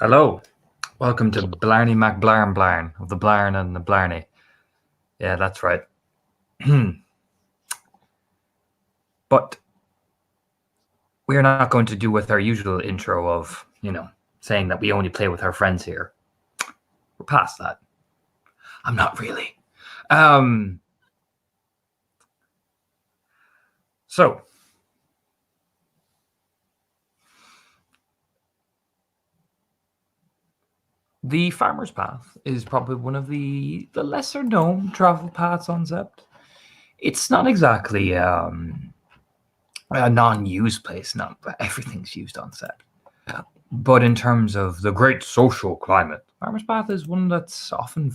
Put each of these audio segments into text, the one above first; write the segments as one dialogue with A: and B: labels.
A: Hello, welcome to Blarney MacBlarn of the Blarn and the Blarney. Yeah, that's right. But we are not going to do with our usual intro of, saying that we only play with our friends here. We're past that. I'm not really. So, the Farmer's Path is probably one of the lesser known travel paths on Zept. It's not exactly a non-used place. Not everything's used on Zept. But in terms of the great social climate, Farmer's Path is one that's often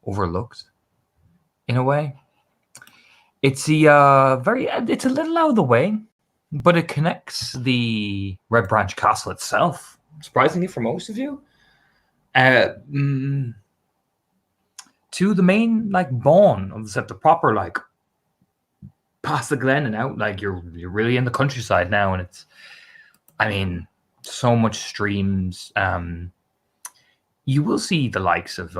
A: overlooked in a way. It's it's a little out of the way, but it connects the Red Branch Castle itself, surprisingly for most of you, to the main bawn of the proper past the glen and out. You're really in the countryside now, and it's, so much streams. You will see the likes of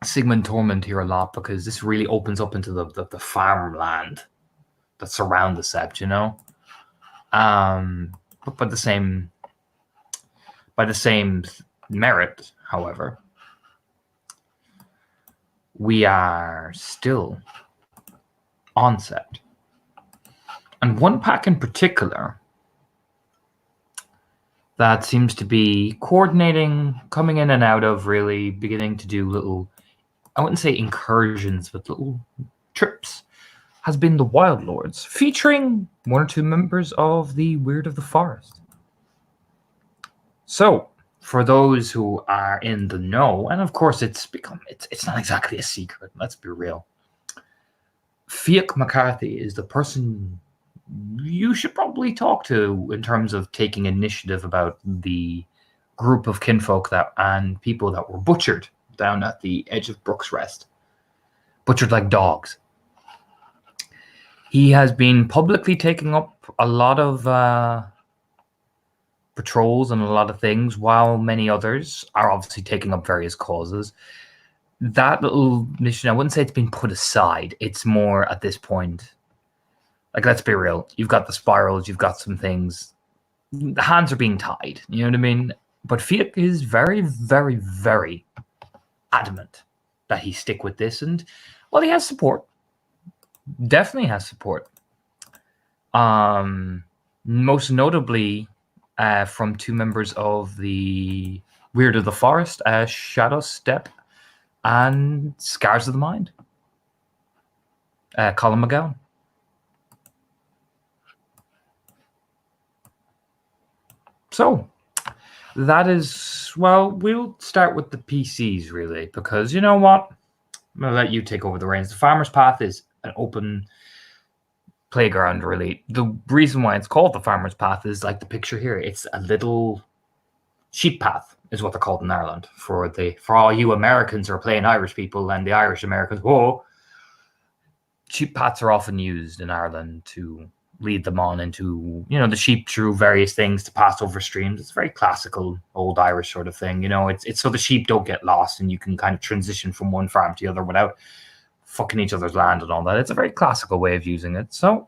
A: Sigmund Tormund here a lot, because this really opens up into the farmland that surround the Sept, But by the same merit, however, we are still on Sept, and one pack in particular that seems to be coordinating, coming in and out of, really beginning to do little, I wouldn't say incursions, but little trips, has been the Wild Lords, featuring one or two members of the Weird of the Forest. So, for those who are in the know, and of course it's not exactly a secret, let's be real, Fiach McCarthy is the person you should probably talk to in terms of taking initiative about the group of kinfolk and people that were butchered down at the edge of Brook's Rest. Butchered like dogs. He has been publicly taking up a lot of patrols and a lot of things, while many others are obviously taking up various causes. That little mission, I wouldn't say it's been put aside. It's more at this point, let's be real. You've got the spirals, you've got some things. The hands are being tied, you know what I mean? But Fiat is very, very, very adamant that he stick with this. And, well, he has support. Definitely has support. Most notably from two members of the Weird of the Forest, Shadow Step and Scars of the Mind. Colin McGowan. So, that is, well, we'll start with the PCs, really, because you know what? I'm going to let you take over the reins. The Farmer's Path is an open playground, really. The reason why it's called the Farmer's Path is like the picture here. It's a little sheep path, is what they're called in Ireland. For all you Americans who are playing Irish people and the Irish Americans, sheep paths are often used in Ireland to lead them on into, the sheep through various things to pass over streams. It's a very classical old Irish sort of thing. It's so the sheep don't get lost and you can kind of transition from one farm to the other without fucking each other's land and all that. It's a very classical way of using it. So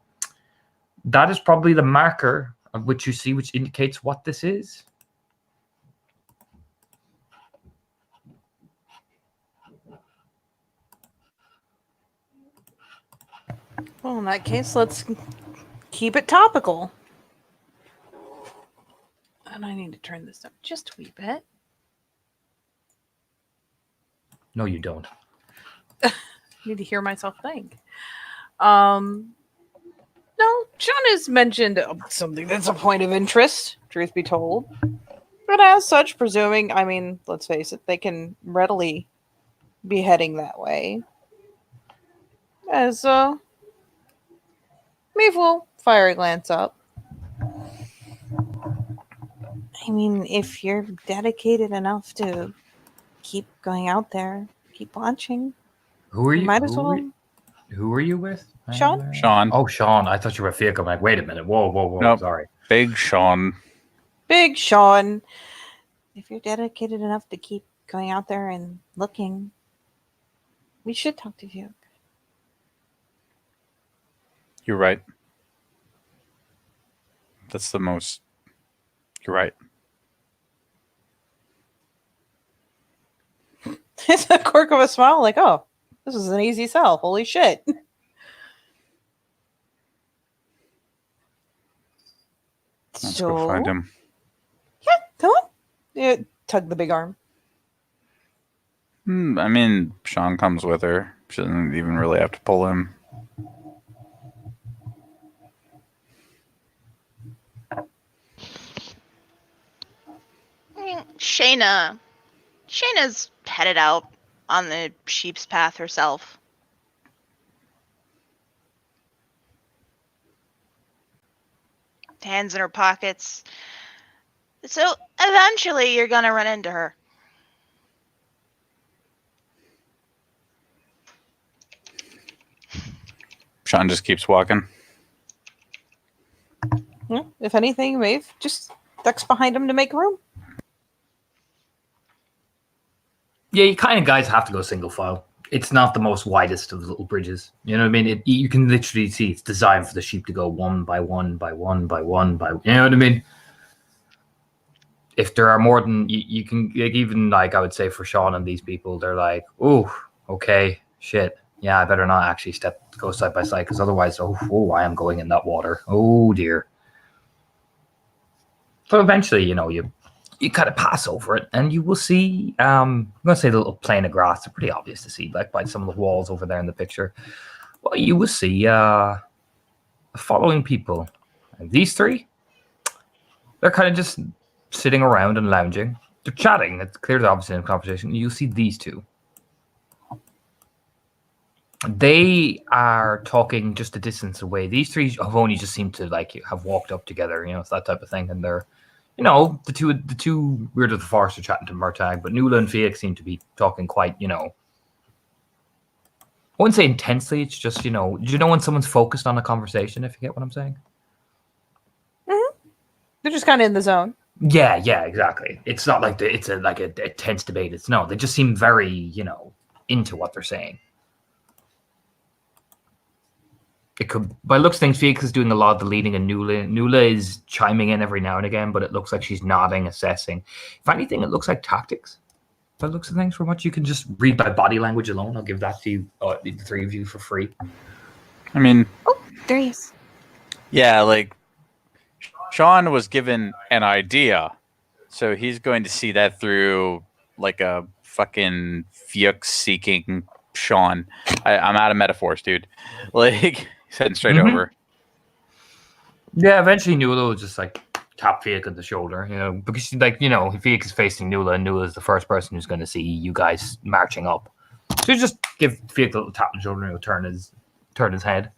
A: that is probably the marker of which you see, which indicates what this is.
B: Well, in that case, let's keep it topical. And I need to turn this up just a wee bit.
A: No, you don't.
B: I need to hear myself think. No, John has mentioned something that's a point of interest, truth be told. But as such, presuming, let's face it, they can readily be heading that way. As, Maeve will fire a glance up. If you're dedicated enough to keep going out there, keep watching.
A: Who are you?
B: Might as well.
A: Who are you with?
B: Sean?
C: Sean.
A: Oh, Sean. I thought you were Fiach. I'm like, wait a minute. Whoa.
C: Nope.
A: Sorry.
C: Big Sean.
B: Big Sean. if you're dedicated enough to keep going out there and looking, we should talk to you.
C: You're right. That's the most. You're right.
B: It's a quirk of a smile, like, oh, this is an easy sell. Holy shit.
C: Let's go find him.
B: Yeah, come on. Yeah, tug the big arm.
C: I mean, Sean comes with her. She doesn't even really have to pull him.
D: Shayna's headed out on the sheep's path herself. Hands in her pockets. So eventually you're gonna run into her.
C: Sean just keeps walking.
B: Yeah, if anything, Maeve just ducks behind him to make room.
A: Yeah, you kind of guys have to go single file. It's not the most widest of the little bridges. You know what I mean? You can literally see it's designed for the sheep to go one by one by one by one by. You know what I mean? If there are more than you can, like, even like I would say for Sean and these people, they're like, oh, okay, shit, yeah, I better not actually go side by side because otherwise, oh, I am going in that water. Oh dear. But eventually, you kind of pass over it and you will see, I'm going to say the little plain of grass. They're pretty obvious to see, like by some of the walls over there in the picture. Well, you will see the following people. And these three, they're kind of just sitting around and lounging. They're chatting. It's clear they're obviously in a conversation. You'll see these two. They are talking just a distance away. These three have only just seemed to have walked up together. It's that type of thing. And they're, the two Weird of the Forest are chatting to Murtagh, but Nuala and Felix seem to be talking quite, I wouldn't say intensely. It's just, do you know when someone's focused on a conversation, if you get what I'm saying?
B: Mm-hmm. They're just kind of in the zone.
A: Yeah, exactly. It's not like it's a tense debate. They just seem very, into what they're saying. It could, by looks of things, Felix is doing a lot of the leading, and Nuala is chiming in every now and again, but it looks like she's nodding, assessing. If anything, it looks like tactics. By looks of things, from what you can just read by body language alone, I'll give that to you, the three of you, for free.
C: I mean,
B: oh, there he is.
C: Yeah, like Sean was given an idea, so he's going to see that through like a fucking Fuchs-seeking Sean. I'm out of metaphors, dude. Like, he's heading straight over.
A: Yeah, eventually Nuala will just tap Felix on the shoulder, because Felix is facing Nuala, and Nuala is the first person who's going to see you guys marching up. So you just give Felix a little tap on the shoulder and he'll turn his head.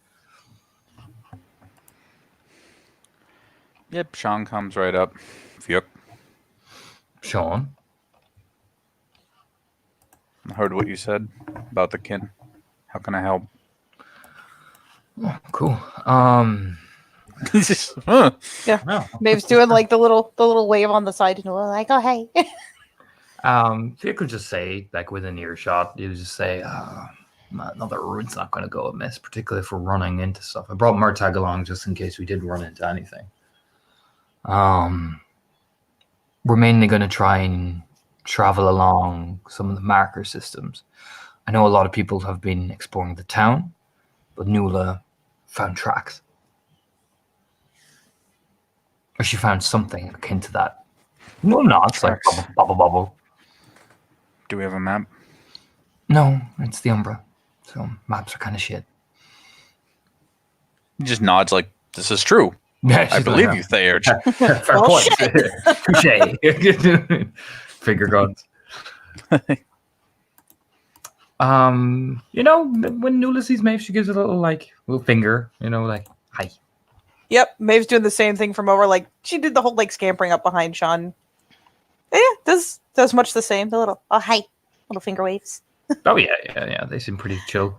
C: Yep, Sean comes right up. Fuck.
A: Sean?
C: I heard what you said about the kin. How can I help?
A: Oh, cool.
B: Yeah. Oh. Maeve's doing the little wave on the side, and like, oh hey.
A: Felix could just say, within earshot, he would just say, another route's not going to go amiss, particularly if we're running into stuff. I brought Murtagh along just in case we did run into anything. We're mainly going to try and travel along some of the marker systems. I know a lot of people have been exploring the town, but Nuala found tracks. Or she found something akin to that. No, not. It's like bubble.
C: Do we have a map?
A: No, it's the Umbra. So maps are kind of shit.
C: He just nods like, this is true.
A: Yeah,
C: I believe you, Theurge.
A: Fair point. Touche. Finger guns. When Nuala sees Maeve, she gives a little finger, hi.
B: Yep, Maeve's doing the same thing from over. She did the whole scampering up behind Sean. Yeah, does much the same. The little hi, little finger waves.
A: Oh yeah. They seem pretty chill.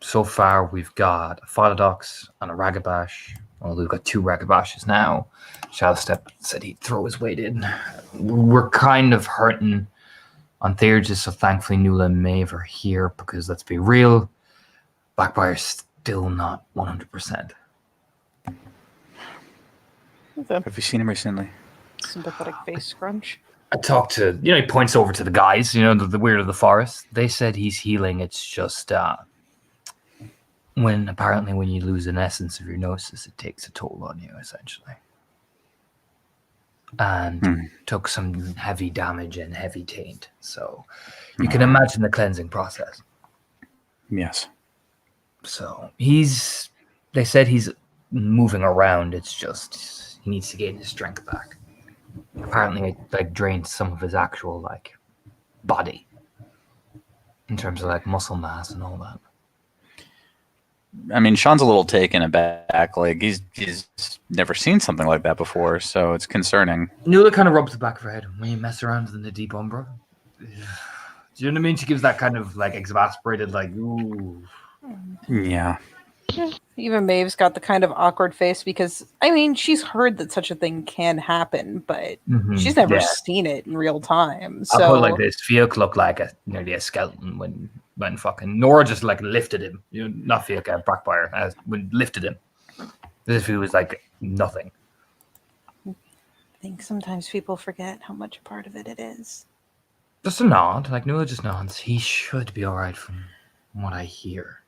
A: So far we've got a Philodox and a Ragabash Well, we've got 2 racket bashes now. Shadowstep said he'd throw his weight in. We're kind of hurting on Theurges, so thankfully Nuala and Maeve are here because, let's be real, Blackbriar's still not 100%.
C: Have you seen him recently?
B: Sympathetic face scrunch.
A: I talked to, he points over to the guys, the weird of the forest. They said he's healing. It's just when you lose an essence of your gnosis, it takes a toll on you, essentially. And took some heavy damage and heavy taint. So you can imagine the cleansing process.
C: Yes.
A: So they said he's moving around. It's just he needs to gain his strength back. Apparently it drained some of his actual body in terms of muscle mass and all that.
C: I mean, Sean's a little taken aback. He's never seen something like that before, so it's concerning.
A: Nuala kind of rubs the back of her head when you mess around in the deep umbra. Do you know what I mean? She gives that kind of exasperated ooh.
C: Yeah.
B: Even Maeve's got the kind of awkward face because, she's heard that such a thing can happen, but she's never seen it in real time. So
A: I'll put it like this. Fiuk looked like nearly a skeleton when fucking Nora just lifted him. Not Fiuk, Blackbriar, when lifted him. As if he was nothing.
B: I think sometimes people forget how much a part of it is.
A: Just a nod. Nuala just nods. He should be alright from what I hear.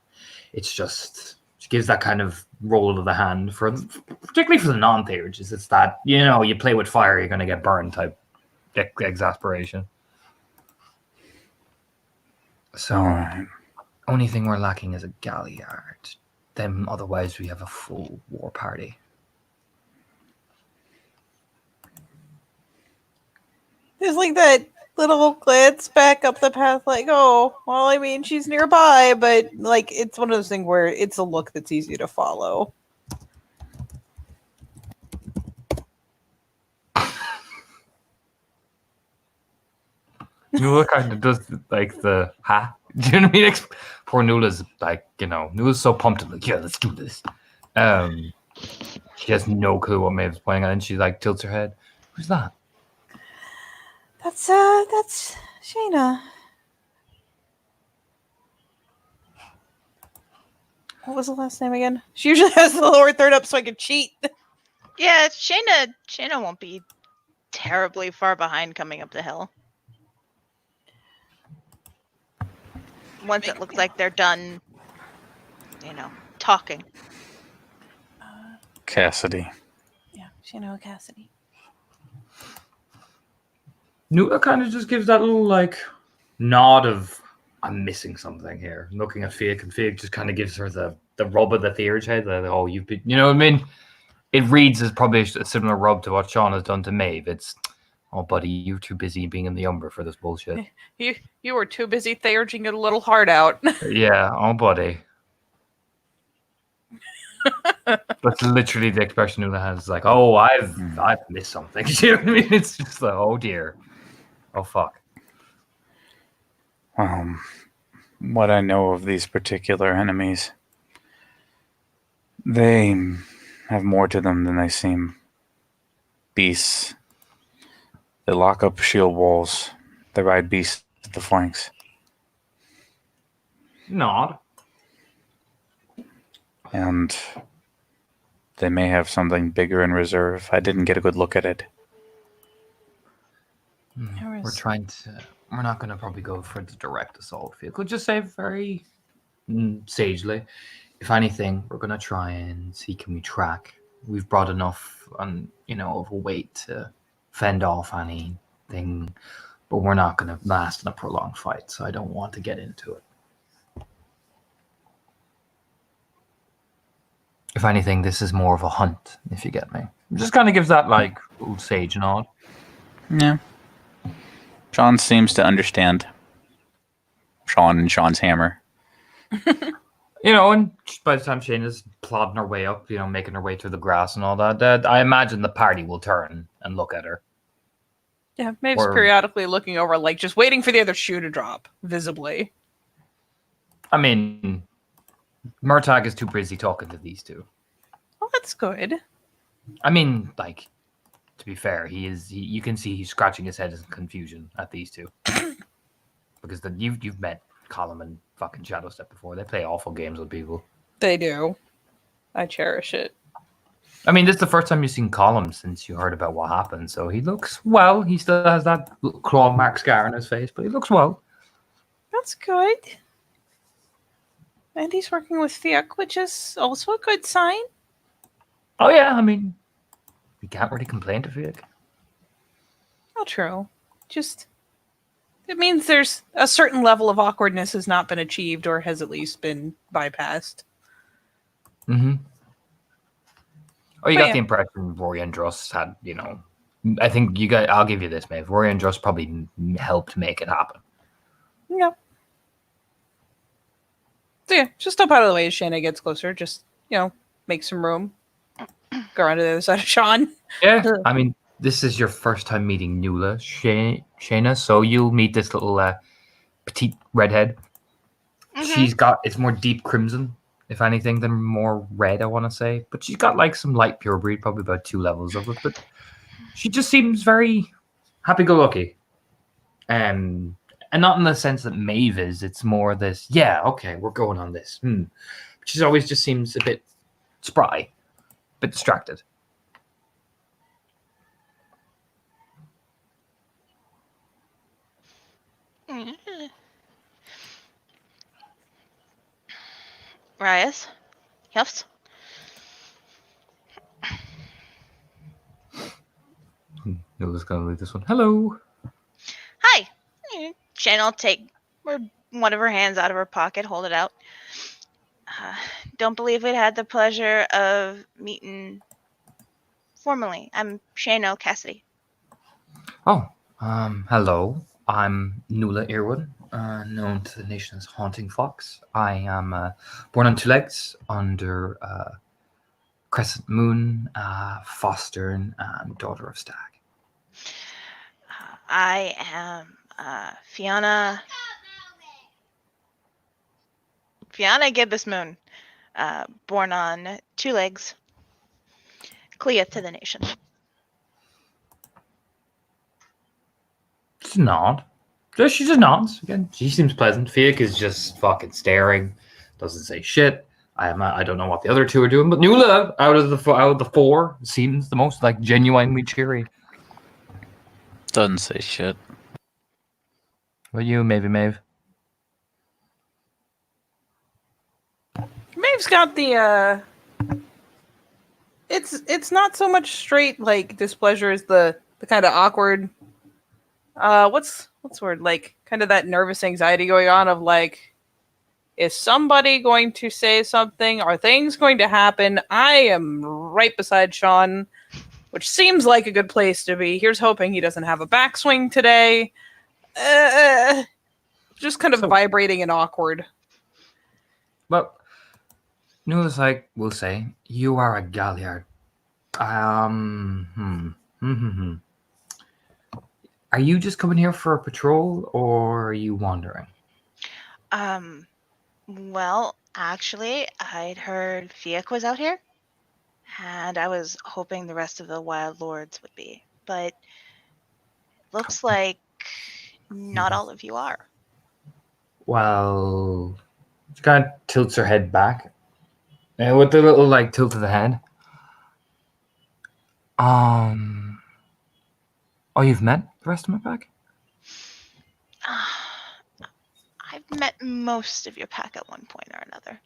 A: It's just... She gives that kind of roll of the hand, particularly for the non-Theurges. It's that, you play with fire, you're going to get burned type exasperation. So, only thing we're lacking is a galliard. Then otherwise we have a full war party.
B: There's that little glance back up the path, she's nearby, but it's one of those things where it's a look that's easy to follow.
A: Nuala kind of does the ha. Do you know what I mean? Poor Nuala's Nuala's so pumped. Yeah, let's do this. She has no clue what Maeve's playing at, and she tilts her head. Who's that?
B: That's Shayna. What was the last name again? She usually has the lower third up so I can cheat.
D: Yeah, Shayna won't be terribly far behind coming up the hill. Once it looks like they're done, talking.
C: Cassidy.
B: Yeah, Shayna Cassidy.
A: Nuala kind of just gives that little nod of I'm missing something here. Looking at Fiuk, and Fiuk just kind of gives her the rub of the Theurge head. You've been, you know what I mean? It reads as probably a similar rub to what Sean has done to Maeve. It's, oh buddy, you're too busy being in the Umbra for this bullshit.
B: You were too busy Theurging a little heart out.
A: Yeah, oh buddy. That's literally the expression Nuala has. I've missed something. You know what I mean? It's just oh dear. Oh, fuck.
C: What I know of these particular enemies, they have more to them than they seem. Beasts. They lock up shield walls. They ride beasts at the flanks.
A: Nod.
C: And they may have something bigger in reserve. I didn't get a good look at it.
A: We're not going to probably go for the direct assault. We could just say very sagely. If anything, we're going to try and see can we track. We've brought enough of a weight to fend off anything, but we're not going to last in a prolonged fight, so I don't want to get into it. If anything, this is more of a hunt, if you get me. It just kind of gives that old sage nod.
C: Yeah. Sean seems to understand Sean and Sean's hammer.
A: And by the time Shayna's plodding her way up, making her way through the grass and all that, I imagine the party will turn and look at her.
B: Yeah, Maeve's periodically looking over, just waiting for the other shoe to drop, visibly.
A: I mean, Murtagh is too busy talking to these two.
B: Well, That's good.
A: I mean, like, to be fair, you can see he's scratching his head in confusion at these two. Because you've met Column and fucking Shadowstep before. They play awful games with people.
B: They do. I cherish it.
A: I mean, this is the first time you've seen Column since you heard about what happened. So he looks well. He still has that little claw mark scar on his face, but he looks well.
B: That's good. And he's working with Fiak, which is also a good sign.
A: Oh yeah, I mean, you can't really complain to Fiat.
B: Not true. Just it means there's a certain level of awkwardness has not been achieved or has at least been bypassed.
A: Mm-hmm. Oh, you
B: But
A: got
B: yeah.
A: the impression Rory and Dross had, I think you got. I'll give you this, Maeve. Rory and Dross probably helped make it happen.
B: Yeah. So yeah, just step out of the way as Shayna gets closer. Just, make some room. Go around to the other side of Sean.
A: Yeah, I mean, this is your first time meeting Nuala, Shayna, so you'll meet this little petite redhead.
D: Mhm.
A: It's more deep crimson, if anything, than more red, I want to say. But she's got like some light pure breed, probably about 2 levels of it. But she just seems very happy-go-lucky. And not in the sense that Maeve is. It's more this, yeah, okay, we're going on this. She's always just seems a bit spry, a bit distracted.
D: Rias? Yes?
A: Nuala's gonna leave this one. Hello.
D: Hi. Shane will take one of her hands out of her pocket, hold it out. Don't believe we'd had the pleasure of meeting formally. I'm Shane Cassidy.
A: Oh, hello. I'm Nuala Irwin, known to the nation as Haunting Fox. I am born on 2 legs under Crescent Moon, foster and daughter of Stag.
D: I am Fiona Gibbous Moon, born on 2 legs. Clea to the nation.
A: She's not. She just nods. Again, she seems pleasant. Fiak is just fucking staring. Doesn't say shit. I don't know what the other 2 are doing, but Nuala, out of the 4, seems the most like genuinely cheery.
C: Doesn't say shit.
A: What about you, maybe Maeve?
B: Maeve's got the it's not so much straight like displeasure as the kind of awkward what's the word, like kind of that nervous anxiety going on of like, is somebody going to say something? Are things going to happen? I am right beside Sean, which seems like a good place to be. Here's hoping he doesn't have a backswing today. Just kind of vibrating and awkward.
A: Well, Nuala's like, we'll say, you are a Galliard. Are you just coming here for a patrol, or are you wandering?
D: Well, actually, I'd heard Fiak was out here, and I was hoping the rest of the Wild Lords would be, but looks like not all of you are.
A: Well, she kind of tilts her head back, and with the little like tilt of the head. Oh, you've met the rest of my pack?
D: I've met most of your pack at one point or another,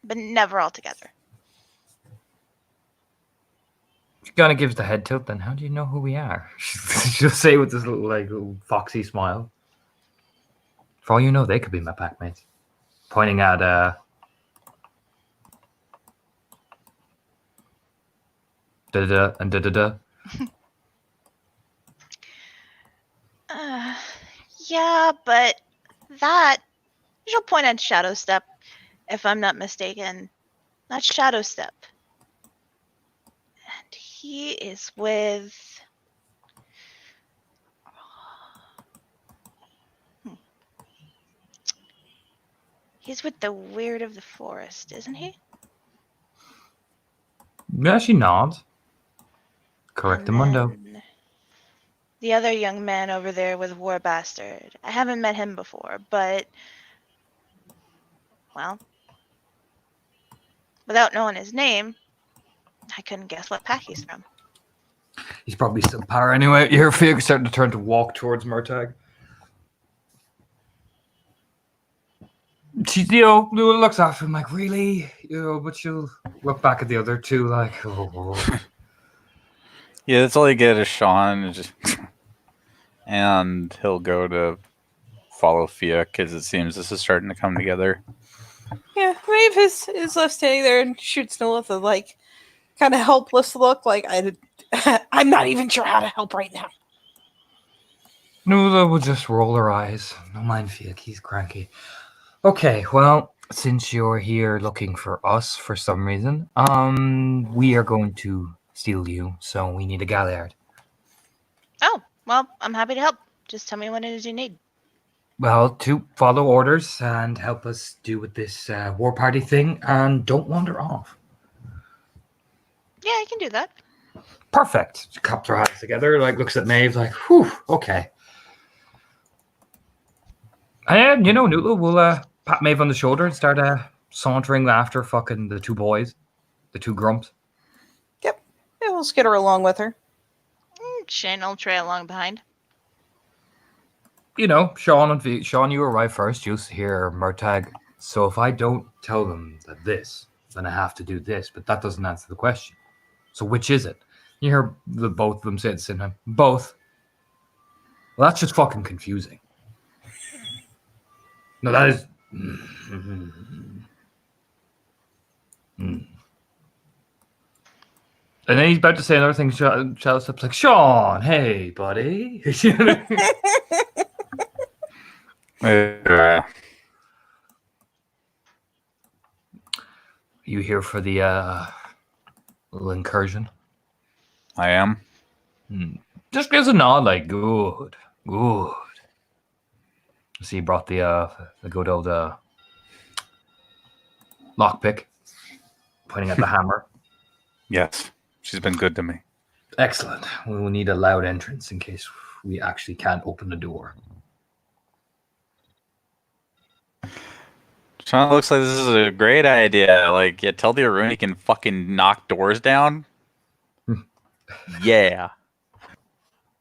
D: but never all together.
A: She kind of gives the head tilt. Then how do you know who we are? She'll say with this little foxy smile. For all you know, they could be my pack mates. Pointing at da-da-da and da-da-da.
D: Yeah, but that she'll point at Shadowstep, if I'm not mistaken. Not Shadowstep. And he is with he's with the Weird of the Forest, isn't he?
A: Yeah, she nods. Correct the
D: And
A: mundo.
D: then the other young man over there with War Bastard. I haven't met him before, but, well, without knowing his name, I couldn't guess what pack he's from.
A: He's probably still power anyway. You hear Felix starting to turn to walk towards Murtagh. She, Lua looks after him like, really? But she'll look back at the other two like, oh.
C: Yeah, that's all you get is Sean, and he'll go to follow Fia because it seems this is starting to come together.
B: Yeah, Maeve is left standing there and shoots Noah with a like kind of helpless look, like I'm not even sure how to help right now.
A: Nula will just roll her eyes. No mind Fiak, he's cranky. Okay, well, since you're here looking for us for some reason, we are going to steal you, so we need a galliard.
D: Oh, well, I'm happy to help. Just tell me what it is you need.
A: Well, to follow orders and help us do with this war party thing, and don't wander off.
D: Yeah, I can do that.
A: Perfect. She cups her eyes together, like looks at Maeve, like, whew, okay. And, Nula will pat Maeve on the shoulder and start sauntering after fucking the two boys, the two grumps.
B: Yep. Yeah, we'll skitter along with her.
D: Shane will trail along behind.
A: Sean, you arrive first. You'll hear Murtagh. So if I don't tell them that this, then I have to do this, but that doesn't answer the question. So which is it? You hear both of them say at the same time. Both. Well, that's just fucking confusing. No, that is. And then he's about to say another thing. Shouts up like, Sean, hey, buddy. You here for the little incursion?
C: I am.
A: Just gives a nod like, good. So he brought the good old lockpick, pointing at the hammer.
C: Yes, she's been good to me.
A: Excellent. We will need a loud entrance in case we actually can't open the door.
C: Sean, looks like this is a great idea. Like, yeah, tell the Arun he can fucking knock doors down. Yeah.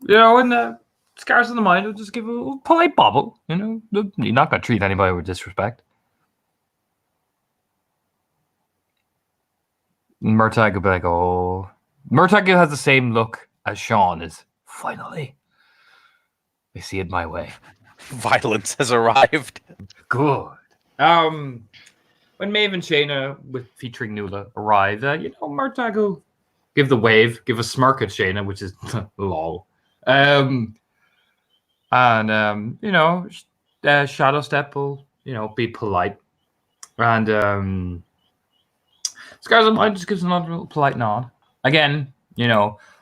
A: And scars in the mind will just give a polite bobble. You're not going to treat anybody with disrespect. Murtagh will be like, oh. Murtagh has the same look as Sean is. Finally. I see it my way.
C: Violence has arrived.
A: Good. When Maeve and Shayna, featuring Nula, arrive, Murtagh will give the wave, give a smirk at Shayna, which is lol. Shadow Step will, be polite. And Scars of Mind just gives another polite nod. Again,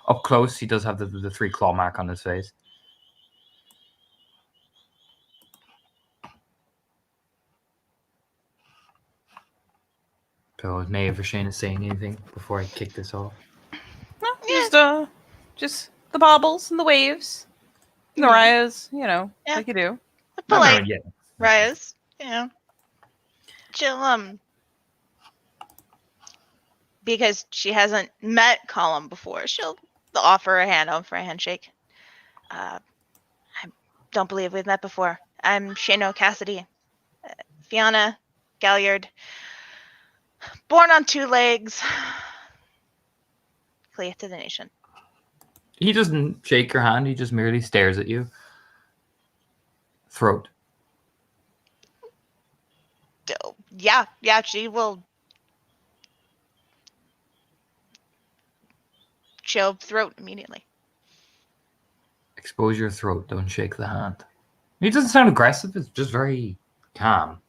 A: up close, he does have the 3 claw mark on his face. So is Maeve or Shayna saying anything before I kick this off?
B: No, just the bobbles and the waves. And the Raya's, like you do.
D: Polite Raya's, She'll, because she hasn't met Colin before, she'll offer a hand out for a handshake. I don't believe we've met before. I'm Shano Cassidy. Fiona Galliard. Born on 2 legs. Clear to the nation.
A: He doesn't shake your hand. He just merely stares at you. Throat.
D: Yeah, she will. She'll throat immediately.
A: Expose your throat. Don't shake the hand. He doesn't sound aggressive. It's just very calm.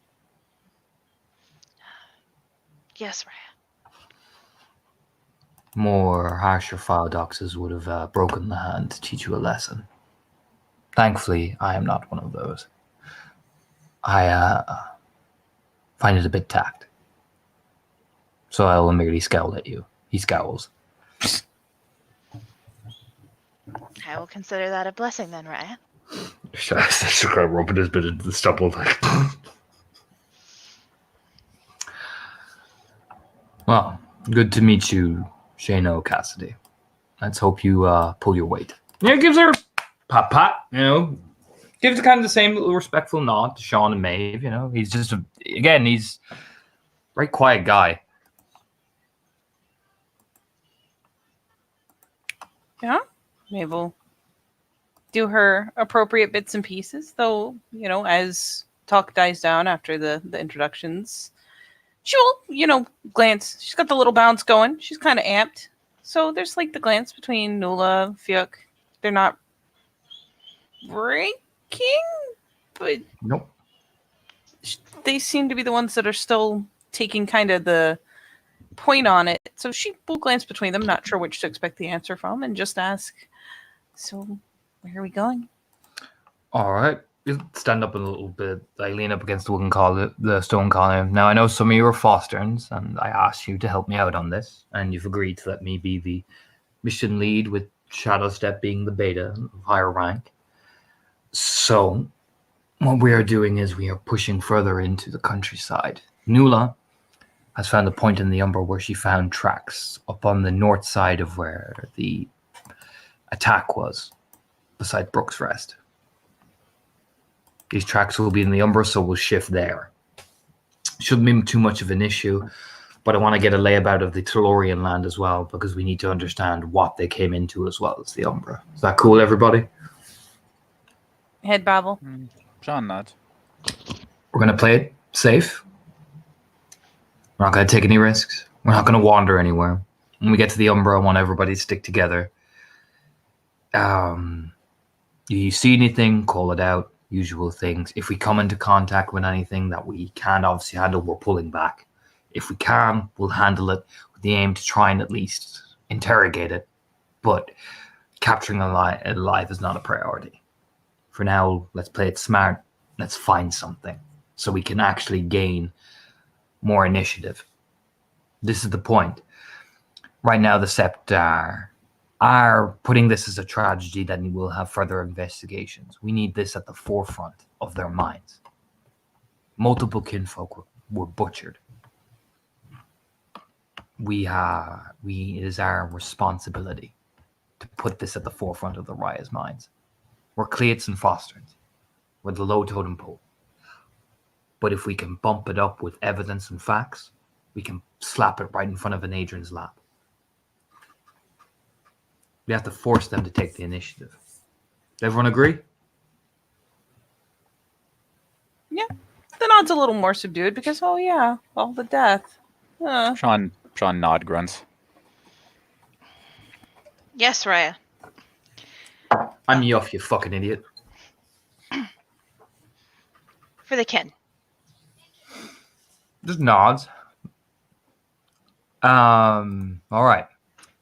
D: Yes, Raya.
A: More harsher philodoxes would have broken the hand to teach you a lesson. Thankfully, I am not one of those. I find it a bit tact. So I will merely scowl at you. He scowls.
D: I will consider that a blessing then, Raya.
A: Just kind of rubbing his bit into the stubble. Well, good to meet you, Shano Cassidy. Let's hope you pull your weight. Yeah, gives her pat pat, you know. Gives kind of the same little respectful nod to Sean and Maeve, you know. He's just, he's a very quiet guy.
B: Yeah, Maeve will do her appropriate bits and pieces, though, you know, as talk dies down after the introductions, she will, you know, glance. She's got the little bounce going. She's kind of amped. So there's like the glance between Nula, Fiuk. They're not breaking, but
A: Nope.
B: they seem to be the ones that are still taking kind of the point on it. So she will glance between them, not sure which to expect the answer from, and just ask, so where are we going?
A: All right. You stand up a little bit. I lean up against the wooden collar, the stone column. Now, I know some of you are Fosterns, and I asked you to help me out on this, and you've agreed to let me be the mission lead, with Shadowstep being the beta of higher rank. So, what we are doing is we are pushing further into the countryside. Nula has found a point in the Umbra where she found tracks up on the north side of where the attack was, beside Brook's Rest. These tracks will be in the Umbra, so we'll shift there. Shouldn't be too much of an issue, but I want to get a layabout of the Tellurian land as well, because we need to understand what they came into as well as the Umbra. Is that cool, everybody?
B: Head babble.
C: Sean nods.
A: We're going to play it safe. We're not going to take any risks. We're not going to wander anywhere. When we get to the Umbra, I want everybody to stick together. You see anything, call it out. Usual things. If we come into contact with anything that we can't obviously handle, we're pulling back. If we can, we'll handle it with the aim to try and at least interrogate it. But capturing alive is not a priority. For now, let's play it smart. Let's find something so we can actually gain more initiative. This is the point. Right now, the Sept are putting this as a tragedy that will have further investigations. We need this at the forefront of their minds. Multiple kinfolk were butchered. It is our responsibility to put this at the forefront of the Raya's minds. We're Cleats and Fosterns. We're the low totem pole. But if we can bump it up with evidence and facts, we can slap it right in front of an Adrian's lap. We have to force them to take the initiative. Does everyone agree?
B: Yeah. The nod's a little more subdued because, oh yeah, all the death.
C: Sean nod grunts.
D: Yes, Raya.
A: I'm Yuff, you fucking idiot.
D: For the kin.
A: Just nods. All right.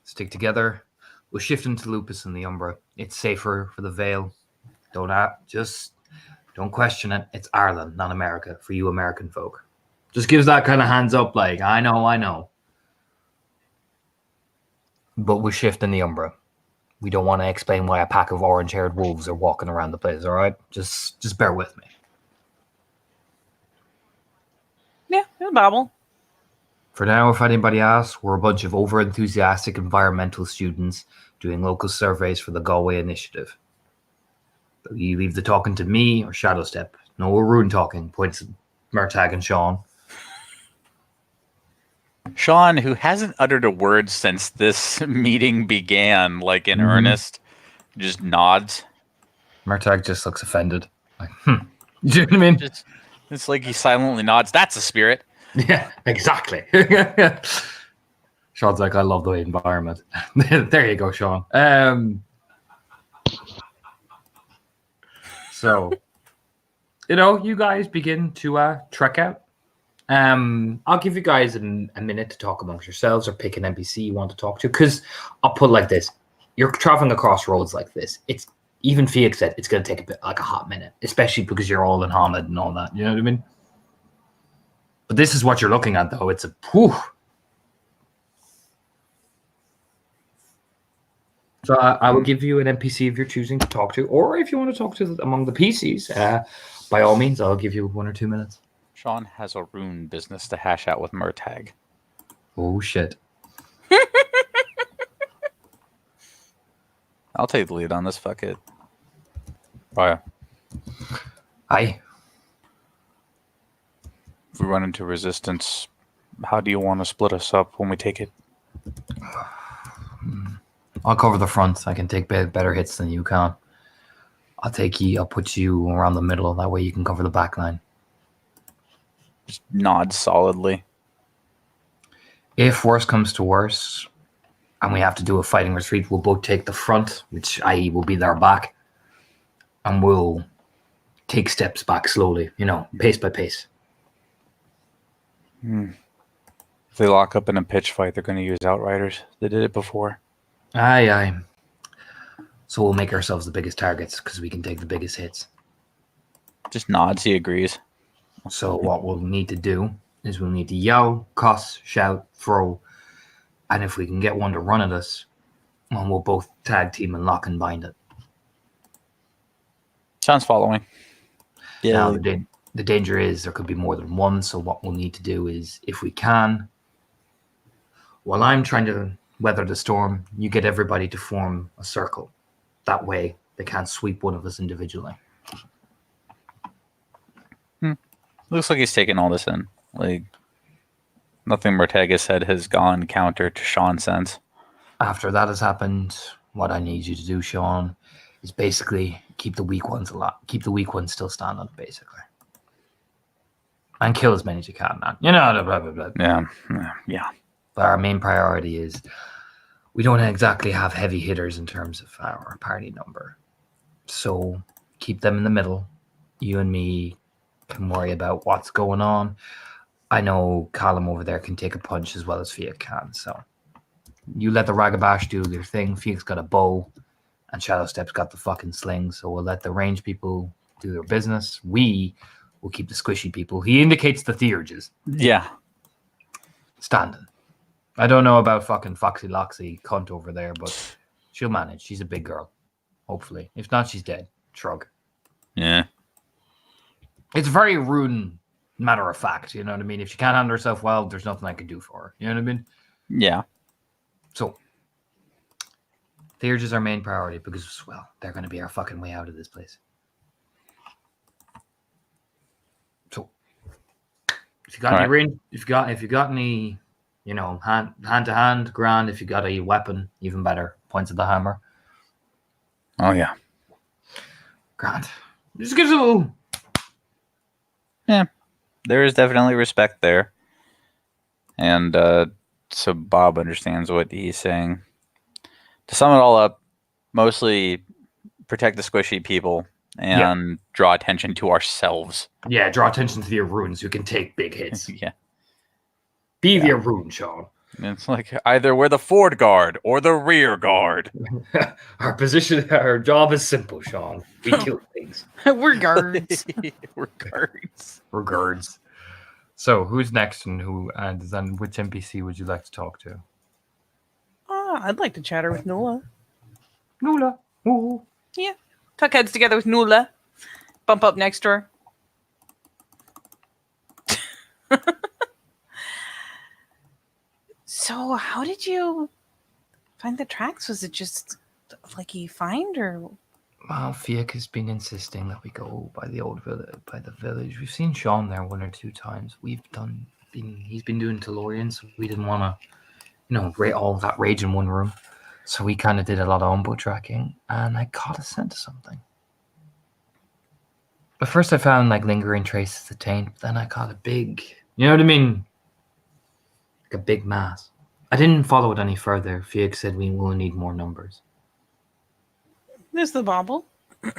A: Stick together. We'll shift into Lupus and the Umbra. It's safer for the Vale. Don't question it. It's Ireland, not America, for you American folk. Just gives that kind of hands up, like, I know. But we'll shift in the Umbra. We don't want to explain why a pack of orange-haired wolves are walking around the place, all right? Just bear with me.
B: Yeah, it'll babble.
A: For now, if anybody asks, we're a bunch of over-enthusiastic environmental students doing local surveys for the Galway Initiative. You leave the talking to me or Shadowstep. No rune talking, points at Murtagh and Sean.
C: Sean, who hasn't uttered a word since this meeting began, like in earnest, just nods.
A: Murtagh just looks offended. Like, Do you know what I mean?
C: It's like he silently nods. That's a spirit.
A: Yeah, exactly. Sean's like, I love the environment. There you go, Sean. So, you guys begin to trek out. I'll give you guys a minute to talk amongst yourselves or pick an NPC you want to talk to. Because I'll put it like this. You're traveling across roads like this. It's even Fiat said it's going to take a hot minute, especially because you're all in Hamid and all that. You know what I mean? But this is what you're looking at, though. It's a whew. So I will give you an NPC if you're choosing to talk to, or if you want to talk to among the PCs, by all means, I'll give you 1 or 2 minutes.
C: Sean has a rune business to hash out with Murtag.
A: Oh shit!
C: I'll take the lead on this. Fuck it. Oh, yeah.
A: Aye.
C: If we run into resistance, how do you want to split us up when we take it?
A: I'll cover the front. I can take better hits than you can. I'll take you. I'll put you around the middle. That way you can cover the back line.
C: Just nod solidly.
A: If worse comes to worse, and we have to do a fighting retreat, we'll both take the front, which i.e. will be their back, and we'll take steps back slowly, pace by pace.
C: If they lock up in a pitch fight, they're going to use outriders. They did it before.
A: Aye. So we'll make ourselves the biggest targets because we can take the biggest hits.
C: Just nods, he agrees.
A: So what we'll need to do is we'll need to yell, cuss, shout, throw, and if we can get one to run at us, well, we'll both tag team and lock and bind it.
C: Sounds following. Yeah.
A: Now, the danger is there could be more than one, so what we'll need to do is, if we can, while I'm trying to weather the storm, you get everybody to form a circle. That way, they can't sweep one of us individually.
C: Looks like he's taking all this in. Like, nothing Murtag said has gone counter to Sean's sense.
A: After that has happened, what I need you to do, Sean, is basically keep the weak ones alive. Keep the weak ones still standing, basically. And kill as many as you can, man. Blah, blah, blah.
C: Yeah.
A: But our main priority is we don't exactly have heavy hitters in terms of our party number. So keep them in the middle. You and me can worry about what's going on. I know Callum over there can take a punch as well as Fiat can. So you let the Ragabash do their thing. Fiat's got a bow and Shadowstep's got the fucking sling. So we'll let the range people do their business. We will keep the squishy people. He indicates the Theurges.
C: Yeah.
A: Standing. I don't know about fucking Foxy Loxy cunt over there, but she'll manage. She's a big girl. Hopefully. If not, she's dead. Shrug.
C: Yeah.
A: It's very rune matter of fact, you know what I mean? If she can't handle herself well, there's nothing I can do for her. You know what I mean?
C: Yeah.
A: So, Theurge is our main priority because, well, they're going to be our fucking way out of this place. So, if you got any range, if you got any, hand to hand, grand. If you got a weapon, even better. Points of the hammer.
C: Oh yeah.
A: Grand. Just gives a little.
C: Yeah, there is definitely respect there. And so Bob understands what he's saying. To sum it all up, mostly protect the squishy people and draw attention to ourselves.
A: Yeah, draw attention to the runes who can take big hits.
C: Yeah.
A: Be the rune, Sean.
C: It's like either we're the forward guard or the rear guard.
A: Our job is simple, Sean. We kill things.
B: We're guards.
C: We're guards.
A: We're guards. So, who's next, and then which NPC would you like to talk to?
B: I'd like to chatter with Nula.
A: Nula. Ooh.
B: Yeah. Tuck heads together with Nula. Bump up next to her. So, how did you find the tracks? Was it just like you find, or?
A: Well, Fiak has been insisting that we go by the old village, by the village. We've seen Sean there 1 or 2 times. He's been doing Tellurian, so we didn't want to, all of that rage in one room. So we kind of did a lot of umbo tracking, and I caught a scent of something. But first I found lingering traces of taint, but then I caught a big, you know what I mean? Like a big mass. I didn't follow it any further. Fiak said we will need more numbers.
B: There's the bauble.
A: But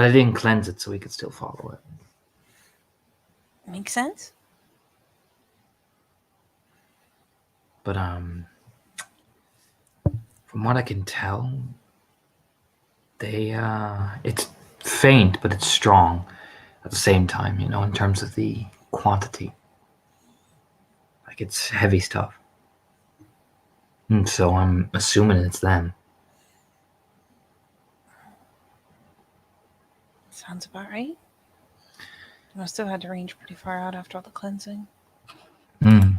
A: I didn't cleanse it so we could still follow it.
B: Makes sense.
A: But from what I can tell, it's faint, but it's strong at the same time, in terms of the quantity. Like, it's heavy stuff. And so I'm assuming it's them.
B: Sounds about right. Must have had to range pretty far out after all the cleansing.
A: That's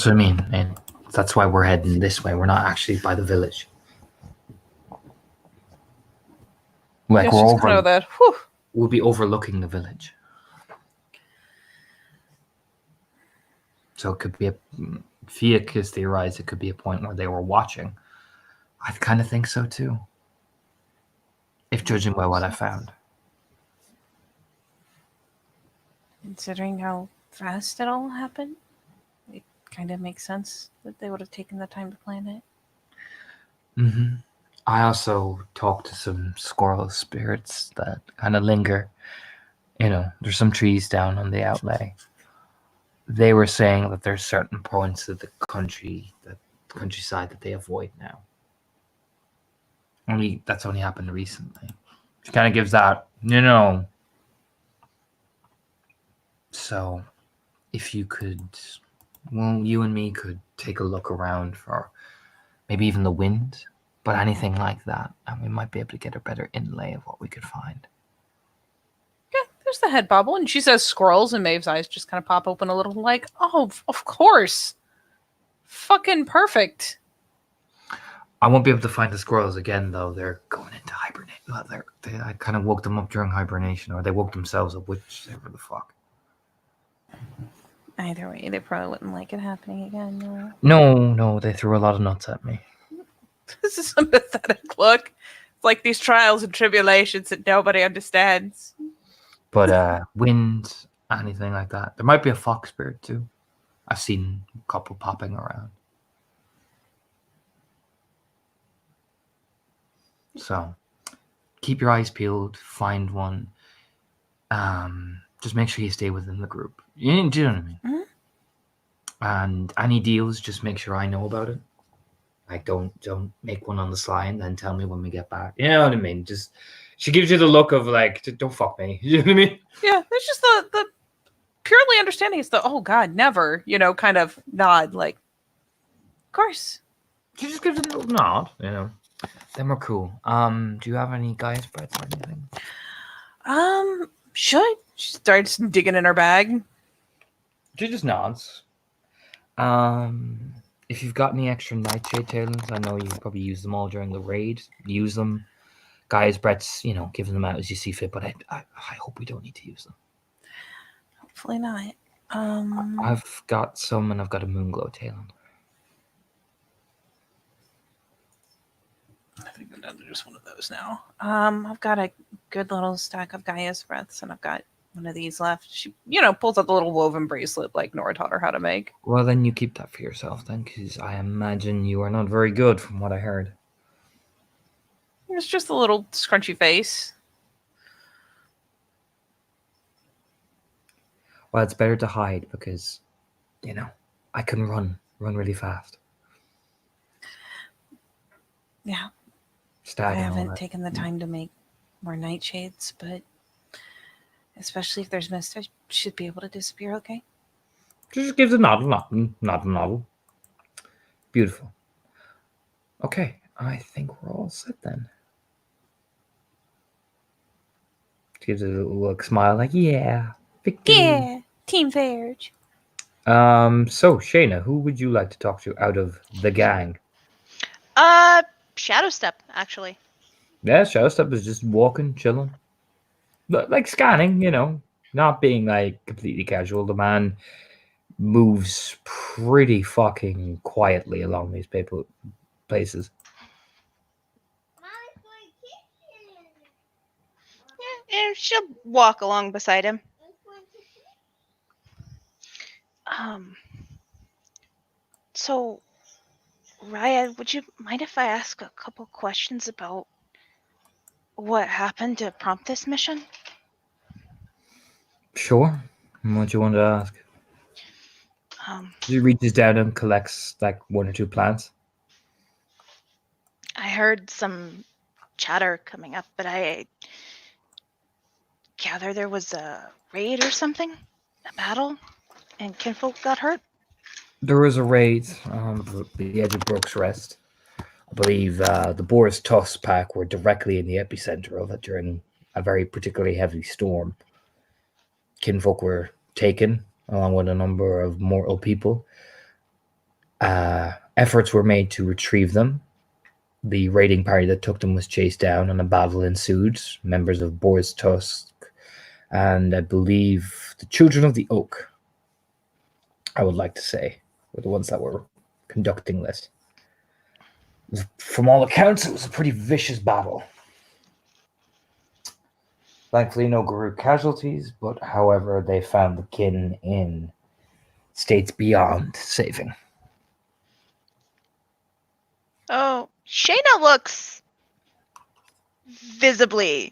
A: what I mean, and that's why we're heading this way. We're not actually by the village. Like
B: It's
A: we're
B: just
A: over,
B: kind of that. Whew.
A: we'll be overlooking the village. So it could be Fiat has theorized it could be a point where they were watching. I kind of think so too. If judging by what I found.
B: Considering how fast it all happened, it kind of makes sense that they would have taken the time to plan it.
A: Mm-hmm. I also talked to some squirrel spirits that kind of linger. You know, there's some trees down on the outlay. They were saying that there's certain points of the countryside that they avoid now. That's only happened recently. It kind of gives that, So, if you could, you and me could take a look around for maybe even the wind, but anything like that, and we might be able to get a better inlay of what we could find.
B: Yeah, there's the head bobble, and she says squirrels, and Maeve's eyes just kind of pop open a little, like, oh, of course. Fucking perfect.
A: I won't be able to find the squirrels again, though. They're going into hibernation. I kind of woke them up during hibernation, or they woke themselves up, whichever the fuck.
B: Either way, they probably wouldn't like it happening again.
A: No, they threw a lot of nuts at me.
B: This is a pathetic look. It's like these trials and tribulations that nobody understands.
A: But wind, anything like that. There might be a fox spirit, too. I've seen a couple popping around. So, keep your eyes peeled. Find one. Just make sure you stay within the group. Do you know what I mean?
B: Mm-hmm.
A: And any deals, just make sure I know about it. Like, don't make one on the sly and then tell me when we get back. You know what I mean? Just she gives you the look of like, don't fuck me. You know what I mean?
B: Yeah, it's just the purely understanding. It's the oh god, never. Kind of nod. Like, of course.
A: She just gives a little nod. Then we're cool. Do you have any guys' breaths or anything?
B: Should she starts digging in her bag.
A: She just nods. If you've got any extra nightshade tailings, I know you probably use them all during the raid. Use them. Guys' breaths, give them out as you see fit, but I hope we don't need to use them.
B: Hopefully not.
A: I've got some, and I've got a moonglow tailing.
B: I think I'm down to just one of those now. I've got a good little stack of Gaia's breaths, and I've got one of these left. She, pulls out the little woven bracelet like Nora taught her how to make.
A: Well, then you keep that for yourself, then, because I imagine you are not very good, from what I heard.
B: It's just a little scrunchy face.
A: Well, it's better to hide because, I can run really fast.
B: Yeah.
A: Stab
B: I
A: and all
B: haven't
A: that.
B: taken the time to make more nightshades, but especially if there's mist, I should be able to disappear, okay?
A: Just gives a nod. Beautiful. Okay, I think we're all set then. She gives a little look, smile, like, yeah, victory.
B: Yeah, Team Verge.
A: So, Shayna, who would you like to talk to out of the gang?
D: Shadow Step, actually.
A: Yeah, Shadowstep is just walking, chilling. But, like, scanning, not being, like, completely casual. The man moves pretty fucking quietly along these places.
D: Yeah, she'll walk along beside him. So, Raya, would you mind if I ask a couple questions about what happened to prompt this mission?
A: Sure. What do you want to ask? He reaches down and collects, like, one or two plants.
D: I heard some chatter coming up, but I gather there was a raid or something? A battle? And kinfolk got hurt?
A: There was a raid on the edge of Brook's Rest. I believe the Boris Tusk pack were directly in the epicenter of it during a very particularly heavy storm. Kinfolk were taken, along with a number of mortal people. Efforts were made to retrieve them. The raiding party that took them was chased down, and a battle ensued. Members of Boris Tusk and I believe the Children of the Oak, I would like to say, were the ones that were conducting this. From all accounts, it was a pretty vicious battle. Thankfully, no Guru casualties, but however, they found the kin in states beyond saving.
D: Oh, Shayna looks visibly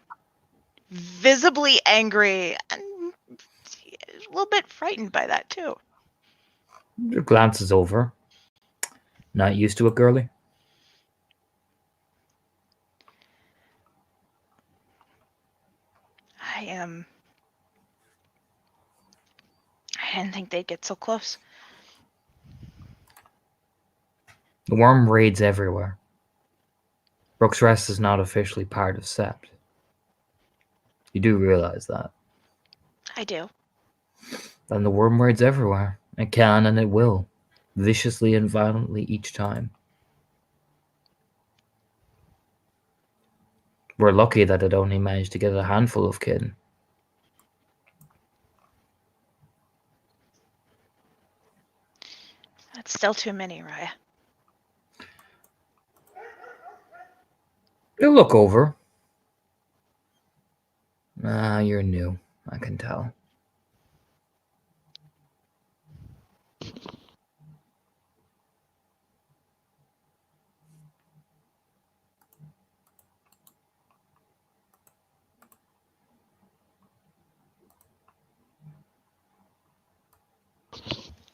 D: angry and a little bit frightened by that too.
A: Glances over. Not used to it, girly?
D: I didn't think they'd get so close.
A: The worm raids everywhere. Brook's Rest is not officially part of Sept. You do realize that.
D: I do.
A: Then the worm raids everywhere. It can and it will. Viciously and violently each time. We're lucky that it only managed to get a handful of kin.
D: That's still too many, Raya.
A: You look over. You're new. I can tell.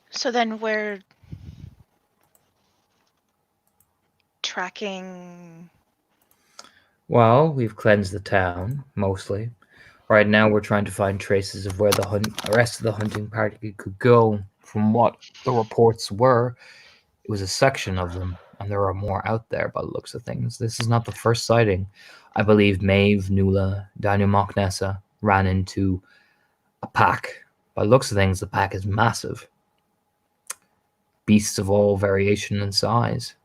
D: So then we're tracking.
A: Well, we've cleansed the town, mostly. Right now, we're trying to find traces of where the rest of the hunting party could go. From what the reports were, it was a section of them, and there are more out there by the looks of things. This is not the first sighting. I believe Maeve, Nula, Daniel Mocknessa ran into a pack. By the looks of things, the pack is massive. Beasts of all variation and size.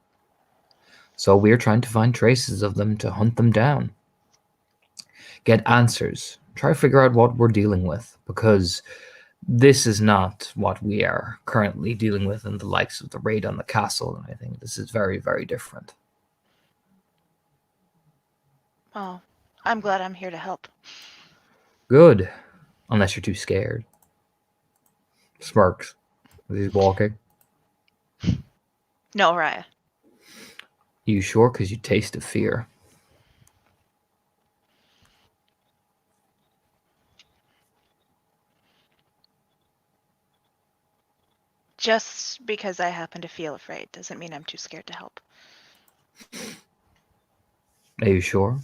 A: So we're trying to find traces of them to hunt them down. Get answers. Try to figure out what we're dealing with, because this is not what we are currently dealing with in the likes of the raid on the castle, and I think this is very, very different.
D: Well, I'm glad I'm here to help.
A: Good. Unless you're too scared. Smirks as he's walking.
D: No, Raya.
A: You sure? Because you tasted fear.
D: Just because I happen to feel afraid doesn't mean I'm too scared to help.
A: Are you sure?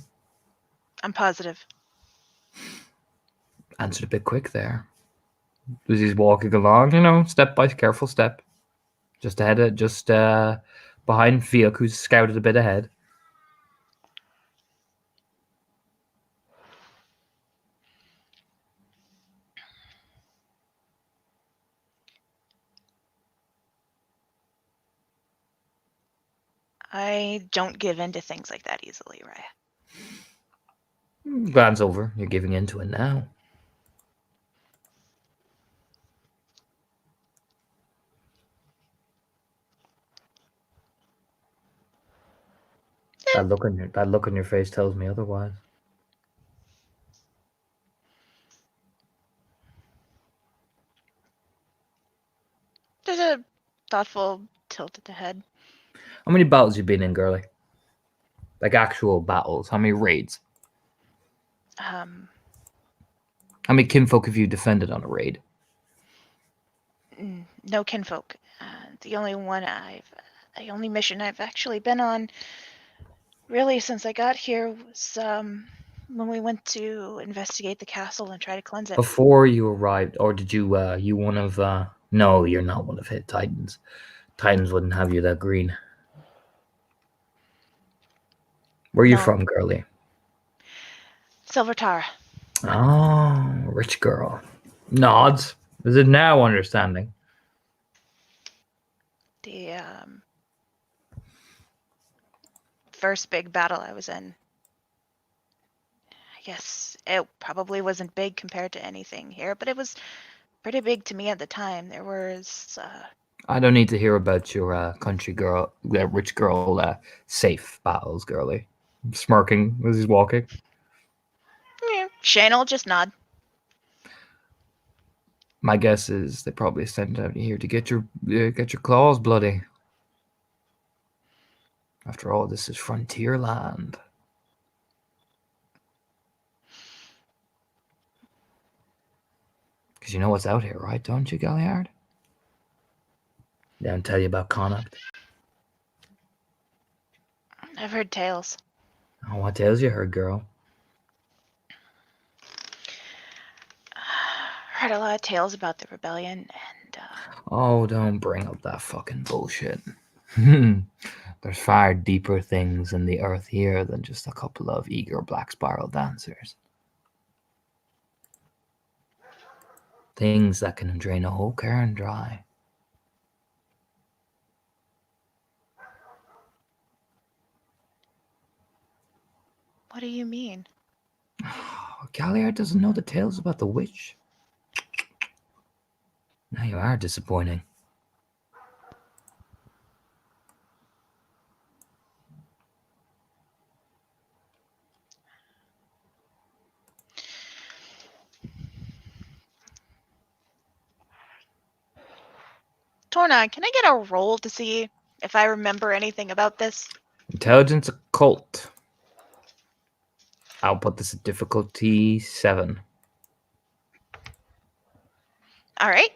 D: I'm positive.
A: Answered a bit quick there. As he's walking along, step by careful step. Just behind Fiok, who's scouted a bit ahead.
D: I don't give in to things like that easily, Raya.
A: Glance over. You're giving into it now. That look on your face tells me otherwise.
D: There's a thoughtful tilt at the head.
A: How many battles you been in, girly? Like actual battles. How many raids? How many kinfolk have you defended on a raid?
D: No kinfolk. The only mission I've actually been on, really, since I got here, was when we went to investigate the castle and try to cleanse it.
A: Before you arrived, or did you one of no, you're not one of hit Titans. Titans wouldn't have you that green. Where are you
D: No.
A: from, girlie?
D: Silver Tara.
A: Oh, rich girl. Nods. Is it now understanding?
D: The first big battle I was in. I guess it probably wasn't big compared to anything here, but it was pretty big to me at the time. There was
A: I don't need to hear about your country girl, rich girl, safe battles, girlie. Smirking as he's walking.
D: Shane will just nod.
A: My guess is they probably sent out here to get your claws bloody. After all, this is frontier land. Because you know what's out here, right? Don't you, Galliard? They don't tell you about Connacht.
D: I've heard tales.
A: Oh, what tales you heard, girl?
D: Heard a lot of tales about the rebellion, and
A: Oh, don't bring up that fucking bullshit. There's far deeper things in the earth here than just a couple of eager black spiral dancers. Things that can drain a whole cairn dry.
D: what do you mean?
A: Galliard doesn't know the tales about the witch. Now you are disappointing.
D: Torna, can I get a roll to see if I remember anything about this?
A: Intelligence occult. I'll put this at difficulty 7.
D: All right.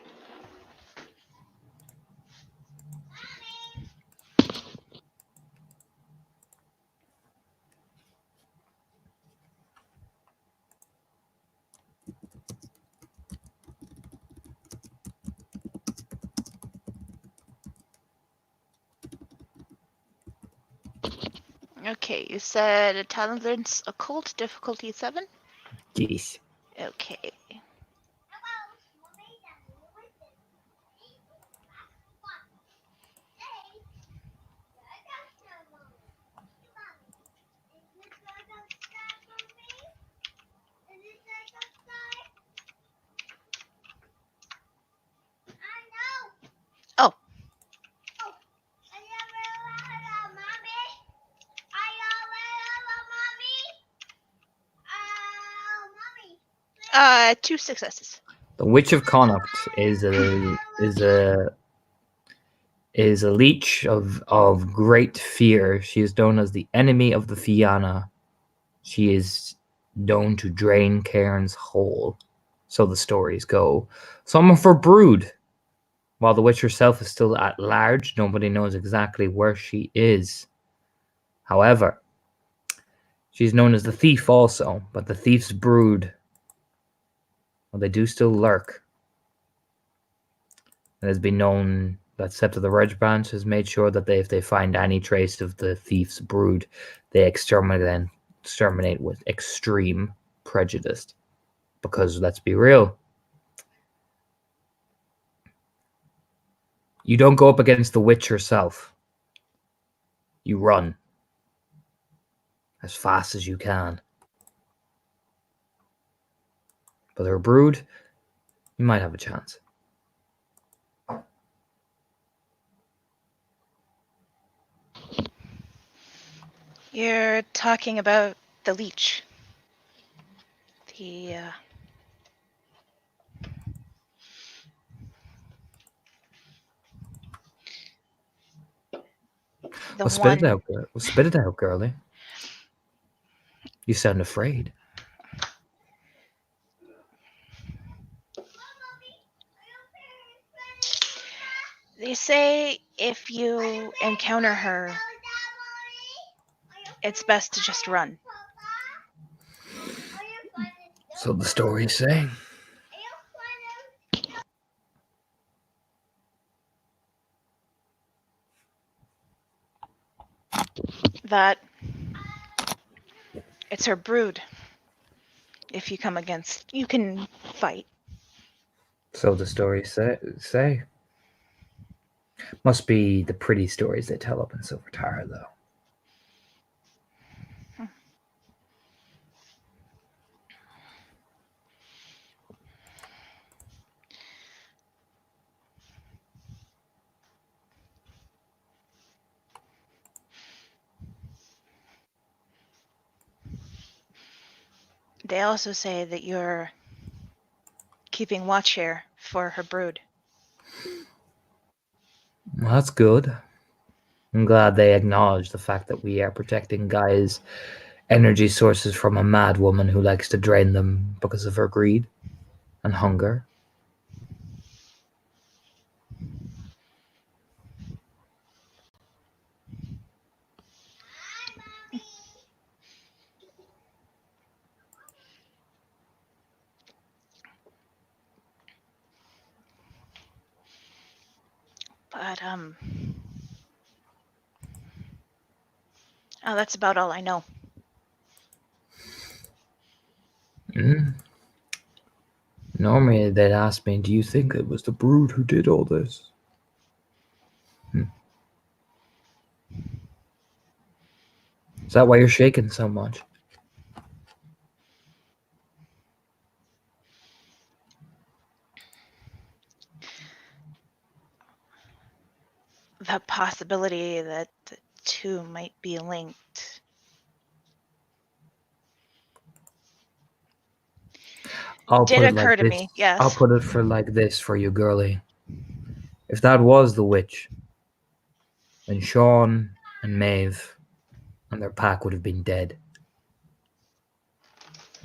D: Okay, you said intelligence occult difficulty 7?
A: Yes.
D: Okay. Oh. Two successes.
A: The Witch of Connacht is a leech of great fear. She is known as the enemy of the Fianna. She is known to drain cairns whole, so the stories go. Some of her brood, while the witch herself is still at large, nobody knows exactly where she is. However, she's known as the thief also, but the thief's brood, well, they do still lurk. It has been known that Sept of the Red Branch has made sure that if they find any trace of the thief's brood, they exterminate with extreme prejudice. Because let's be real, you don't go up against the witch herself. You run as fast as you can. But her brood, you might have a chance.
D: You're talking about the leech. The
A: Well, spit it out, girl. Well, spit it out, girlie. You sound afraid.
D: They say if you encounter her, it's best to just run.
A: So the stories say.
D: That It's her brood. If you come against, you can fight.
A: So the stories say. Must be the pretty stories they tell up in Silver Tower, though.
D: They also say that you're keeping watch here for her brood.
A: Well, that's good. I'm glad they acknowledge the fact that we are protecting Gaia's energy sources from a mad woman who likes to drain them because of her greed and hunger.
D: But, oh, that's about all I know.
A: Normally they'd ask me, do you think it was the brood who did all this? Is that why you're shaking so much?
D: The possibility that the two might be linked. Did occur to me, yes.
A: I'll put it for like this for you, girlie. If that was the witch, then Sean and Maeve and their pack would have been dead.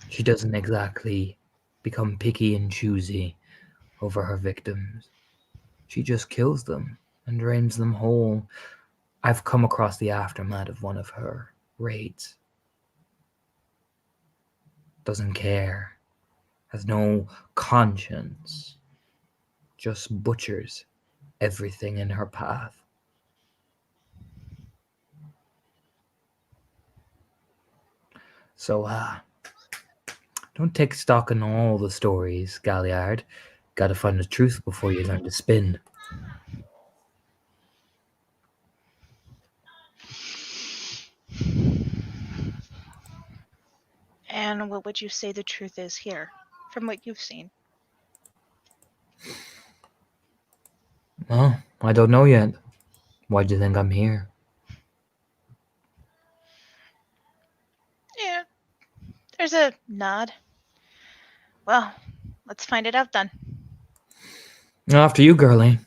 A: She doesn't exactly become picky and choosy over her victims. She just kills them and drains them whole. I've come across the aftermath of one of her raids. Doesn't care. Has no conscience. Just butchers everything in her path. So, don't take stock in all the stories, Galliard. Gotta find the truth before you learn to spin.
D: And what would you say the truth is here, from what you've seen?
A: Well, I don't know yet. Why do you think I'm here?
D: Yeah, there's a nod. Well, let's find it out then.
A: After you, girlie.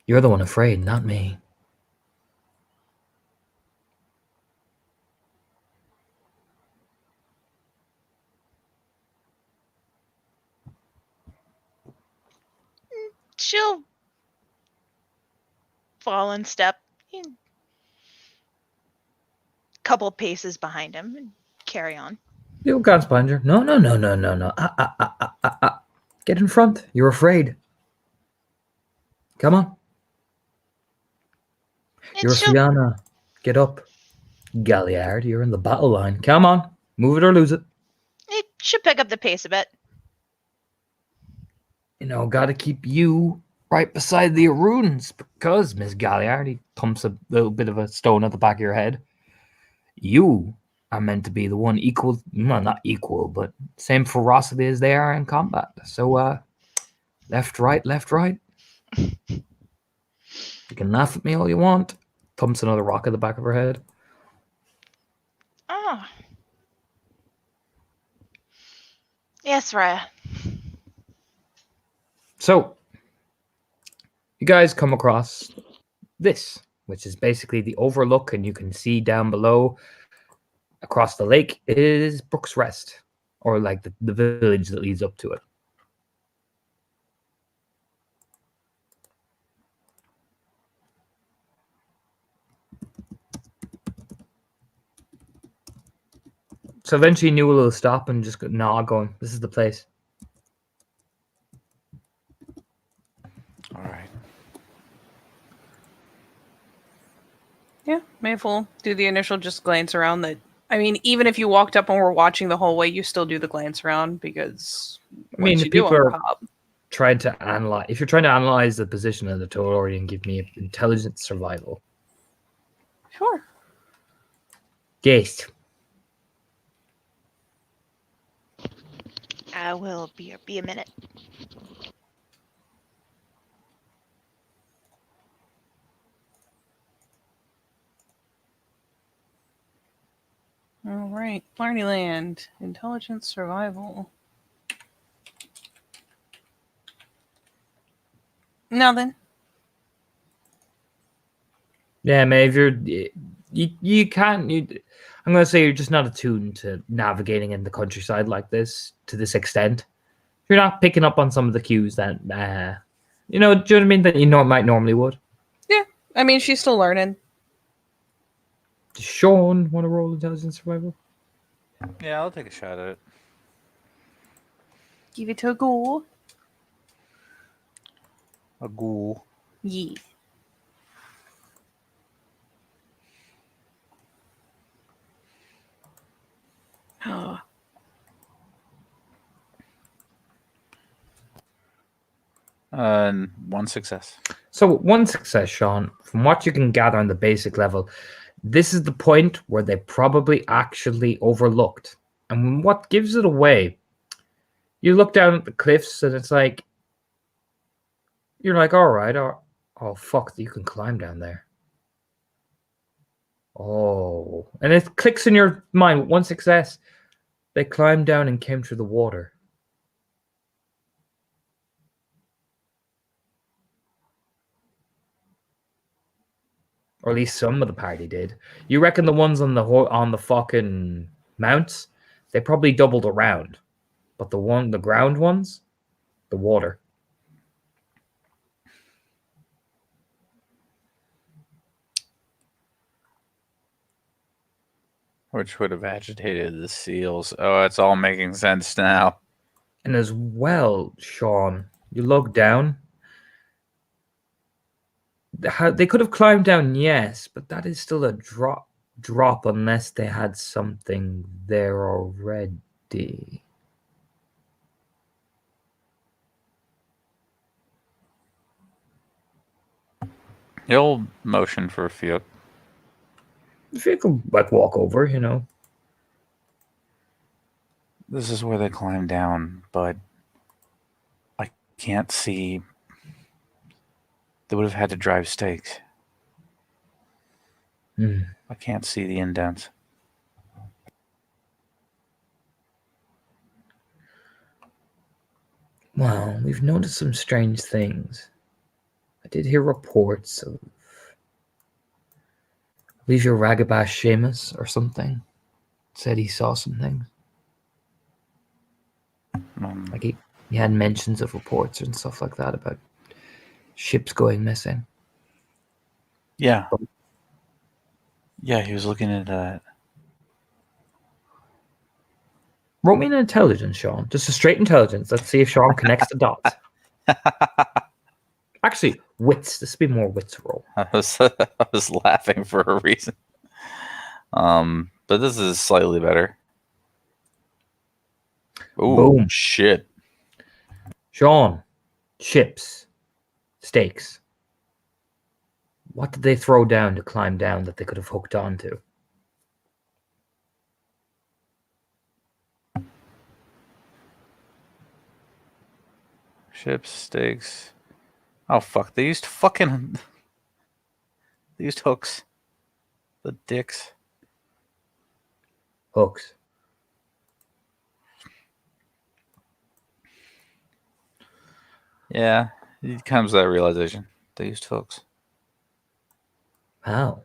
A: You're the one afraid, not me.
D: She'll fall in step. Couple paces behind him and carry on.
A: You can't sponge her. No. Get in front. You're afraid. Come on. You're Fiona. Get up. Galliard, you're in the battle line. Come on. Move it or lose it.
D: It should pick up the pace a bit.
A: You know, gotta keep you right beside the runes because, Miss Galliard, he thumps a little bit of a stone at the back of your head. You are meant to be the one equal, well, not equal, but same ferocity as they are in combat. So, left, right. You can laugh at me all you want. Thumps another rock at the back of her head.
D: Oh. Yes, Raya.
A: So, you guys come across this, which is basically the overlook, and you can see down below across the lake is Brook's Rest, or like the village that leads up to it. So eventually Newell will stop and just nod, going, this is the place.
C: All right.
B: Yeah, Maeve will do the initial just glance around that I mean, even if you walked up and were watching the whole way, you still do the glance around because
A: I mean,
B: once
A: if
B: you do
A: people are
B: unpop.
A: trying to analyze, if you're trying to analyze the position of the Tolorian, give me intelligence survival.
B: Sure.
A: Yes.
D: I will be a minute.
B: All right. Blarneyland. Intelligence survival. Now then.
A: Yeah, man. If you're, you can't. I'm gonna say you're just not attuned to navigating in the countryside like this to this extent. You're not picking up on some of the cues that, do you know what I mean? That you might normally would.
B: Yeah. I mean, she's still learning.
A: Does Sean want to roll intelligence survival?
C: Yeah, I'll take a shot at it.
B: Give it a go.
C: A ghoul.
B: Yeah. Oh.
C: And one success.
A: So one success, Sean. From what you can gather on the basic level, this is the point where they probably actually overlooked. And what gives it away? You look down at the cliffs, and it's like you're like, all right, oh fuck, you can climb down there. Oh, and it clicks in your mind. One success. They climbed down and came through the water. Or at least some of the party did. You reckon the ones on the fucking mounts, they probably doubled around, but the ground ones, the water.
C: Which would have agitated the seals. Oh, it's all making sense now.
A: And as well, Sean, you look down. They could have climbed down, yes, but that is still a drop unless they had something there already.
C: He'll motion for a few.
A: If you could like walk over, you know.
C: This is where they climb down, but I can't see. They would have had to drive stakes. I can't see the indents.
A: Well, we've noticed some strange things. I did hear reports of, I believe your Ragabash Seamus or something said he saw some things. Like he had mentions of reports and stuff like that about ships going missing.
C: Yeah. Yeah, he was looking into that.
A: Roll me an intelligence, Sean. Just a straight intelligence. Let's see if Sean connects the dots. Actually, wits. This would be more wits roll.
C: I was laughing for a reason. But this is slightly better. Ooh,
A: Boom.
C: shit.
A: Sean, ships, stakes. What did they throw down to climb down that they could have hooked onto?
C: Ships, stakes. Oh, fuck. They used fucking... They used hooks. The dicks.
A: Hooks.
C: Yeah, it comes to that realization. They used hooks.
A: How?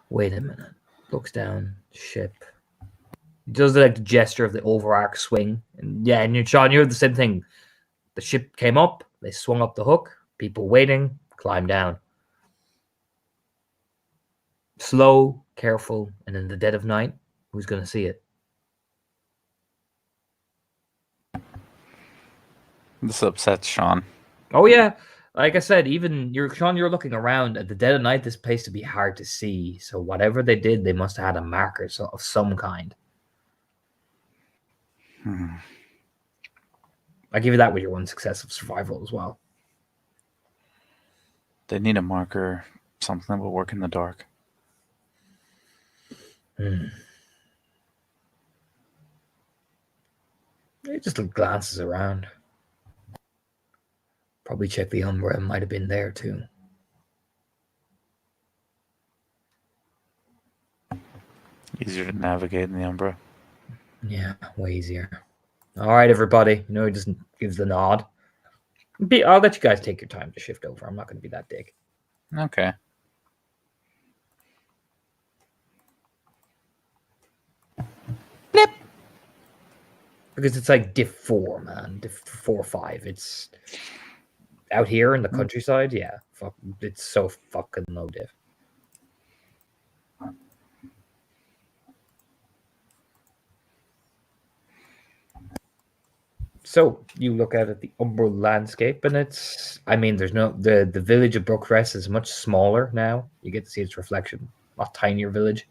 A: Wait a minute. Looks down. Ship. He does like the gesture of the overarch swing. And yeah, and Sean, you heard the same thing. The ship came up. They swung up the hook. People waiting. Climb down. Slow, careful, and in the dead of night, who's going to see it?
C: This upsets Sean.
A: Oh, yeah. Like I said, even Sean, you're looking around at the dead of night. This place to be hard to see. So whatever they did, they must have had a marker of some kind. I give you that with your one success of survival as well.
C: They need a marker, something that will work in the dark.
A: He just glances around. Probably check the Umbra. It might have been there too.
C: Easier to navigate in the Umbra.
A: Yeah, way easier. All right, everybody. You know, he just gives the nod. I'll let you guys take your time to shift over. I'm not going to be that dick.
C: Okay.
B: Blip.
A: Because it's like diff 4, man. Diff 4 or 5. It's out here in the countryside. Yeah, fuck, it's so fucking low diff. So you look out at the Umbral landscape, and it's, I mean, there's no, the village of Brookrest is much smaller now. You get to see its reflection, a tinier village.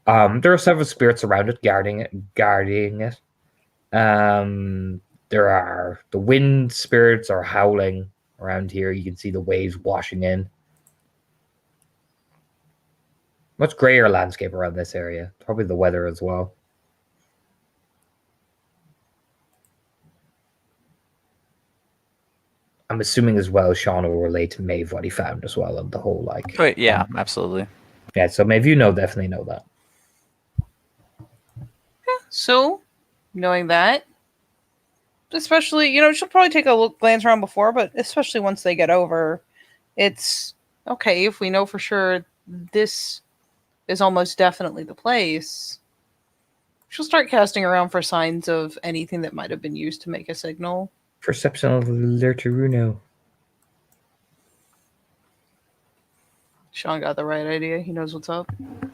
A: There are several spirits around it, guarding it. There are the wind spirits are howling around here. You can see the waves washing in. Much grayer landscape around this area. Probably the weather as well. I'm assuming as well Sean will relate to Maeve what he found as well, and the whole like.
C: But yeah, absolutely.
A: Yeah, so Maeve, definitely know that.
B: So, knowing that, especially, she'll probably take a glance around before, but especially once they get over, it's okay if we know for sure this is almost definitely the place. She'll start casting around for signs of anything that might have been used to make a signal.
A: Perception of Lerteruno.
B: Sean got the right idea. He knows what's up.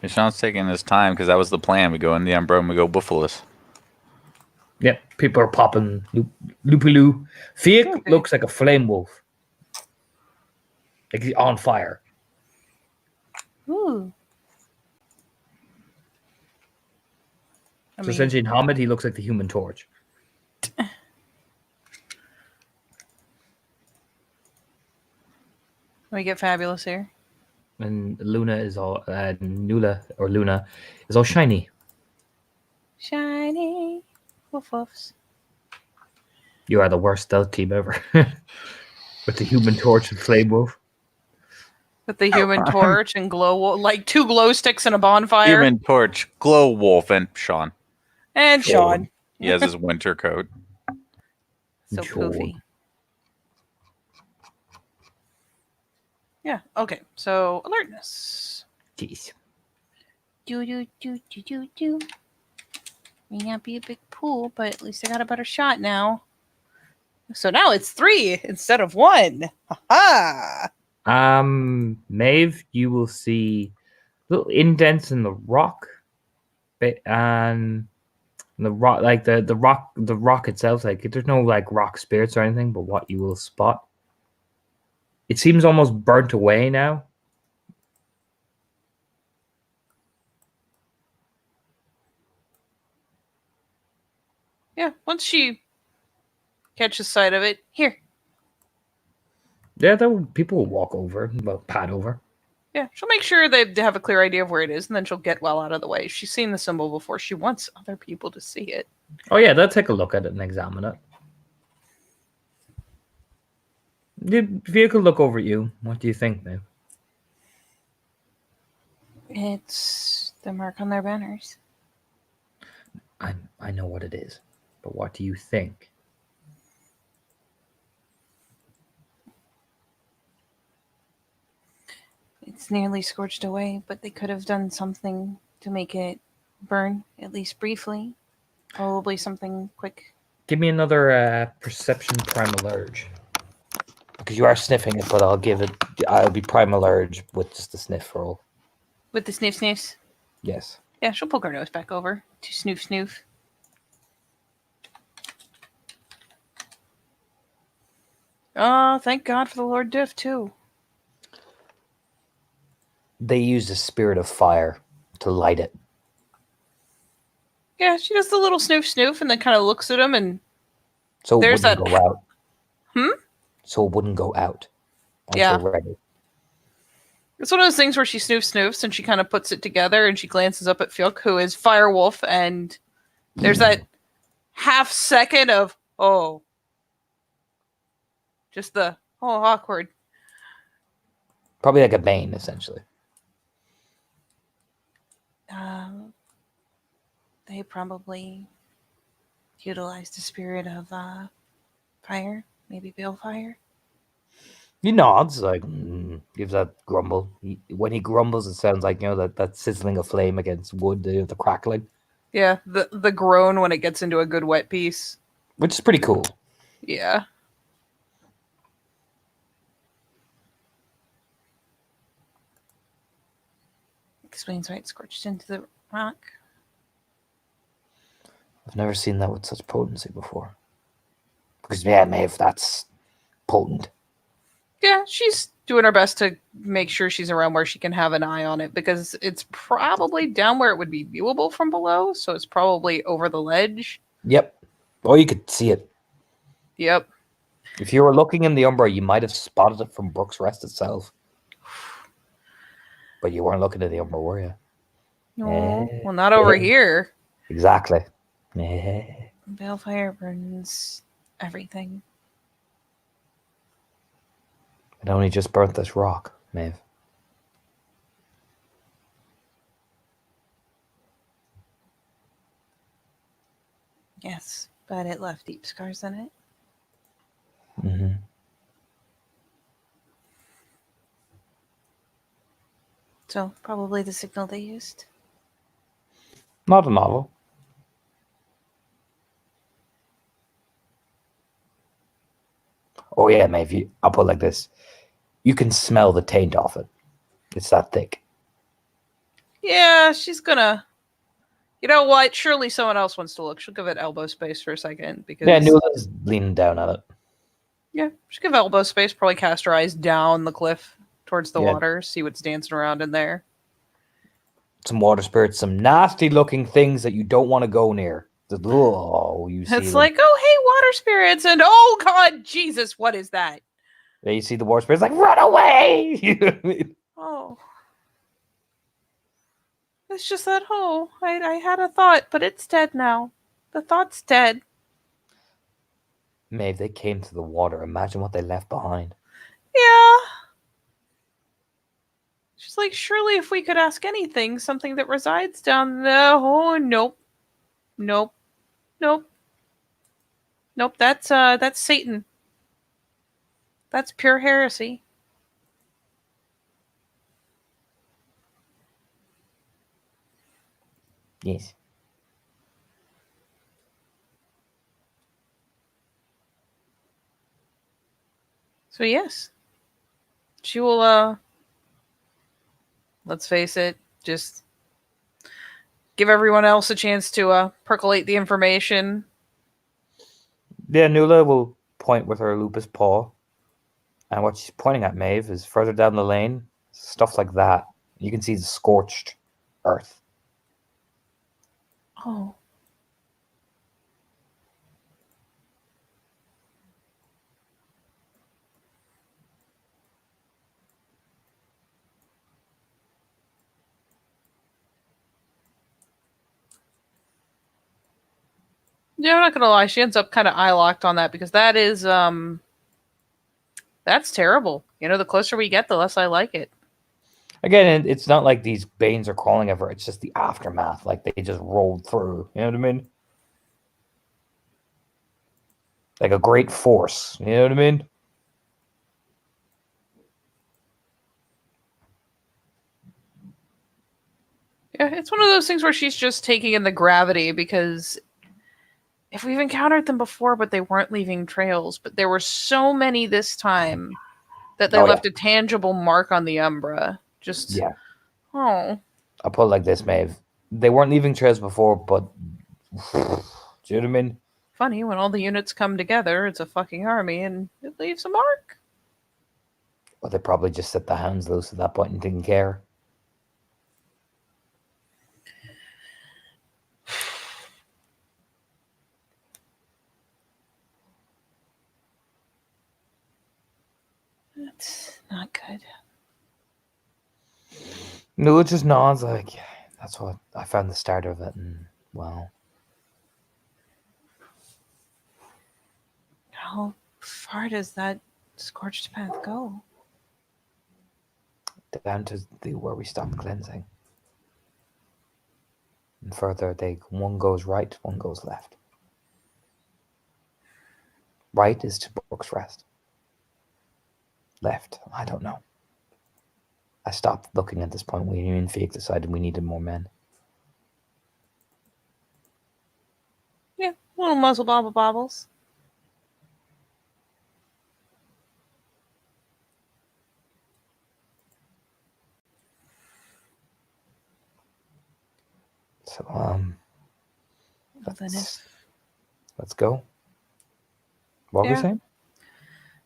C: Sean's taking his time because that was the plan. We go in the Umbra and we go Buffalus.
A: Yep, people are popping loopy-loo. Fiek looks like a flame wolf. Like he's on fire.
B: Ooh.
A: So essentially in Hamid, he looks like the Human Torch.
B: We get fabulous here.
A: And Luna is all Luna is all shiny.
B: Shiny. Woof woofs.
A: You are the worst stealth team ever. With the Human Torch and Flame Wolf.
B: With the Human Torch and like 2 glow sticks and a bonfire.
C: Human Torch, Glow Wolf, and Sean.
B: And Sean.
C: He has his winter coat.
B: So poofy. Yeah, okay. So, alertness.
A: Jeez.
B: Do. May not be a big pool, but at least I got a better shot now. So now it's 3 instead of 1. Ha-ha!
A: Maeve, you will see little indents in the rock. And the rock, like the rock itself, like there's no like rock spirits or anything, but what you will spot, it seems almost burnt away now.
B: Yeah, once she catches sight of it, here.
A: Yeah, people will walk over, well, pad over.
B: Yeah, she'll make sure they have a clear idea of where it is, and then she'll get well out of the way. She's seen the symbol before. She wants other people to see it.
A: Oh yeah, they'll take a look at it and examine it. The vehicle look over at you. What do you think, Maeve?
B: It's the mark on their banners.
A: I know what it is, but what do you think?
B: It's nearly scorched away, but they could have done something to make it burn, at least briefly. Probably something quick.
A: Give me another perception primal urge. Because you are sniffing it, but I'll be primal urge with just the sniff roll.
B: With the sniffs?
A: Yes.
B: Yeah, she'll poke her nose back over to snoof. Thank God for the Lord Diff, too.
A: They use the spirit of fire to light it.
B: Yeah, she does the little snoof and then kind of looks at him and
A: So it
B: there's
A: wouldn't
B: that.
A: go out.
B: Hmm?
A: So it wouldn't go out once
B: Yeah.
A: we're ready.
B: It's one of those things where she snoofs and she kind of puts it together and she glances up at Fjok, who is Firewolf, and there's that half second of, oh. Just the, oh, awkward.
A: Probably like a bane, essentially.
B: They probably utilized the spirit of fire, maybe balefire.
A: He nods, like, gives that grumble. When he grumbles, it sounds like, that sizzling of flame against wood, the crackling.
B: Yeah, the groan when it gets into a good wet piece.
A: Which is pretty cool.
B: Yeah. Explains why it scorched into the rock.
A: I've never seen that with such potency before. Because, yeah, Maeve, that's potent.
B: Yeah, she's doing her best to make sure she's around where she can have an eye on it, because it's probably down where it would be viewable from below, so it's probably over the ledge.
A: Yep. Oh, you could see it.
B: Yep.
A: If you were looking in the Umbra, you might have spotted it from Brook's Rest itself. But you weren't looking at the Umbra, were you?
B: No, well, not over here.
A: Exactly.
B: Balefire burns everything.
A: It only just burnt this rock, Maeve.
B: Yes, but it left deep scars in it.
A: Mm-hmm.
B: So, probably the signal they used.
A: Not a novel. Oh yeah, Maeve, I'll put it like this. You can smell the taint off it. It's that thick.
B: Yeah, she's gonna... You know what? Surely someone else wants to look. She'll give it elbow space for a second, because...
A: Yeah, Nula's leaning down at it.
B: Yeah, she'll give elbow space, probably cast her eyes down the cliff towards the
A: Yeah.
B: water, see what's dancing around in there.
A: Some water spirits, some nasty looking things that you don't want to go near. You see
B: It's
A: them.
B: like, oh, hey, water spirits, and oh, God, Jesus, what is that?
A: Yeah, you see the water spirits like, run away! You know what I mean?
B: Oh. It's just that, oh, I had a thought, but it's dead now. The thought's dead.
A: Maeve, they came to the water. Imagine what they left behind.
B: Yeah. She's like, surely if we could ask anything, something that resides down there. Oh, nope. Nope. Nope. Nope, that's Satan. That's pure heresy.
A: Yes.
B: So yes. She will let's face it, just give everyone else a chance to percolate the information.
A: Yeah, Nula will point with her lupus paw. And what she's pointing at, Maeve, is further down the lane, stuff like that. You can see the scorched earth.
B: Oh. Yeah, I'm not gonna lie, she ends up kind of eye locked on that, because that is that's terrible. You know, the closer we get, the less I like it.
A: Again, it's not like these Banes are crawling over. It's just the aftermath. Like, they just rolled through. You know what I mean? Like a great force. You know what I mean?
B: Yeah, it's one of those things where she's just taking in the gravity, because if we've encountered them before, but they weren't leaving trails, but there were so many this time that they left a tangible mark on the Umbra. Just,
A: Yeah.
B: oh.
A: I'll put it like this, Maeve. They weren't leaving trails before, but... Do you know what I mean?
B: funny when all the units come together. It's a fucking army, and it leaves a mark.
A: Well, they probably just set the hounds loose at that point and didn't care.
B: That's not good.
A: No, it just nods like, yeah, that's what I found the start of it, and well,
B: How far does that scorched path go?
A: down to where we stopped cleansing. And further, one goes right, one goes left. Right is to Brook's Rest. Left, I don't know. I stopped looking at this point. We and Fake decided we needed more men.
B: Yeah, little muzzle bobbles.
A: So,
B: Well, then
A: let's go. What were we
B: Yeah.
A: saying?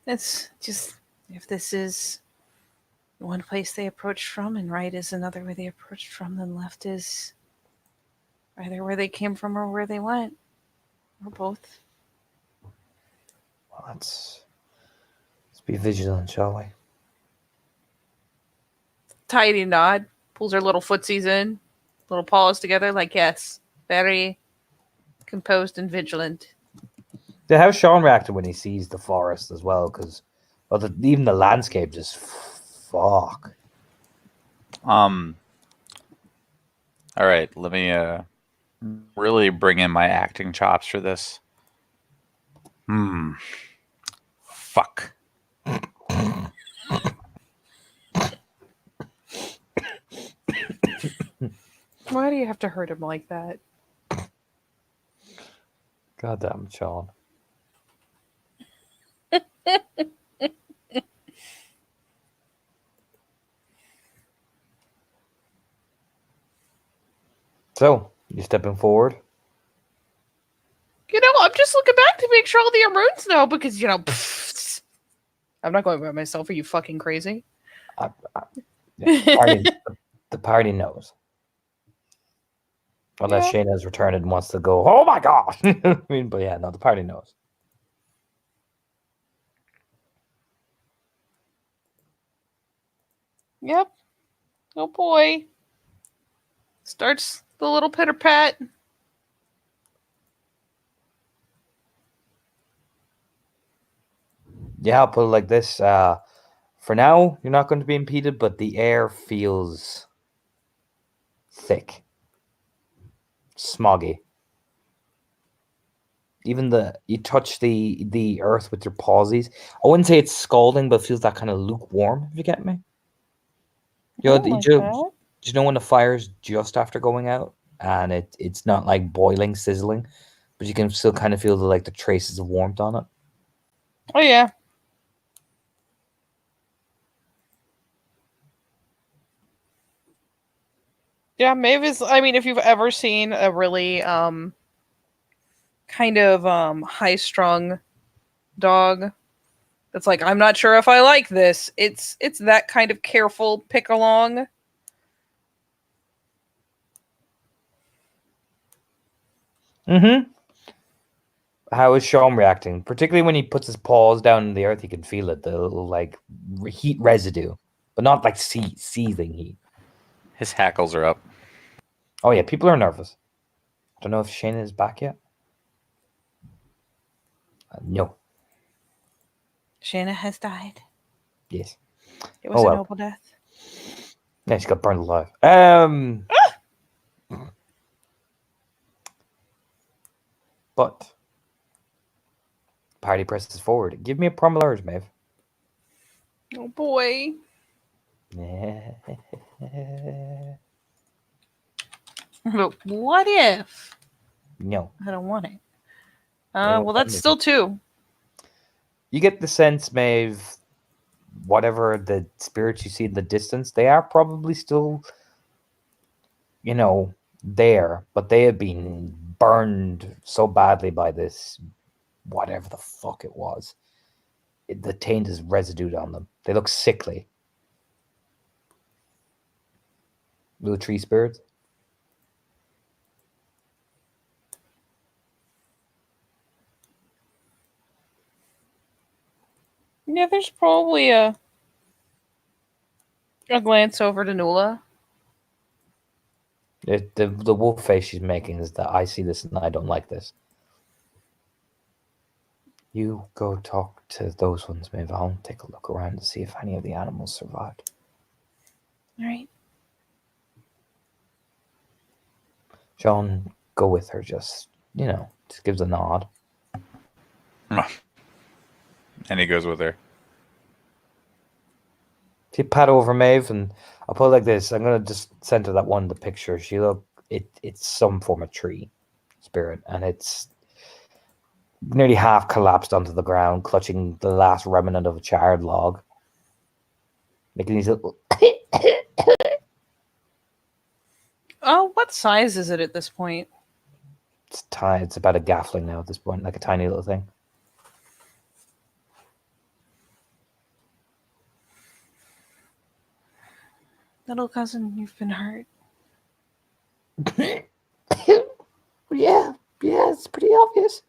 B: it's just, if this is one place they approached from and right is another where they approached from, then left is either where they came from or where they went, or both.
A: Well, let's be vigilant, shall we?
B: Tidy nod, pulls her little footsies in, little paws together, like, yes, very composed and vigilant.
A: Yeah, how's Sean reacted when he sees the forest as well? Because even the landscape just fuck.
C: All right, let me really bring in my acting chops for this. Fuck.
B: Why do you have to hurt him like that?
A: Goddamn, Sean. So, you stepping forward?
B: I'm just looking back to make sure all the Aruns know, because, I'm not going by myself. Are you fucking crazy?
A: The party knows. Unless
B: Yeah.
A: Shayna's returned and wants to go, oh my gosh! I mean, but yeah, no, the party knows.
B: Yep. Oh boy. Starts the little pitter pat.
A: Yeah, I'll put it like this. For now, you're not going to be impeded, but the air feels thick, smoggy. Even you touch the earth with your pawsies. I wouldn't say it's scalding, but it feels that kind of lukewarm, if you get me. Do you know when the fire's just after going out and it's not like boiling, sizzling, but you can still kind of feel the traces of warmth on it?
B: Oh yeah. Yeah, Maeve is, if you've ever seen a really kind of high strung dog that's like, I'm not sure if I like this. It's that kind of careful pick along.
A: Mm-hmm. How is Sean reacting? Particularly when he puts his paws down in the earth, you can feel it, the little heat residue, but not like seething heat.
C: His hackles are up.
A: Oh yeah, people are nervous. I don't know if Shayna is back yet. No.
B: Shayna has died.
A: Yes.
B: It was a noble death.
A: Yeah, she got burned alive. But party presses forward. Give me a primal urge, Maeve.
B: Oh boy. But what if?
A: No.
B: I don't want it.
A: Yeah,
B: Well, that's still 2.
A: You get the sense, Maeve, whatever the spirits you see in the distance, they are probably still, there, but they have been burned so badly by this, whatever the fuck it was. The taint is residue on them. They look sickly. Little tree spirits.
B: Yeah, there's probably a glance over to Nula.
A: The wolf face she's making is that I see this and I don't like this. You go talk to those ones, maybe I'll take a look around to see if any of the animals survived.
B: All right.
A: Sean, go with her, just gives a nod.
C: And he goes with her.
A: She pat over Maeve, and I'll put it like this. I'm gonna just center that one in the picture. It's some form of tree spirit, and it's nearly half collapsed onto the ground, clutching the last remnant of a charred log. Making these little
B: Oh, what size is it at this point?
A: it's tiny, it's about a gaffling now at this point, like a tiny little thing.
B: Little cousin, you've been hurt.
A: Yeah, it's pretty obvious.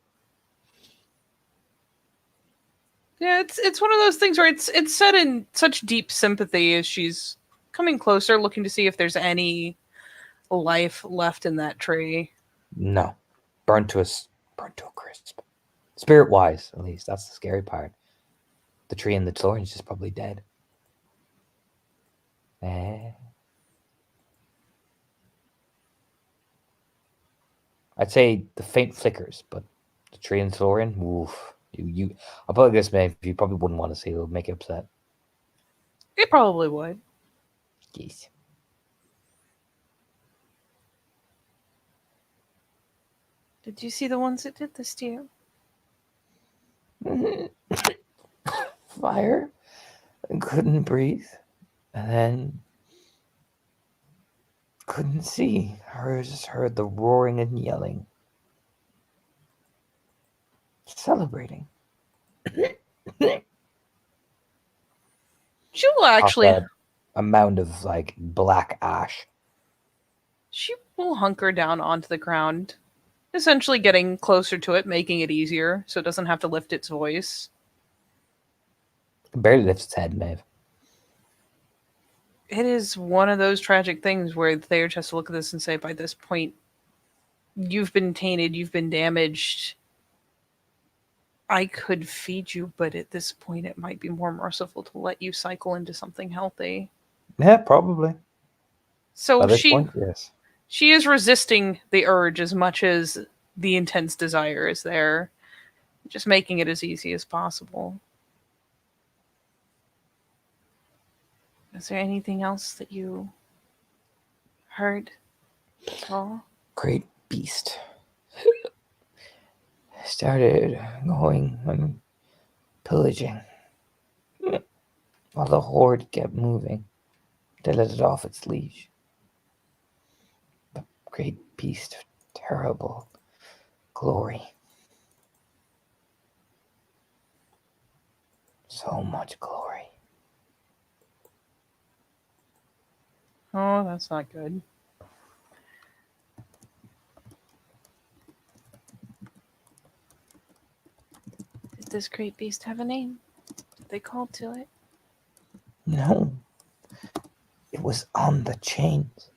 B: Yeah, it's one of those things where it's said in such deep sympathy as she's coming closer, looking to see if there's any life left in that tree.
A: No. Burnt to a crisp. Spirit wise, at least. That's the scary part. The tree in the orange is probably dead. I'd say the faint flickers, but the tree in Florian, oof. I'll put it this way, you probably wouldn't want to see it. It'll make you upset.
B: It probably would.
A: Yes.
B: Did you see the ones that did this to you?
A: Fire. And couldn't breathe. And then couldn't see. I just heard the roaring and yelling. Celebrating.
B: She'll actually...
A: A mound of like black ash.
B: She will hunker down onto the ground, essentially getting closer to it, making it easier so it doesn't have to lift its voice.
A: It barely lifts its head, Maeve.
B: It is one of those tragic things where Thayer has to look at this and say, by this point, you've been tainted, you've been damaged. I could feed you, but at this point it might be more merciful to let you cycle into something healthy.
A: Yeah, probably.
B: So
A: By this point, yes.
B: She is resisting the urge as much as the intense desire is there. Just making it as easy as possible. Is there anything else that you heard at all?
A: Great beast. Started going and pillaging. While the horde kept moving, they let it off its leash. The great beast of terrible glory. So much glory.
B: Oh, that's not good. Did this great beast have a name? Did they call to it?
A: No. It was on the chains.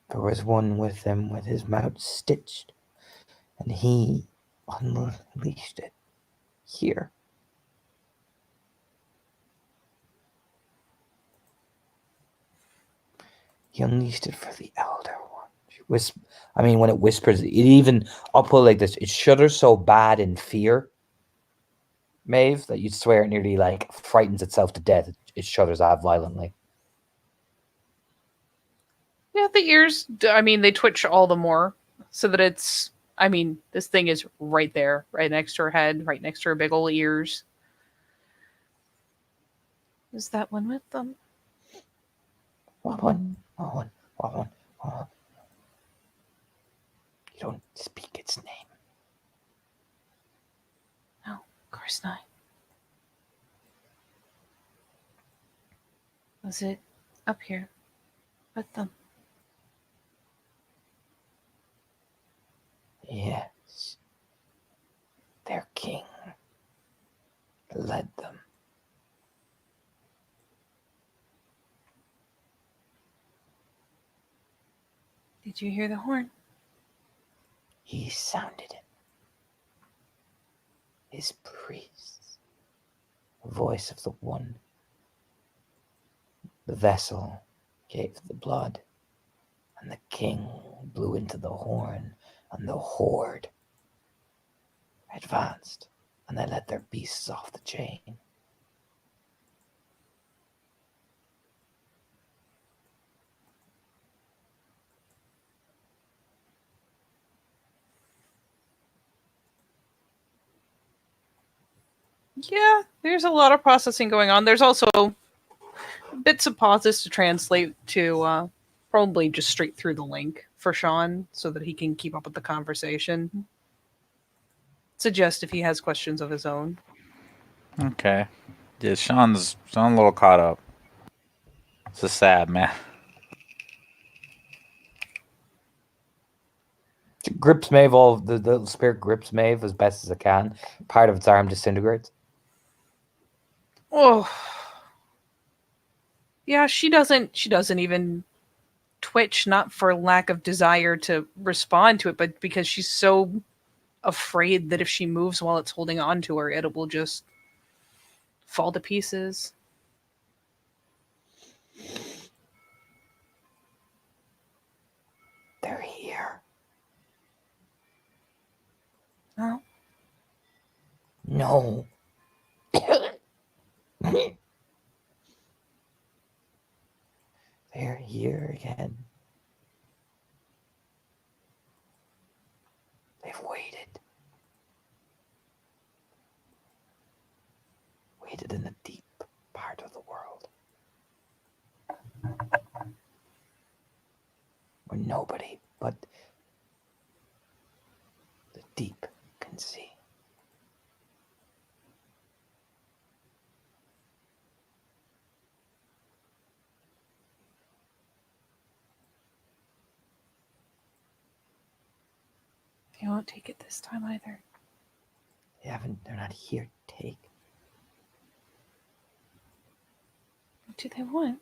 A: There was one with him with his mouth stitched, and he unleashed it here. He unleashed it for the Elder One. When it whispers, I'll put it like this, it shudders so bad in fear, Maeve, that you'd swear it nearly like frightens itself to death. It shudders that violently.
B: Yeah, the ears, they twitch all the more so that it's, this thing is right there, right next to her head, right next to her big old ears. Is that one with them?
A: What one?
B: last night? Was it up here with them?
A: Yes. Their king led them.
B: Did you hear the horn?
A: He sounded it. His priests. The voice of the one. The vessel gave the blood, and the king blew into the horn, and the horde advanced, and they let their beasts off the chain.
B: Yeah, there's a lot of processing going on. There's also bits of pauses to translate to probably just straight through the link for Sean so that he can keep up with the conversation. Suggest if he has questions of his own.
C: Okay. Yeah, Sean's a little caught up. It's a sad, man.
A: Grips Maeve, all the spirit grips Maeve as best as it can. Part of its arm disintegrates.
B: Oh. Yeah, she doesn't even twitch, not for lack of desire to respond to it, but because she's so afraid that if she moves while it's holding on to her, it will just fall to pieces.
A: They're here.
B: Oh.
A: No. They're here again. They've waited. Waited in the deep part of the world. Where nobody but the deep can see.
B: They won't take it this time either.
A: They're not here to take.
B: What do they want?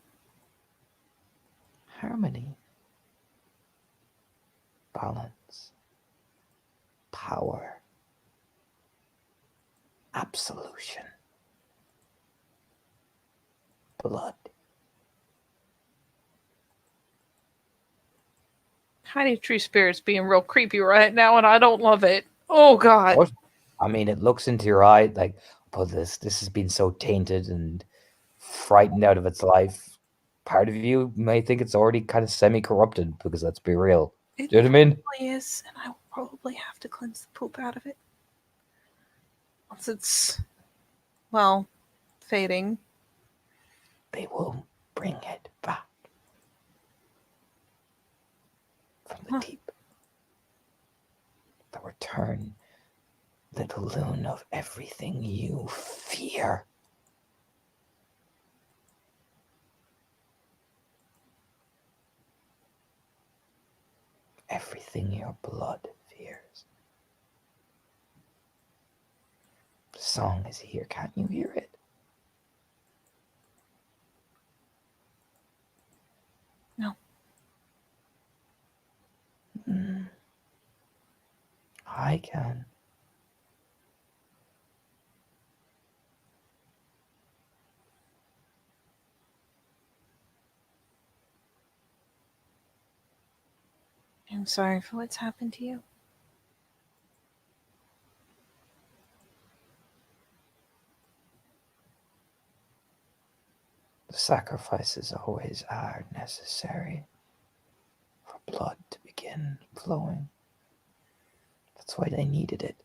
A: Harmony. Balance. Power. Absolution. Blood.
B: Tiny Tree Spirit's being real creepy right now, and I don't love it. Oh, God.
A: What? I mean, it looks into your eye like, oh, this has been so tainted and frightened out of its life. Part of you may think it's already kind of semi-corrupted, because let's be real.
B: It
A: Do you know what I mean?
B: probably is, and I will probably have to cleanse the poop out of it. Once it's, well, fading.
A: They will bring it back from the deep. The return, the balloon of everything you fear. Everything your blood fears. The song is here. Can't you hear it?
B: No.
A: I can.
B: I'm sorry for what's happened to you.
A: The sacrifices always are necessary for blood to begin flowing. That's why they needed it.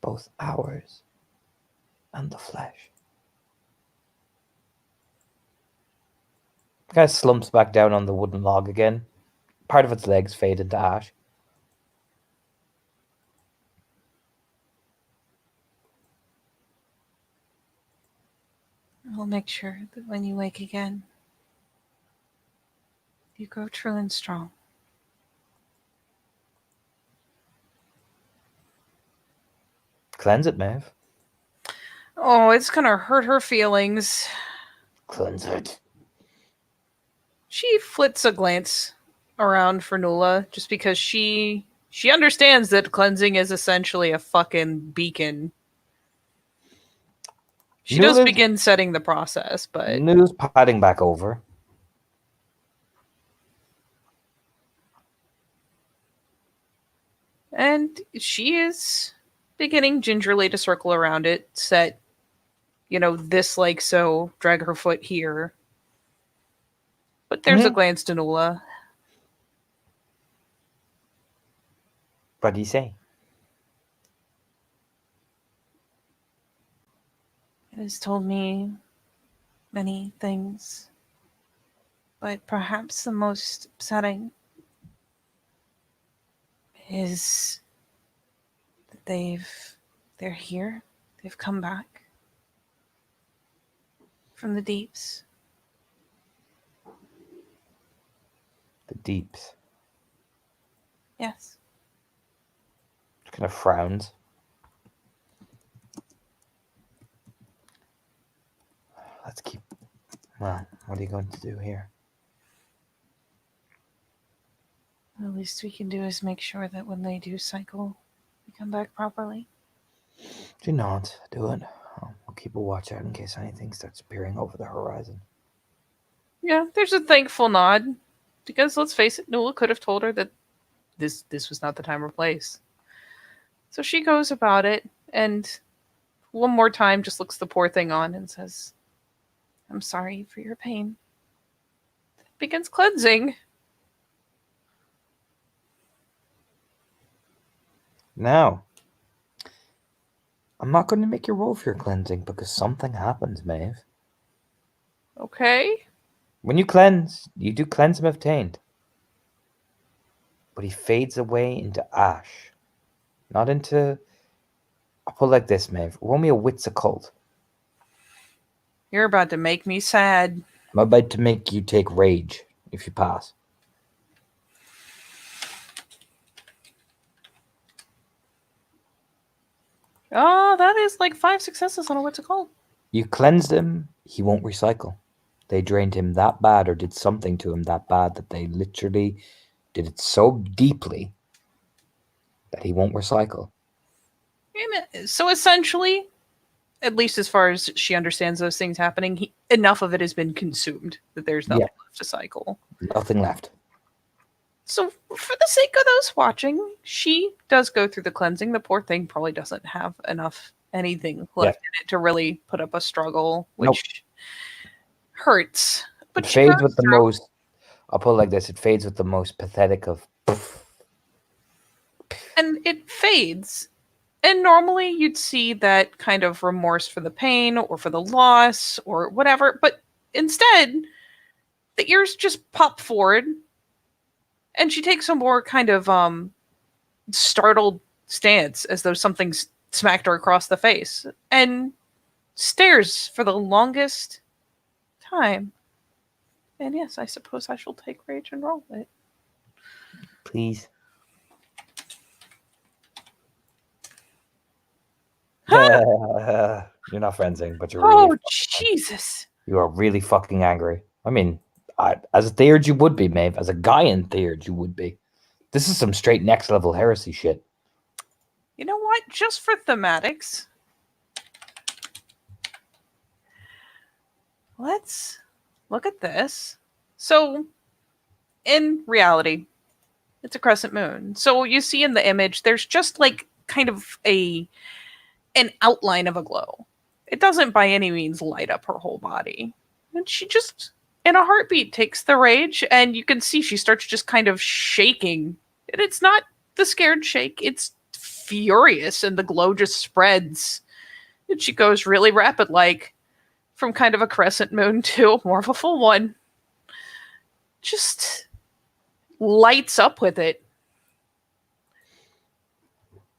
A: Both ours and the flesh. The guy slumps back down on the wooden log again. Part of its legs fade into ash.
B: will make sure that when you wake again, you grow true and strong.
A: Cleanse it, Maeve.
B: Oh, it's gonna hurt her feelings.
A: Cleanse it.
B: She flits a glance around for Nula just because she understands that cleansing is essentially a fucking beacon. She does
A: Nula's-
B: begin setting the process, but
A: Nula's padding back over.
B: and she is beginning gingerly to circle around it, set, this like so, drag her foot here. But there's a glance to Nula.
A: What do you say?
B: It has told me many things, but perhaps the most upsetting is that they're here. They've come back from the deeps.
A: The deeps.
B: Yes.
A: Kind of frowns. Let's keep. Well, what are you going to do here?
B: The least we can do is make sure that when they do cycle, we come back properly.
A: Do not do it. We'll keep a watch out in case anything starts appearing over the horizon.
B: Yeah, there's a thankful nod. Because let's face it, Nula could have told her that this was not the time or place. So she goes about it and one more time just looks the poor thing on and says, I'm sorry for your pain. Begins cleansing.
A: Now, I'm not going to make you roll for your cleansing because something happens, Maeve.
B: Okay.
A: When you cleanse, you do cleanse him of taint. But he fades away into ash. Not into... I'll put it like this, Maeve. Roll me a wits occult.
B: You're about to make me sad.
A: I'm about to make you take rage if you pass.
B: Oh, that is like 5 successes on a what's it called?
A: You cleansed him, he won't recycle. They drained him that bad or did something to him that bad that they literally did it so deeply that he won't recycle.
B: So essentially, at least as far as she understands those things happening, enough of it has been consumed that there's nothing left to cycle.
A: Nothing left.
B: So for the sake of those watching, she does go through the cleansing. The poor thing probably doesn't have anything left in it to really put up a struggle, which hurts. But
A: it fades with the most... I'll put it like this. It fades with the most pathetic of...
B: And it fades. And normally you'd see that kind of remorse for the pain or for the loss or whatever. But instead, the ears just pop forward. And she takes a more kind of startled stance as though something smacked her across the face. And stares for the longest time. And yes, I suppose I shall take rage and roll it.
A: Please. You're not fencing, but you're really...
B: Oh, Jesus.
A: You are really fucking angry. I mean, as a Theurge you would be, Maeve. As a guy in Theurge you would be. This is some straight next level heresy shit.
B: You know what? Just for thematics, let's look at this. So, in reality, it's a crescent moon. So you see in the image, there's just like kind of an outline of a glow. It doesn't by any means light up her whole body. And she just, in a heartbeat, takes the rage, and you can see she starts just kind of shaking. And it's not the scared shake, it's furious, and the glow just spreads. And she goes really rapid, like from kind of a crescent moon to more of a full one. Just lights up with it.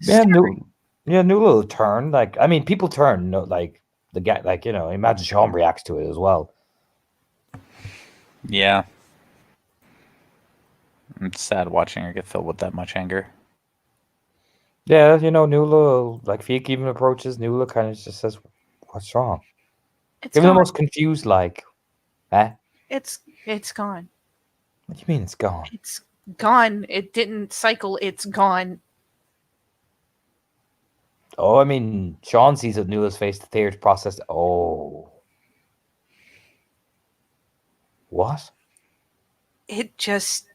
A: Yeah, Nula will turn. Like, I mean, people turn. No, like, the guy, like, you know, imagine Sean reacts to it as well.
C: Yeah. It's sad watching her get filled with that much anger.
A: Yeah, you know, Nula, like Fiek even approaches Nula, kind of just says, "What's wrong?"
B: It's
A: Even the
B: gone.
A: most confused, like, eh?
B: It's gone.
A: What do you mean it's gone?
B: It's gone. It didn't cycle. It's gone.
A: Oh, I mean, Sean sees it Nula's face, the theater's processed. Oh. What?
B: It just.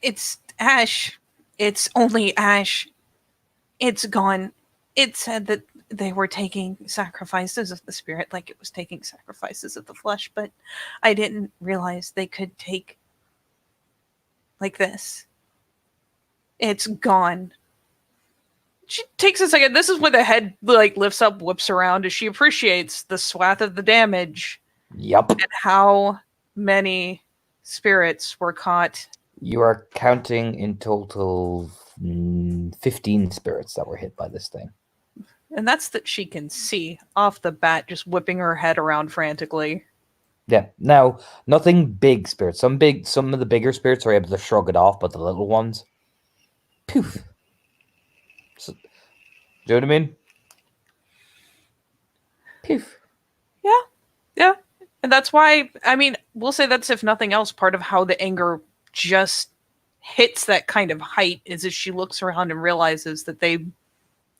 B: It's ash. It's only ash. It's gone. It said that they were taking sacrifices of the spirit like it was taking sacrifices of the flesh, but I didn't realize they could take like this. It's gone. She takes a second. This is where the head like lifts up, whips around as she appreciates the swath of the damage
A: Yup.
B: and how many spirits were caught.
A: You are counting in total 15 spirits that were hit by this thing.
B: And that's that she can see off the bat, just whipping her head around frantically.
A: Yeah. Now, nothing big spirits. Some of the bigger spirits are able to shrug it off, but the little ones, poof. So, do you know what I mean? Poof.
B: Yeah. And that's why, I mean, we'll say that's, if nothing else, part of how the anger just hits that kind of height is as she looks around and realizes that they,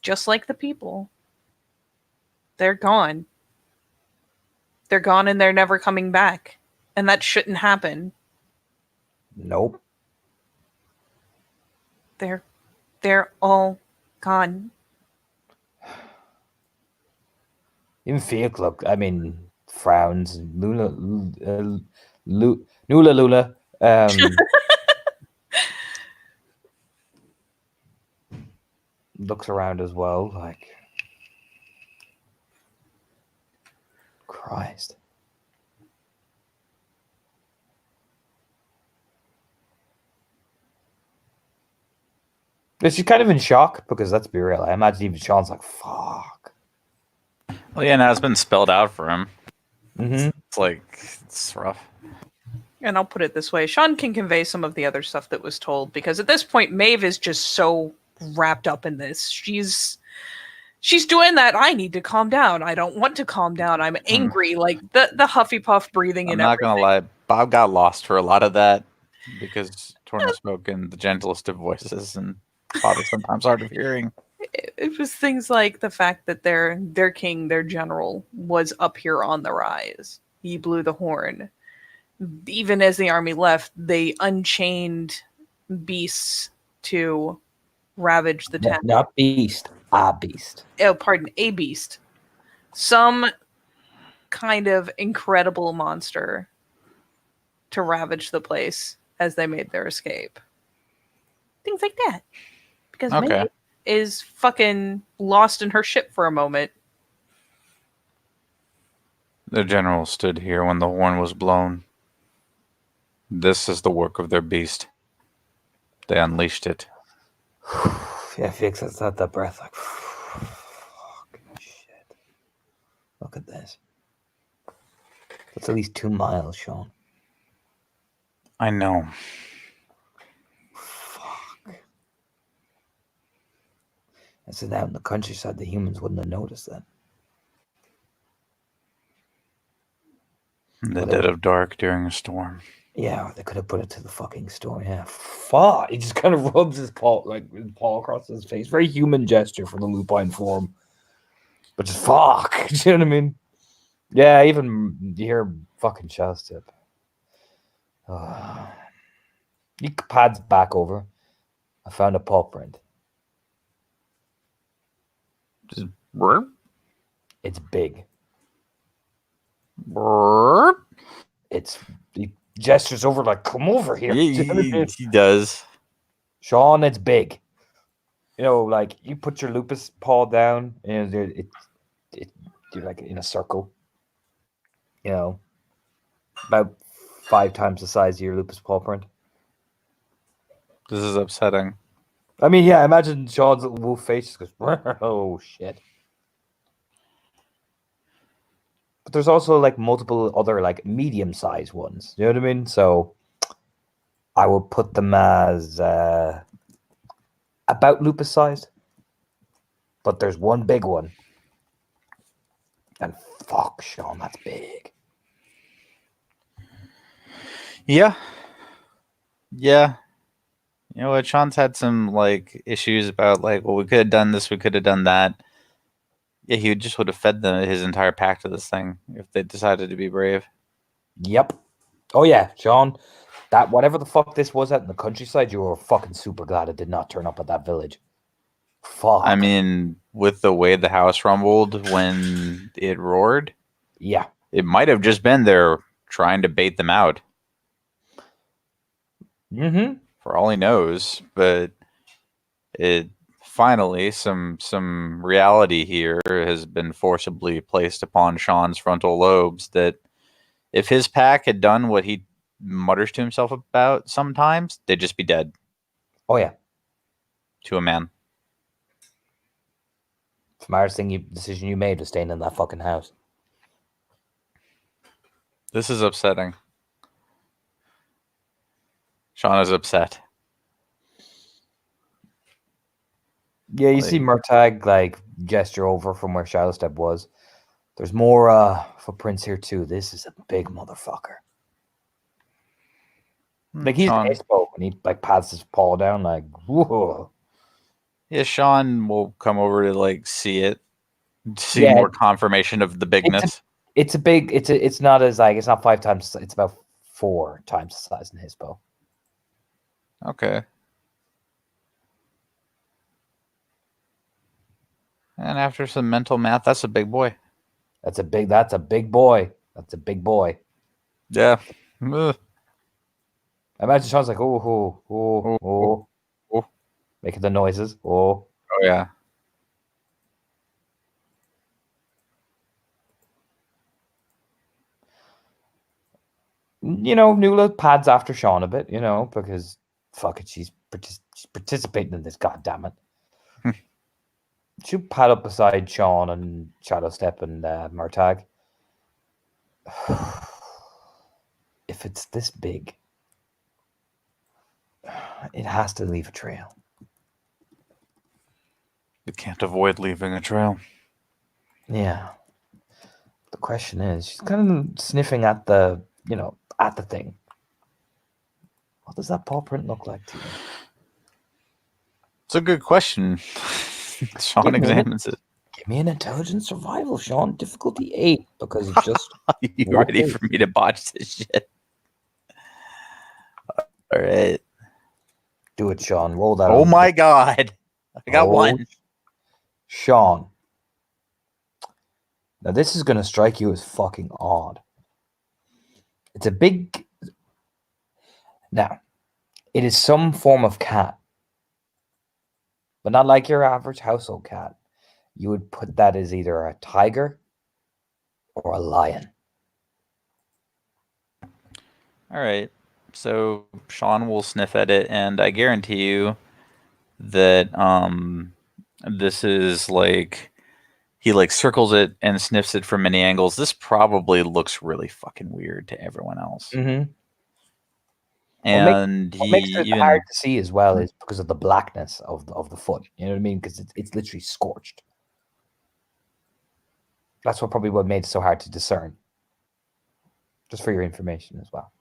B: just like the people, they're gone. They're gone and they're never coming back. And that shouldn't happen.
A: Nope.
B: They're all gone.
A: Even Fiek frowns. Nula. Looks around as well, like, Christ. But she's kind of in shock because, let's be real, I imagine even Sean's like, fuck.
C: Well, yeah, now it's been spelled out for him.
A: Mm-hmm.
C: It's like, it's rough.
B: And I'll put it this way, Sean can convey some of the other stuff that was told, because at this point, Maeve is just so wrapped up in this. She's doing that, I need to calm down. I don't want to calm down. I'm angry. Like the huffy puff breathing
C: I'm
B: and
C: not going to lie. Bob got lost for a lot of that because Torna spoke in the gentlest of voices and Bob is sometimes hard of hearing.
B: It was things like the fact that their king, their general, was up here on the rise. He blew the horn. Even as the army left, they unchained beasts to ravage the town.
A: Not beast, a beast.
B: Oh, pardon, a beast. Some kind of incredible monster to ravage the place as they made their escape. Things like that. Because Maeve is fucking lost in her ship for a moment.
C: The general stood here when the horn was blown. This is the work of their beast. They unleashed it.
A: Yeah, Fix lets out that breath like, fucking shit. Look at this. That's at least 2 miles, Sean.
C: I know.
A: Fuck. I said out in the countryside, the humans wouldn't have noticed that.
C: In the dead of dark during a storm.
A: Yeah, they could have put it to the fucking storm. Yeah, fuck. He just kind of rubs his paw across his face. Very human gesture for the lupine form. But just fuck. Do you know what I mean? Yeah, even you hear fucking chest tip. He pads back over. I found a paw print.
C: Just burp.
A: It's big.
C: Burp.
A: He gestures over like, come over here.
C: He does.
A: Sean, it's big. You know, like you put your lupus paw down and you're like in a circle. You know, about 5 times the size of your lupus paw print.
C: This is upsetting.
A: I mean, yeah, imagine Sean's little wolf face just goes, oh shit. there's also like multiple other like medium-sized ones. You know what I mean? So I would put them as about lupus-sized, but there's one big one, and fuck, Sean, that's big.
C: Yeah. Yeah. You know what? Sean's had some like issues about like, well, we could have done this, we could have done that. Yeah, he just would have fed his entire pack to this thing if they decided to be brave.
A: Yep. Oh yeah, Sean. That whatever the fuck this was out in the countryside, you were fucking super glad it did not turn up at that village. Fuck.
C: I mean, with the way the house rumbled when it roared,
A: yeah.
C: it might have just been there trying to bait them out.
A: Mm-hmm.
C: For all he knows, but it finally some reality here has been forcibly placed upon Sean's frontal lobes that if his pack had done what he mutters to himself about sometimes, they'd just be dead.
A: Oh yeah.
C: To a man.
A: Smartest decision you made was staying in that fucking house.
C: This is upsetting. Sean is upset.
A: Yeah, you see Murtagh like gesture over from where Shadowstep was. There's more footprints here too. This is a big motherfucker. Like he's
C: Sean,
A: Hispo and he like pats his paw down like whoa.
C: yeah, Sean will come over to like see it, see more confirmation of the bigness.
A: It's not as like it's not 5 times. It's about 4 times the size in Hispo.
C: Okay. And after some mental math, that's a big boy.
A: That's a big boy. That's a big boy.
C: Yeah. Ugh.
A: I imagine Sean's like, oh, making the noises. Oh
C: yeah.
A: You know, Nuala pads after Sean a bit, you know, because fuck it, she's participating in this, goddammit. She'll pad up beside Sean and Shadowstep and Murtagh. If it's this big, it has to leave a trail.
C: You can't avoid leaving a trail.
A: Yeah. The question is, she's kind of sniffing at the, you know, at the thing. What does that paw print look like to you?
C: It's a good question. Sean examines it.
A: Give me an intelligence survival, Sean. Difficulty 8, because it's just...
C: You ready for me to botch this shit? All right.
A: Do it, Sean. Roll that.
C: Oh my god. I got one.
A: Sean. Now this is going to strike you as fucking odd. It's a big... Now, it is some form of cat. But not like your average household cat. You would put that as either a tiger or a lion.
C: All right. So Sean will sniff at it, and I guarantee you that this is like he like circles it and sniffs it from many angles. This probably looks really fucking weird to everyone else.
A: Mm-hmm.
C: And
A: what makes it hard to see as well is because of the blackness of the foot. You know what I mean? Because it's literally scorched. That's probably what made it so hard to discern. Just for your information as well.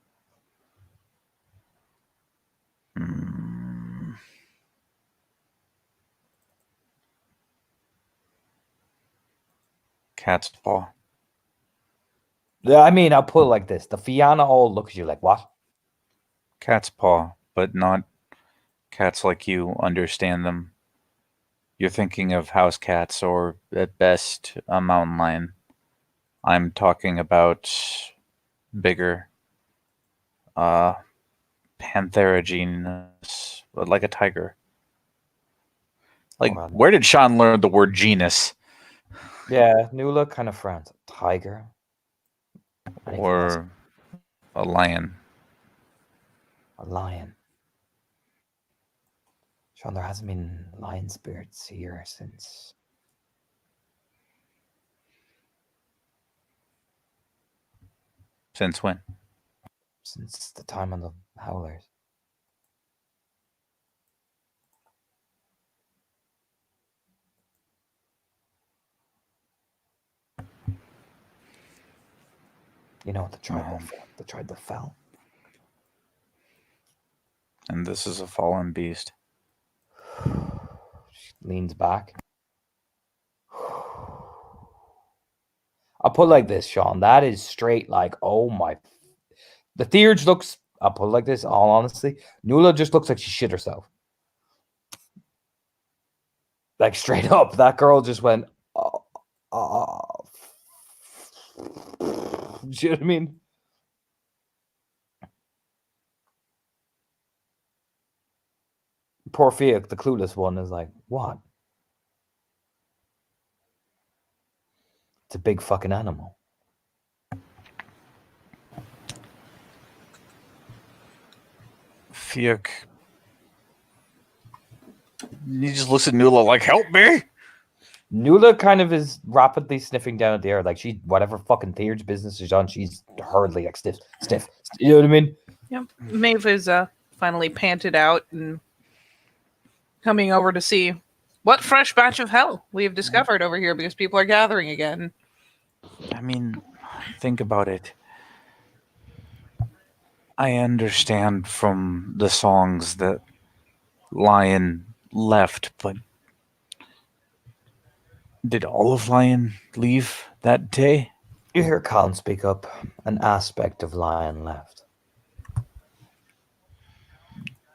C: Cat's paw.
A: Yeah, I mean, I'll put it like this. The Fianna all look at you like, what?
C: Cat's paw, but not cats like you understand them. You're thinking of house cats or, at best, a mountain lion. I'm talking about bigger, Panthera genus, like a tiger. Like, where did Sean learn the word genus?
A: Yeah, Nuala kind of frowns. Tiger?
C: Or a lion.
A: A lion. Sean, there hasn't been lion spirits here since...
C: Since when?
A: Since the time of the Howlers. You know, the tribe that fell.
C: And this is a fallen beast.
A: She leans back. I'll put it like this, Sean. That is straight like, oh my. The Theurge looks, I'll put it like this, all honesty. Nula just looks like she shit herself. Like straight up. That girl just went, oh. Do you know what I mean? Poor Fiat, the clueless one, is like, what? It's a big fucking animal.
C: Fiuk. He just looks at Nula like, help me!
A: Nula kind of is rapidly sniffing down at the air, like she, whatever fucking Theurge business is on, she's hurriedly like stiff. You know what I mean?
B: Yep. Maeve is finally panted out and coming over to see what fresh batch of hell we have discovered over here because people are gathering again.
C: I mean, think about it. I understand from the songs that Lion left, but did all of Lion leave that day?
A: You hear Colin speak up. An aspect of Lion left.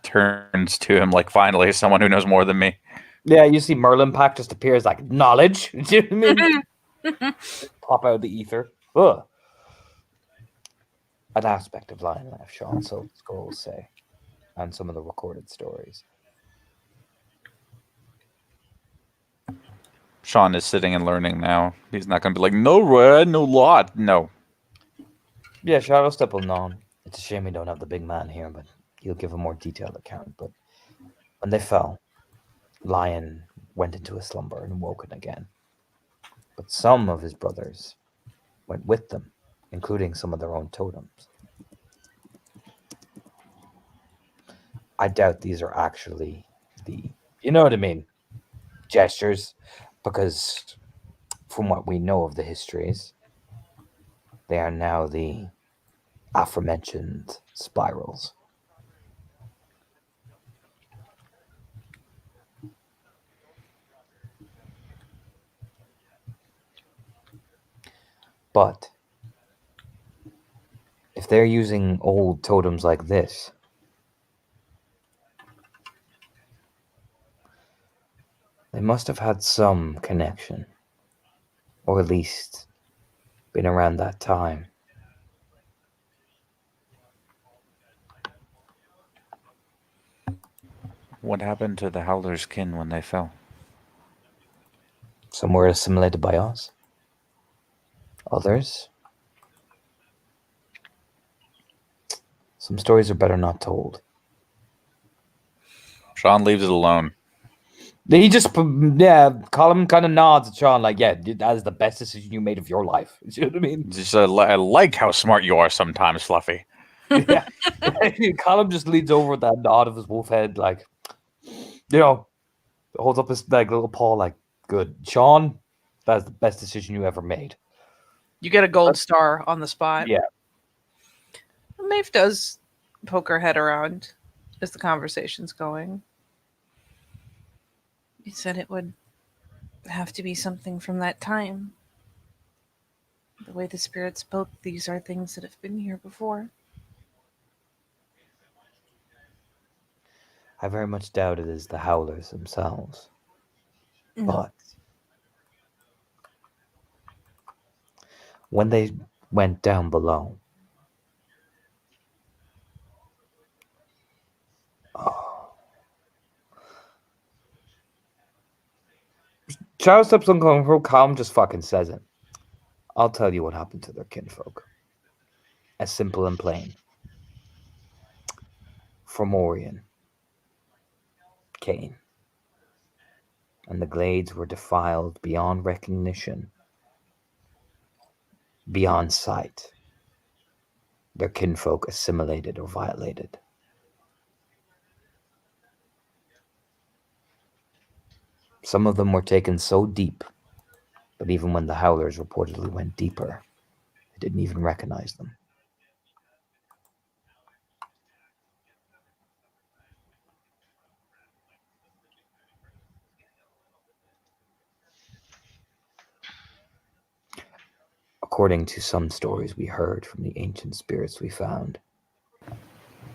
C: Turns to him like, finally, someone who knows more than me.
A: Yeah, you see Merlin Pack just appears like knowledge. Do you know what I mean? Pop out of the ether. Ugh. An aspect of Lion left, Sean, so scrolls say, and some of the recorded stories.
C: Sean is sitting and learning now. He's not going to be like, no, Red, no lot. No.
A: Yeah, Shadowstep will know. It's a shame we don't have the big man here, but he'll give a more detailed account. But when they fell, Lion went into a slumber and woken again. But some of his brothers went with them, including some of their own totems. I doubt these are actually you know what I mean, gestures, because from what we know of the histories, they are now the aforementioned spirals. But if they're using old totems like this, they must have had some connection, or at least been around that time.
C: What happened to the Howler's kin when they fell?
A: Some were assimilated by us. Others, some stories are better not told.
C: Sean leaves it alone.
A: He just, yeah, Colin kind of nods at Sean, like, yeah, that is the best decision you made of your life. You know what I mean?
C: Just, I like how smart you are sometimes, Fluffy.
A: Yeah. Colin just leans over with that nod of his wolf head, like, you know, holds up his like little paw, like, good. Sean, that is the best decision you ever made.
B: You get a gold star on the spot.
A: Yeah.
B: Maeve does poke her head around as the conversation's going. You said it would have to be something from that time. The way the spirit spoke, these are things that have been here before.
A: I very much doubt it is the Howlers themselves.
B: No.
A: But when they went down below, Shadow steps uncomfortable. Calm just fucking says it. I'll tell you what happened to their kinfolk. As simple and plain. Fomorian came, and the glades were defiled beyond recognition, beyond sight. their kinfolk assimilated or violated. Some of them were taken so deep, but even when the Howlers reportedly went deeper, they didn't even recognize them. According to some stories we heard from the ancient spirits we found,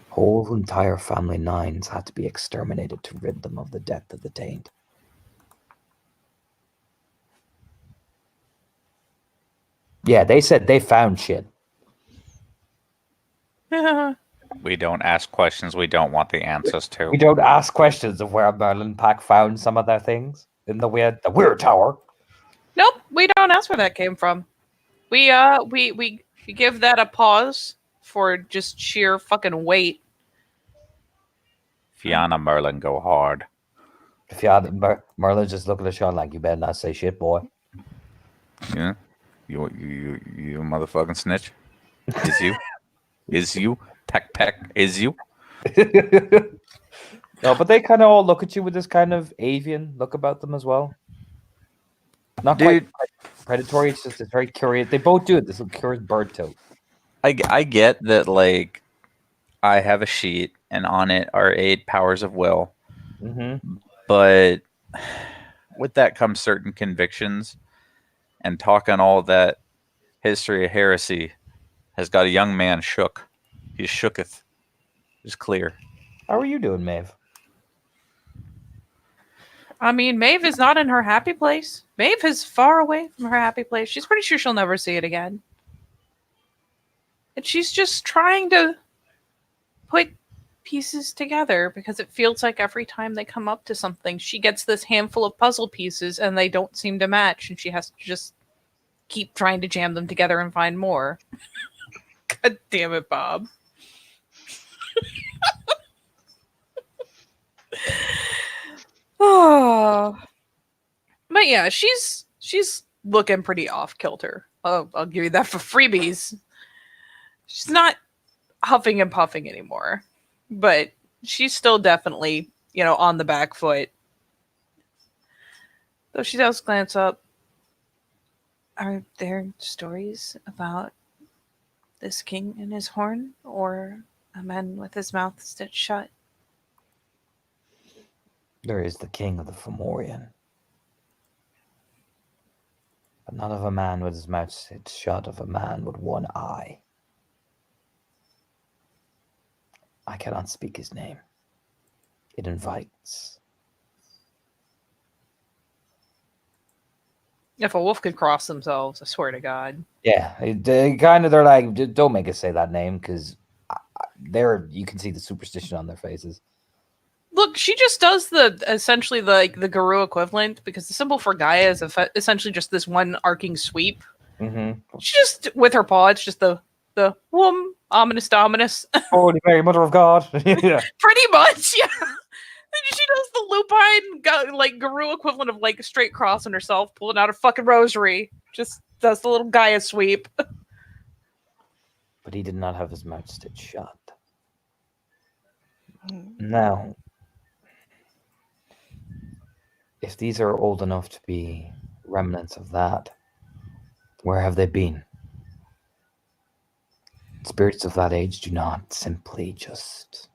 A: whole entire family nines had to be exterminated to rid them of the death of the taint. Yeah, they said they found shit.
C: We don't ask questions we don't want the answers to.
A: We don't ask questions of where Merlin Pack found some of their things in the weird tower.
B: Nope, we don't ask where that came from. We give that a pause for just sheer fucking weight.
C: Fiona Merlin go hard.
A: If you had Merlin's just looking at Sean like, you better not say shit, boy.
C: Yeah, you motherfucking snitch. Is you? Is you? Peck, is you?
A: No, but they kind of all look at you with this kind of avian look about them as well. Not
C: Dude,
A: quite predatory, it's just very curious. They both do it, this little curious bird tote.
C: I get that, like, I have a sheet and on it are 8 powers of will.
A: Mm-hmm.
C: But with that comes certain convictions, and talking all that history of heresy has got a young man shook. He shooketh. It's clear.
A: How are you doing, Maeve?
B: I mean, Maeve is not in her happy place. Maeve is far away from her happy place. She's pretty sure she'll never see it again. And she's just trying to put pieces together because it feels like every time they come up to something, she gets this handful of puzzle pieces and they don't seem to match, and she has to just keep trying to jam them together and find more. God damn it, Bob. Oh, but yeah, she's looking pretty off kilter. I'll give you that for freebies. She's not huffing and puffing anymore, but she's still definitely, on the back foot. Though she does glance up. Are there stories about this king and his horn, or a man with his mouth stitched shut?
A: There is the king of the Fomorian. But not of a man with his mouth stitched shut, of a man with one eye. I cannot speak his name. It invites.
B: If a wolf could cross themselves, I swear to God.
A: Yeah, they're like, don't make us say that name, because you can see the superstition on their faces.
B: Look, she just does essentially the Guru equivalent, because the symbol for Gaia is essentially just this one arcing sweep.
A: Mm-hmm.
B: She just, with her paw, it's just the whoom, ominous dominus.
A: Holy Mary, Mother of God. Yeah.
B: Pretty much, yeah. She does the lupine, Guru equivalent of, a straight cross on herself, pulling out a fucking rosary. Just does the little Gaia sweep.
A: But he did not have his mouth stitched shut. Now, if these are old enough to be remnants of that, where have they been? Spirits of that age do not simply just...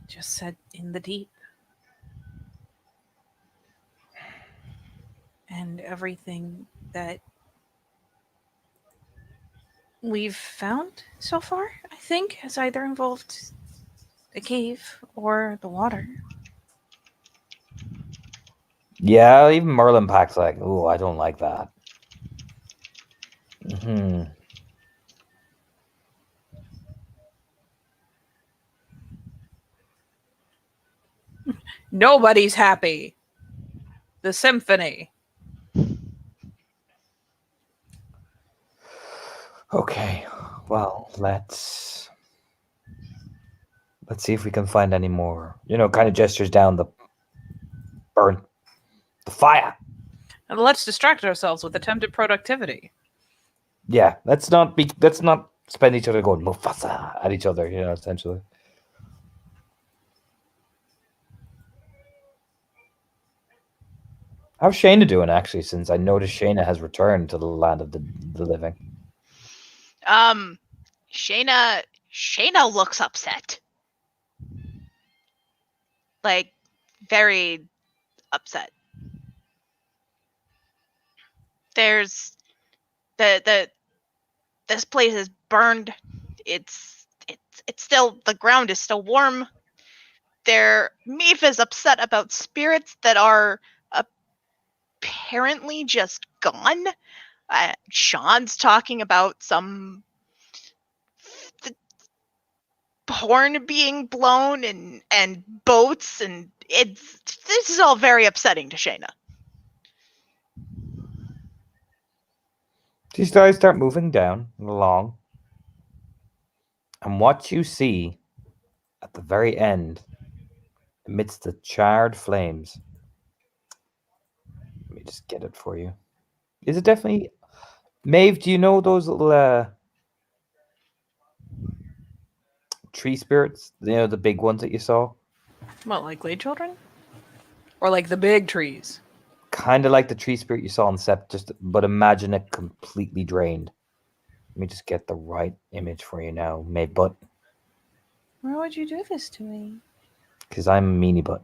B: Just said in the deep. And everything that we've found so far, I think, has either involved the cave or the water.
A: Yeah, even Merlin Pack's like, ooh, I don't like that. Mm-hmm.
B: Nobody's happy. The symphony.
A: Okay, well, let's see if we can find any more, kind of gestures down the fire.
B: And let's distract ourselves with attempted productivity.
A: Yeah, let's not spend each other going Mufasa at each other, essentially. How's Shayna doing, actually, since I noticed Shayna has returned to the land of the living?
D: Shayna looks upset. Like, very upset. There's this place is burned. It's still, the ground is still warm. Meef is upset about spirits that are apparently just gone. Sean's talking about some horn being blown and boats, and this is all very upsetting to Shayna.
A: These guys start moving down along, and what you see at the very end, amidst the charred flames, let me just get it for you. Is it definitely Maeve? Do you know those little tree spirits? The big ones that you saw.
B: What, like Glade Children? Or like the big trees?
A: Kind of like the tree spirit you saw on Sept, but imagine it completely drained. Let me just get the right image for you now, Maeve Butt,
B: Why would you do this to me?
A: because I'm a meanie butt.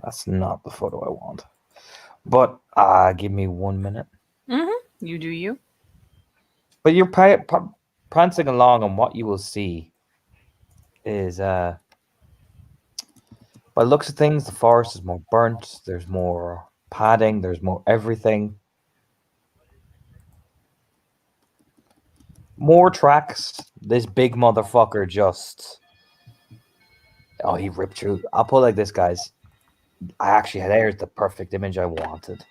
A: That's not the photo I want. But give me 1 minute.
B: Mm-hmm. You do you.
A: But you're prancing along, and what you will see is, by the looks of things, the forest is more burnt. There's more padding. There's more everything. More tracks. This big motherfucker just... Oh, he ripped through. I'll put it like this, guys. There's the perfect image I wanted.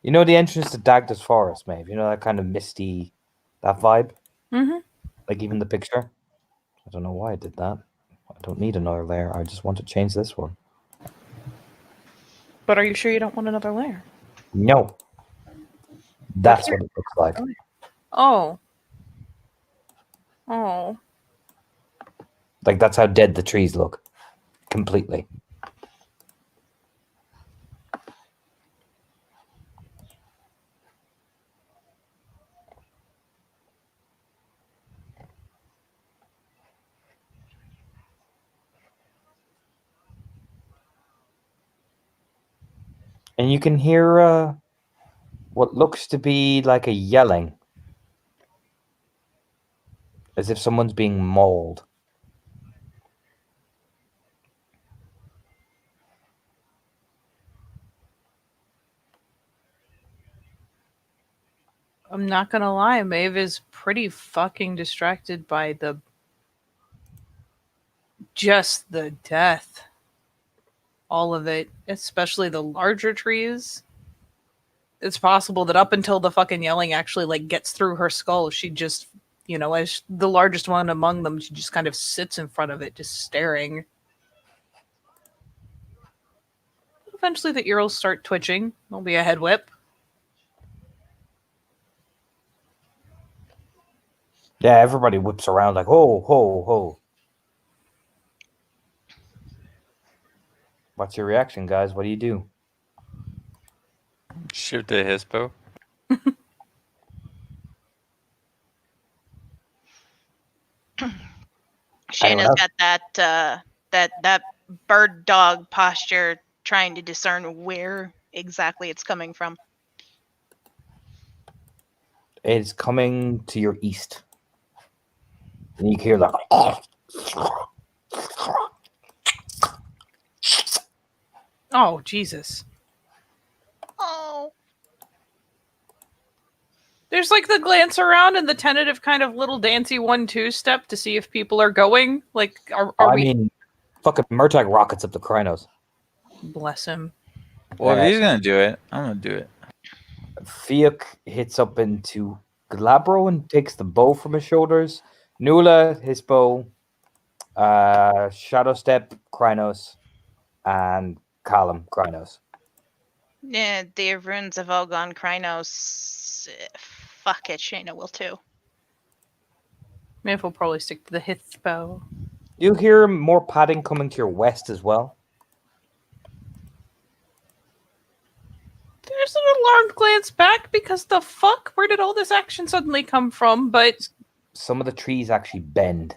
A: You know the entrance to Dagda's Forest, Maeve? You know that kind of misty, that vibe?
B: Mm-hmm.
A: Like even the picture? I don't know why I did that. I don't need another layer. I just want to change this one.
B: But are you sure you don't want another layer?
A: No. That's what it looks like.
B: Oh. Oh.
A: Like that's how dead the trees look. Completely. And you can hear what looks to be like a yelling. As if someone's being mauled.
B: I'm not gonna lie, Maeve is pretty fucking distracted by just the death. All of it, especially the larger trees. It's possible that up until the fucking yelling actually like gets through her skull, she just, as the largest one among them, she just kind of sits in front of it, just staring. Eventually the ears start twitching. There'll be a head whip.
A: Yeah, everybody whips around like, ho, ho, ho. What's your reaction, guys? What do you do?
C: Shoot the Hispo.
D: Shayna's got that bird dog posture, trying to discern where exactly it's coming from.
A: It's coming to your east. And you can hear like...
B: Oh, Jesus.
D: Oh.
B: There's like the glance around and the tentative kind of little dancey 1-2 step to see if people are going. Like, are
E: I
B: we?
E: mean, fucking Murtagh rockets up the Krynos.
B: Bless him.
C: Well, if he's gonna do it, I'm gonna do it.
E: Fiuk hits up into Glabro and takes the bow from his shoulders. Nula, his bow. Shadow Step, Krynos, and Callum, Krynos.
D: Yeah, the runes have all gone Krynos. Fuck it, Shayna will too.
B: Maybe we'll probably stick to the Hith bow.
E: You hear more padding coming to your west as well.
B: There's an alarmed glance back because the fuck? Where did all this action suddenly come from? But
E: Some of the trees actually bend.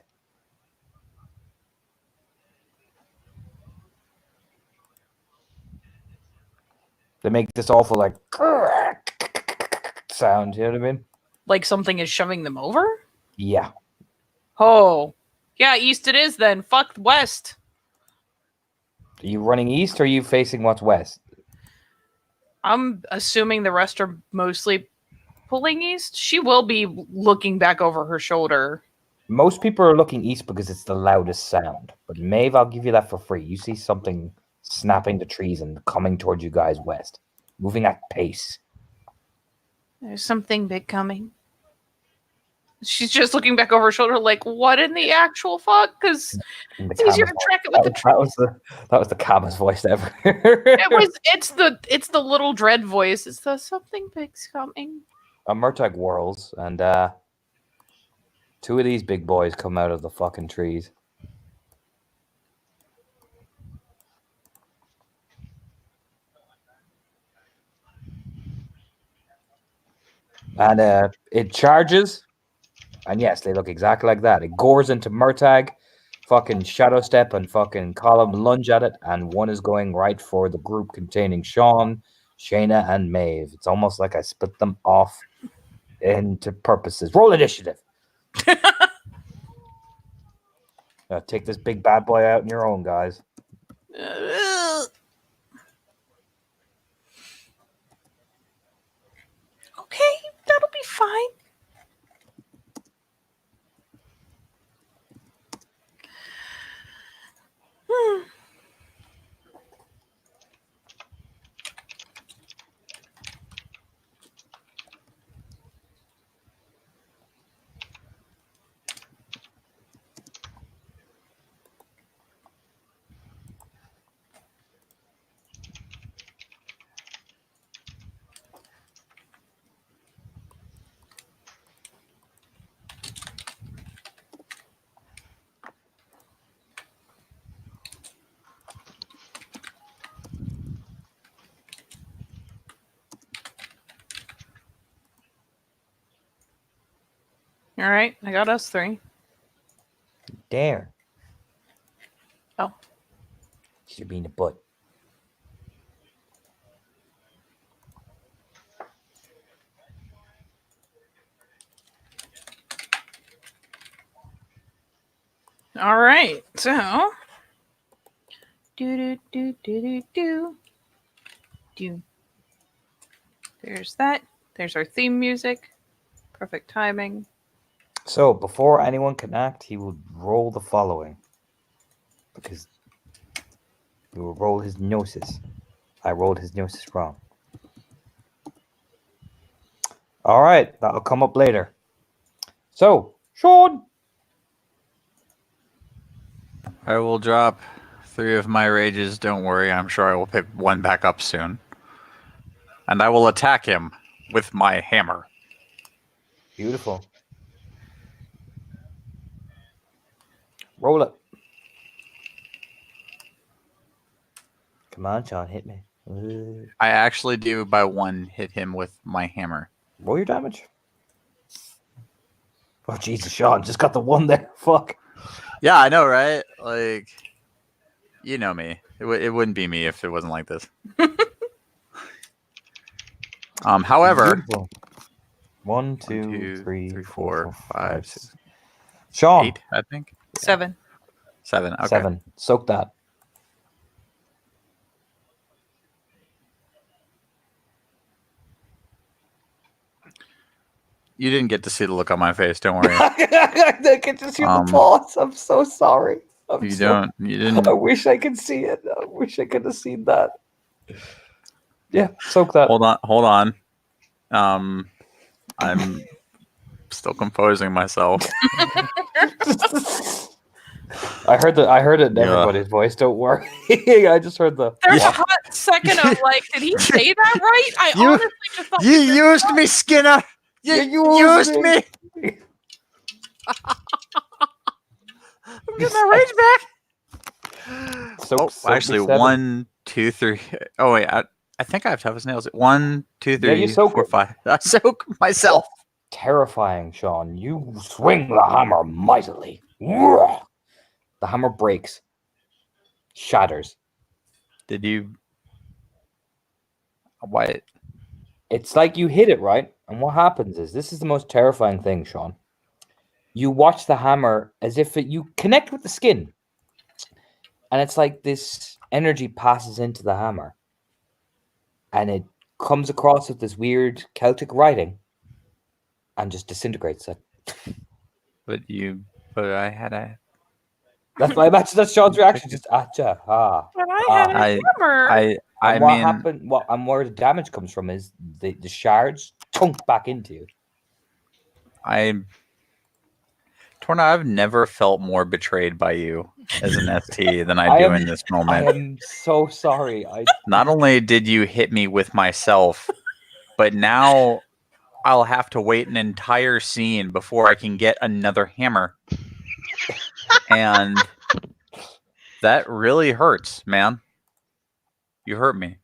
E: They make this awful like sound, you know what I mean?
B: like something is shoving them over?
E: Yeah.
B: Oh. Yeah, east it is then. Fuck west.
E: Are you running east or are you facing what's west?
B: I'm assuming the rest are mostly pulling east. She will be looking back over her shoulder.
E: Most people are looking east because it's the loudest sound. But Maeve, I'll give you that for free. You see something snapping the trees and coming towards you guys west. Moving at pace.
B: There's something big coming. She's just looking back over her shoulder like, what in the actual fuck? Because
E: In the
B: it's easier
E: Kama's
B: to track it with the
E: voice. That was the Kama's voice ever.
B: it's the little dread voice. It's the something big's coming.
E: A Murtagh whirls, and two of these big boys come out of the fucking trees. And it charges, and yes, they look exactly like that. It gores into Murtagh, fucking Shadow Step and fucking Column lunge at it, and one is going right for the group containing Sean, Shayna, and Maeve. It's almost like I split them off into purposes. Roll initiative. Take this big bad boy out on your own, guys.
B: Okay, that'll be fine. All right, I got us 3.
E: Dare.
B: Oh.
E: Should be in the butt.
B: All right, so do. There's that. There's our theme music. Perfect timing.
E: So, before anyone can act, he will roll the following. Because he will roll his gnosis. I rolled his gnosis wrong. Alright, that'll come up later. So, Sean!
C: I will drop 3 of my rages. Don't worry, I'm sure I will pick one back up soon. And I will attack him with my hammer.
E: Beautiful. Roll it. Come on, Sean, hit me.
C: I actually do by 1 hit him with my hammer.
E: Roll your damage. Oh, Jesus, Sean, just got the 1 there. Fuck.
C: Yeah, I know, right? Like, you know me. It wouldn't be me if it wasn't like this. However,
E: Beautiful. 1, 2,
C: 2,
E: 3,
C: 4, 5, 6,
E: Sean.
C: 8, I think.
B: 7.
C: 7. Okay.
E: 7. Soak that.
C: You didn't get to see the look on my face. Don't worry.
E: I can just hear the pause. I'm so sorry.
C: You didn't.
E: I wish I could see it. I wish I could have seen that. Yeah, soak that.
C: Hold on. I'm still composing myself.
E: I heard it in everybody's voice. Don't worry. I just heard the.
B: There's a hot second of like, did he say that right? I honestly just thought
C: You used me, Skinner. You used me.
B: I'm getting my rage back.
C: Actually, 1, 2, 3. Oh wait, I think I have toughest nails. 1, 2, 3,
E: you soak
C: 4, 5. I soak myself.
E: Terrifying, Sean. You swing the hammer mightily. The hammer breaks, shatters.
C: Did you? Why?
E: It's like you hit it, right? And what happens is, this is the most terrifying thing, Sean. You watch the hammer as if you connect with the skin. And it's like this energy passes into the hammer. And it comes across with this weird Celtic writing. And just disintegrates it.
C: But I had a.
E: That's Sean's reaction. Just acha ha.
B: But I had a hammer.
E: And what happened? And where the damage comes from is the shards tunk back into you.
C: Torna, I've never felt more betrayed by you as an ST than I do in this moment.
E: I am so sorry.
C: Not only did you hit me with myself, but now I'll have to wait an entire scene before I can get another hammer. And that really hurts, man. You hurt me.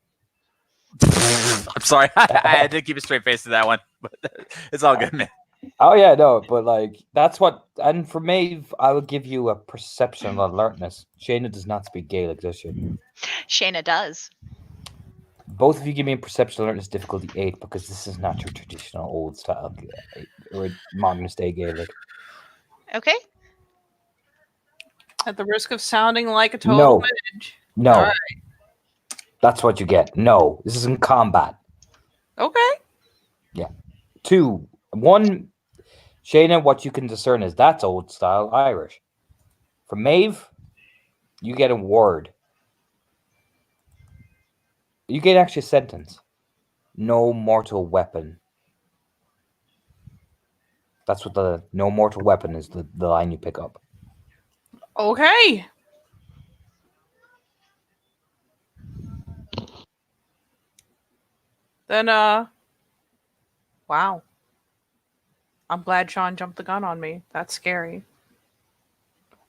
C: I'm sorry. I had to keep a straight face to that one. But it's all good, man.
E: Oh yeah, no, but like that's what. And for Maeve, I would give you a perception of alertness. Shayna does not speak Gaelic, does she?
D: Shayna does.
E: Both of you give me a perception alertness difficulty 8 because this is not your traditional old style or modern day Gaelic.
D: Okay.
B: At the risk of sounding like a total witch.
E: No.
B: All right.
E: That's what you get. No, this is in combat.
B: Okay.
E: Yeah. 2, 1. Shayna, what you can discern is that's old style Irish. For Maeve, you get a word. You get actually a sentence. No mortal weapon. That's what the no mortal weapon is, the line you pick up.
B: Okay. Then, wow. I'm glad Sean jumped the gun on me. That's scary.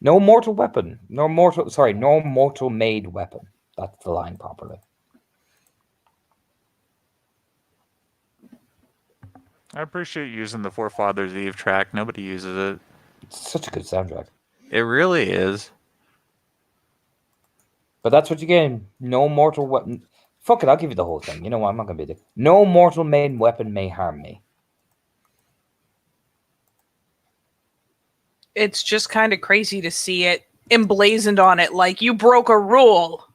E: No mortal weapon. No mortal made weapon. That's the line properly.
C: I appreciate using the Forefathers Eve track. Nobody uses it.
E: It's such a good soundtrack.
C: It really is.
E: But that's what you get. No mortal weapon. Fuck it, I'll give you the whole thing. You know what? I'm not going to be there. No mortal made weapon may harm me.
B: It's just kind of crazy to see it emblazoned on it like you broke a rule.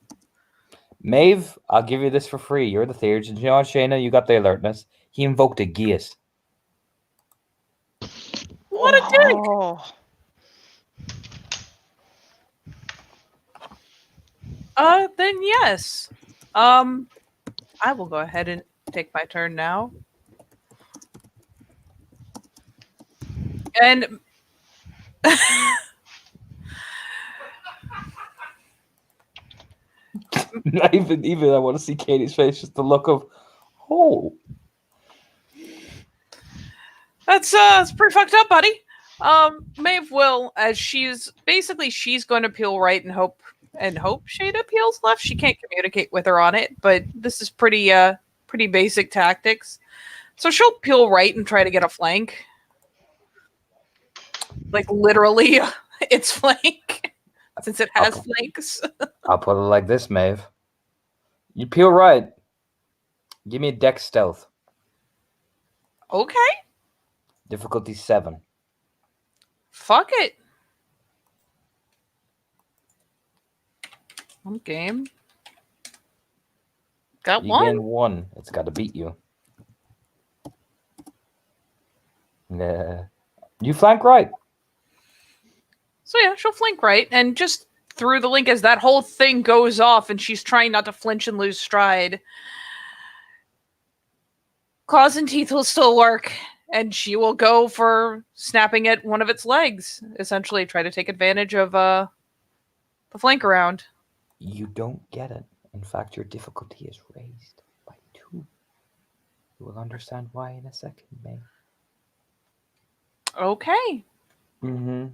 E: Maeve, I'll give you this for free. You're the third. You know what, Shayna? You got the alertness. He invoked a geas.
B: What a dick!
D: Oh.
B: Then yes. I will go ahead and take my turn now. And
E: even I want to see Katie's face, just the look of, oh.
B: That's pretty fucked up, buddy. Maeve will, as she's going to peel right and hope Shada peels left. She can't communicate with her on it, but this is pretty basic tactics. So she'll peel right and try to get a flank. Like literally its flank. Since it has flanks.
E: I'll put it like this, Maeve. You peel right. Give me a dex stealth.
B: Okay.
E: Difficulty 7.
B: Fuck it. I'm game. Got
E: You
B: one.
E: gain 1. It's got to beat you. And you flank right.
B: So yeah, she'll flank right, and just through the link as that whole thing goes off, and she's trying not to flinch and lose stride. Claws and teeth will still work, and she will go for snapping at one of its legs. Essentially, try to take advantage of the flank around.
E: You don't get it. In fact, your difficulty is raised by 2. You will understand why in a second, May.
B: Okay.
E: Mm-hmm.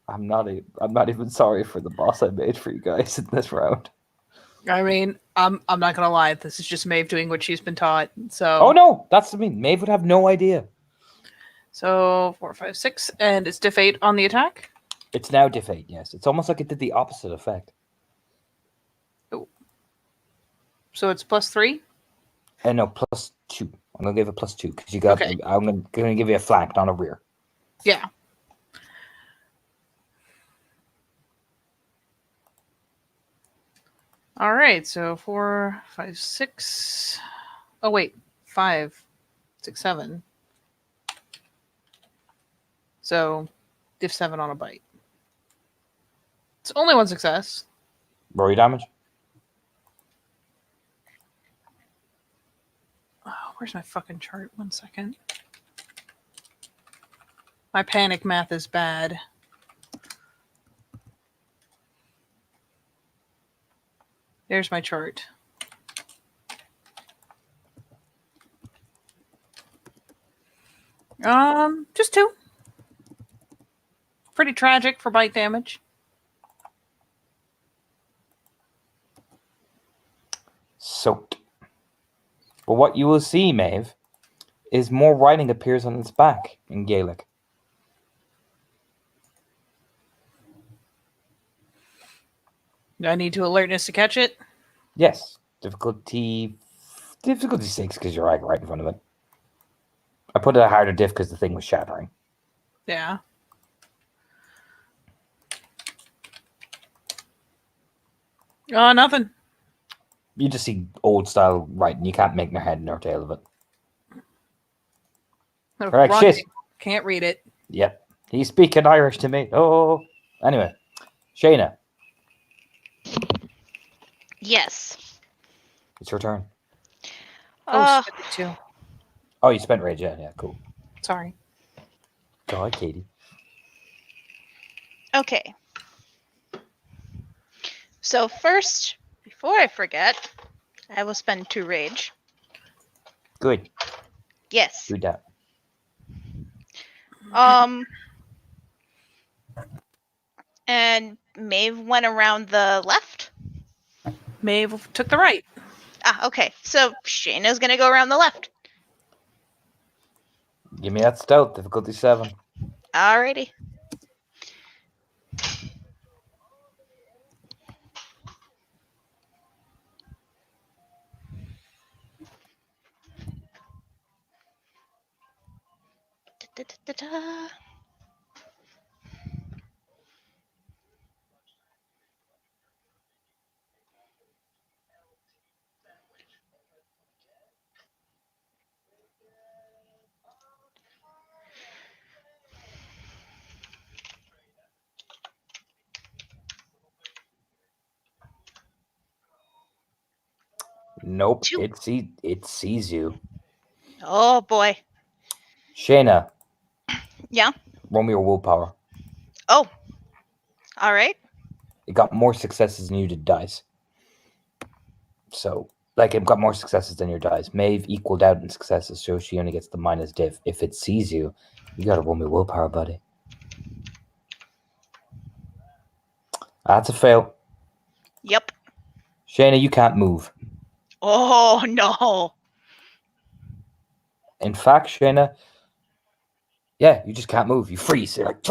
E: I'm not even sorry for the boss I made for you guys in this round.
B: I mean, I'm not gonna lie. This is just Maeve doing what she's been taught. So.
E: Oh no, that's I mean, Maeve would have no idea.
B: So 4, 5, 6, and it's diff 8 on the attack.
E: It's now diff 8, yes. It's almost like it did the opposite effect.
B: Oh. So it's +3.
E: No, +2. I'm gonna give it +2 because you got.
B: Okay.
E: I'm gonna give you a flank, not a rear.
B: Yeah. All right. So 4, 5, 6. Oh wait, 5, 6, 7. So diff 7 on a bite. It's only 1 success.
E: Roll your damage.
B: Oh, where's my fucking chart? 1 second. My panic math is bad. There's my chart. Just 2. Pretty tragic for bite damage.
E: Soaked. But what you will see, Maeve, is more writing appears on its back in Gaelic.
B: Do I need to alertness to catch it?
E: Yes. Difficulty 6 because you're right in front of it. I put it a harder diff because the thing was shattering.
B: Yeah. Nothing.
E: You just see old style writing. You can't make no head nor tail of it.
B: No,
E: Correct,
B: wrong
E: shit.
B: name. Can't read it.
E: Yep. He's speaking Irish to me. Oh. Anyway. Shayna,
D: Yes.
E: it's your turn.
D: Uh,
B: Spit it too.
E: Oh, you spent rage, yeah, cool.
B: Sorry.
E: Go ahead, Katie.
D: okay. So first, before I forget, I will spend 2 rage.
E: Good.
D: Yes.
E: Do that.
D: And Maeve went around the left.
B: Maeve took the right.
D: Ah, okay. So Shayna's gonna go around the left.
E: Give me that stealth. Difficulty 7.
D: Alrighty. Da-da-da-da.
E: Nope.
D: 2.
E: It sees you.
D: Oh boy.
E: Shayna,
D: Yeah.
E: roll me your willpower.
D: Oh. All right.
E: It got more successes than you did dice. So, like, it got more successes than your dice. Maeve equaled out in successes, so she only gets the minus diff. If it sees you, you gotta roll me willpower, buddy. That's a fail.
D: Yep.
E: Shayna, you can't move.
D: Oh no.
E: In fact, Shayna, yeah, you just can't move. You freeze. You're like,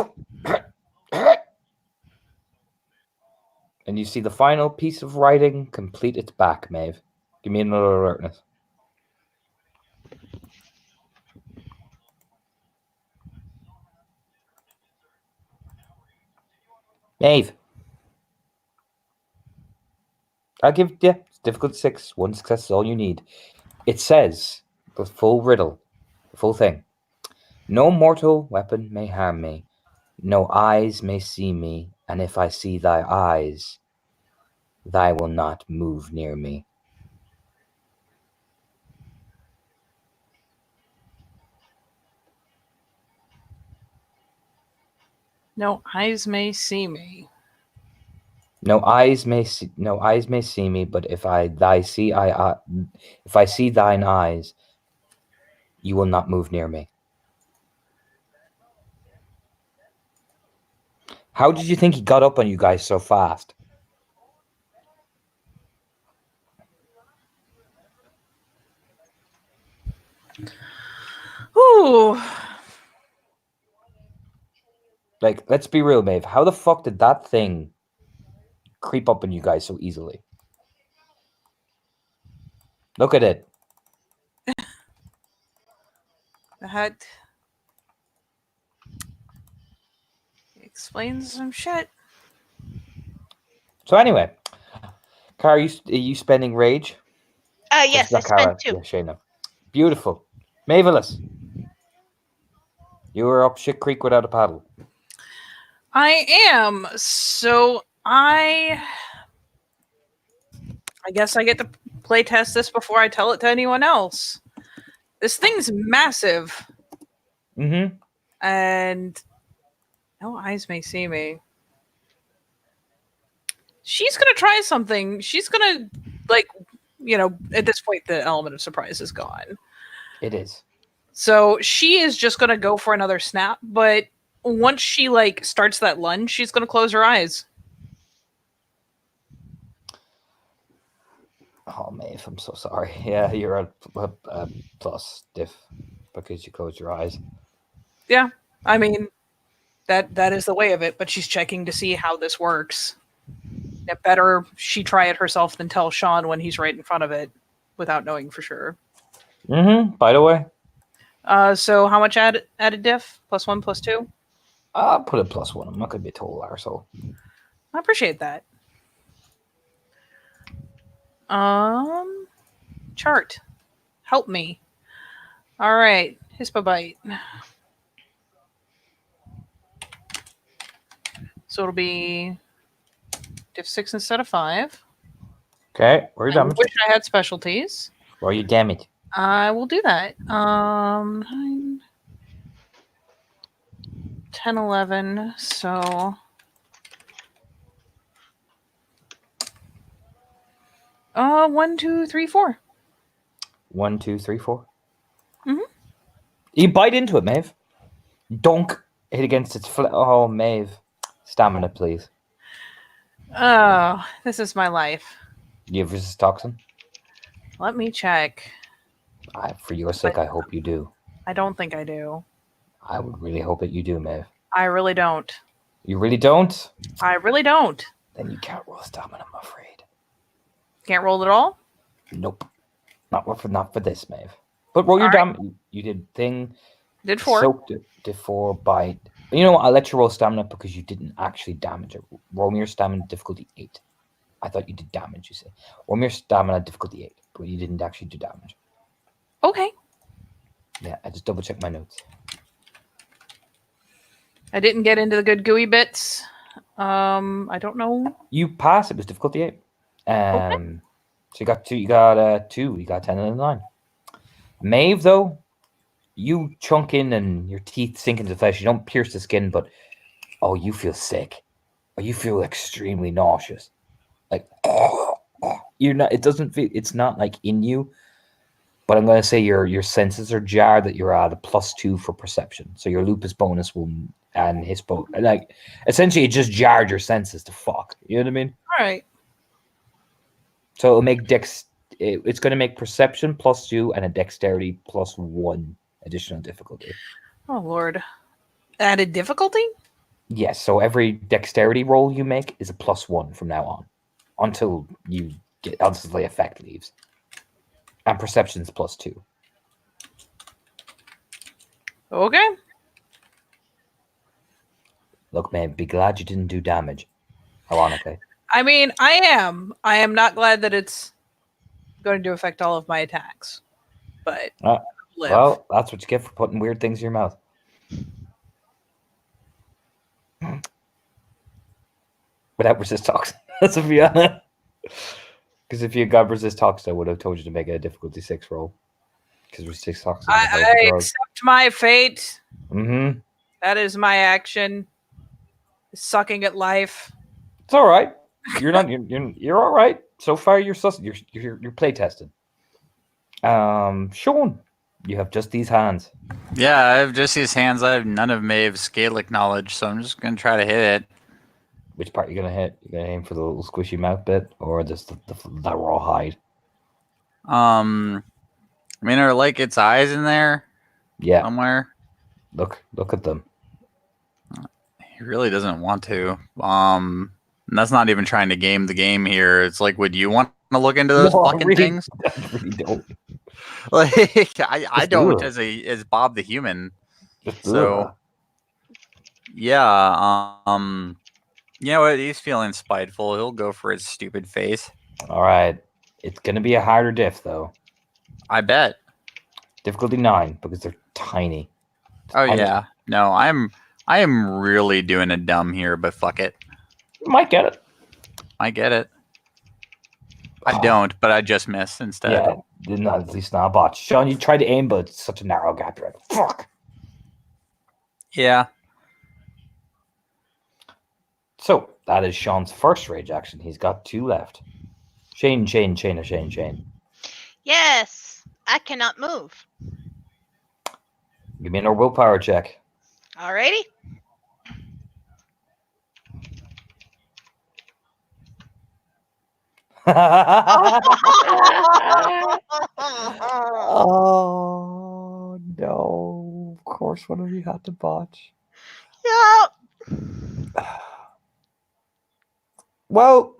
E: and you see the final piece of writing complete its back, Maeve. Give me another alertness. Maeve. I'll give you it's difficult 6. 1 success is all you need. It says the full riddle, the full thing. No mortal weapon may harm me. No eyes may see me, and if I see thy eyes, thy will not move near me.
B: No eyes may see me.
E: No eyes may see me, but if I see thine eyes, you will not move near me. How did you think he got up on you guys so fast?
B: Ooh.
E: Like, let's be real, Maeve. How the fuck did that thing creep up on you guys so easily? Look at it.
B: That explains some shit.
E: So anyway, Cara, are you spending rage?
D: Yes, I
E: Not Cara.
D: spent 2.
E: Yeah, Shayna. Beautiful. Mavelous. You were up shit creek without a paddle.
B: I am. So I guess I get to play test this before I tell it to anyone else. This thing's massive,
E: Mm-hmm.
B: and no eyes may see me. She's gonna try something. She's gonna, like, at this point the element of surprise is gone.
E: It is.
B: So she is just gonna go for another snap, but once she starts that lunge, she's gonna close her eyes.
E: Oh, Maeve, I'm so sorry. Yeah, you're a plus diff because you closed your eyes.
B: Yeah, I mean, that is the way of it, but she's checking to see how this works. It better she try it herself than tell Sean when he's right in front of it without knowing for sure.
E: Mm-hmm. By the way,
B: so how much added diff? +1, +2?
E: I'll put a +1. I'm not going to be a total arsehole.
B: I appreciate that. Chart. Help me. All right. Hispobite. So it'll be diff 6 instead of 5.
E: Okay, where are you
B: I
E: damage?
B: wish I had specialties.
E: Where are you damage?
B: I will do that. 9, 10, 11. So 1, 2, 3, 4.
E: 1, 2, 3, 4.
B: Mhm.
E: You bite into it, Maeve. Dunk. Hit against its Oh, Maeve. Stamina, please.
B: Oh, this is my life.
E: You have resist toxin?
B: Let me check.
E: For your sake, I hope you do.
B: I don't think I do.
E: I would really hope that you do, Maeve.
B: I really don't.
E: You really don't?
B: I really don't.
E: Then you can't roll stamina, I'm afraid.
B: Can't roll at all?
E: Nope. Not for this, Maeve. But roll your damage. You did thing.
B: Did 4.
E: Soaked it. Did 4 bite. You know what? I'll let you roll stamina because you didn't actually damage it. Roll me your stamina difficulty 8. I thought you did damage, you say. Roll me your stamina difficulty 8, but you didn't actually do damage.
B: Okay.
E: Yeah, I just double checked my notes.
B: I didn't get into the good gooey bits. I don't know.
E: You pass. It was difficulty 8.
B: Okay.
E: So you got 2. You got 2. You got 10 and a 9. Maeve, though, you chunk in and your teeth sink into the flesh. You don't pierce the skin, but you feel sick. Or you feel extremely nauseous. Like you're not. It doesn't feel. It's not like in you. But I'm going to say your senses are jarred. That you're at a +2 for perception. So your lupus bonus will and his essentially it just jarred your senses to fuck. You know what I mean?
B: All right.
E: So it'll make it's going to make perception +2 and a dexterity +1 additional difficulty.
B: Oh, Lord. Added difficulty?
E: Yes. So every dexterity roll you make is a +1 from now on, until the effect leaves. And perception's +2.
B: Okay.
E: Look, man, be glad you didn't do damage. Ironically.
B: I mean, I am. I am not glad that it's going to affect all of my attacks. But
E: Well, that's what you get for putting weird things in your mouth. Without resist toxin. That's a Fiona. Because if you got resist toxin, I would have told you to make a difficulty 6 roll. Because resist toxin.
B: I accept my fate.
E: Mm-hmm.
B: That is my action. Sucking at life.
E: It's all right. You're not. You're all right. So far, you're play tested. Sean, you have just these hands.
C: Yeah, I have just these hands. I have none of Maeve's Scalic knowledge, so I'm just gonna try to hit it.
E: Which part you gonna hit? You gonna aim for the little squishy mouth bit, or just the raw hide?
C: I mean, are like its eyes in there
E: Yeah.
C: somewhere?
E: Look at them.
C: He really doesn't want to. And that's not even trying to game the game here. It's like, would you want to look into those
E: No, I
C: fucking
E: really-
C: things?
E: I really don't.
C: Like, I
E: Just
C: don't
E: do
C: as Bob the Human.
E: Just do
C: So,
E: it.
C: yeah. You know what? He's feeling spiteful. He'll go for his stupid face.
E: All right. It's gonna be a harder diff though.
C: I bet.
E: Difficulty 9 because they're tiny.
C: Oh
E: Tiny.
C: yeah. No, I am really doing a dumb here, but fuck it.
E: You might get it.
C: I get it. I don't, but I just miss instead.
E: Yeah, not at least not a botch. Sean, you tried to aim, but it's such a narrow gap. You're like, fuck.
C: Yeah.
E: So that is Sean's first rage action. He's got 2 left. Shane.
D: Yes, I cannot move.
E: Give me another willpower check.
D: Alrighty.
E: Oh no! Of course, one of you had to botch.
D: Yeah.
E: Well,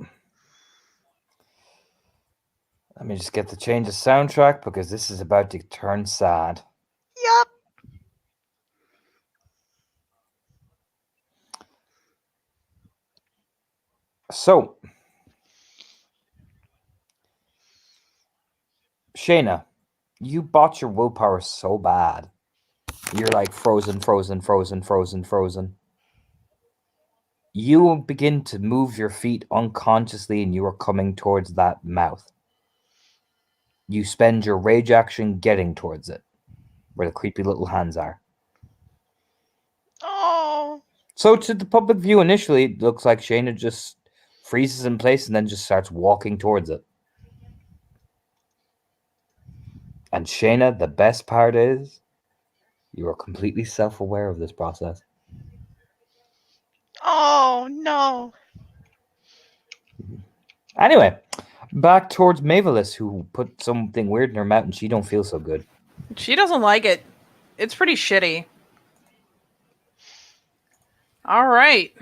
E: let me just get the change of soundtrack because this is about to turn sad.
D: Yup.
E: So, Shayna, you botch your willpower so bad. You're like frozen. You begin to move your feet unconsciously and you are coming towards that mouth. You spend your rage action getting towards it, where the creepy little hands are.
D: Oh.
E: So to the public view initially, it looks like Shayna just freezes in place and then just starts walking towards it. And Shayna, the best part is you are completely self-aware of this process.
D: Oh no.
E: Anyway, back towards Mavelis, who put something weird in her mouth and she don't feel so good.
B: She doesn't like it. It's pretty shitty. All right.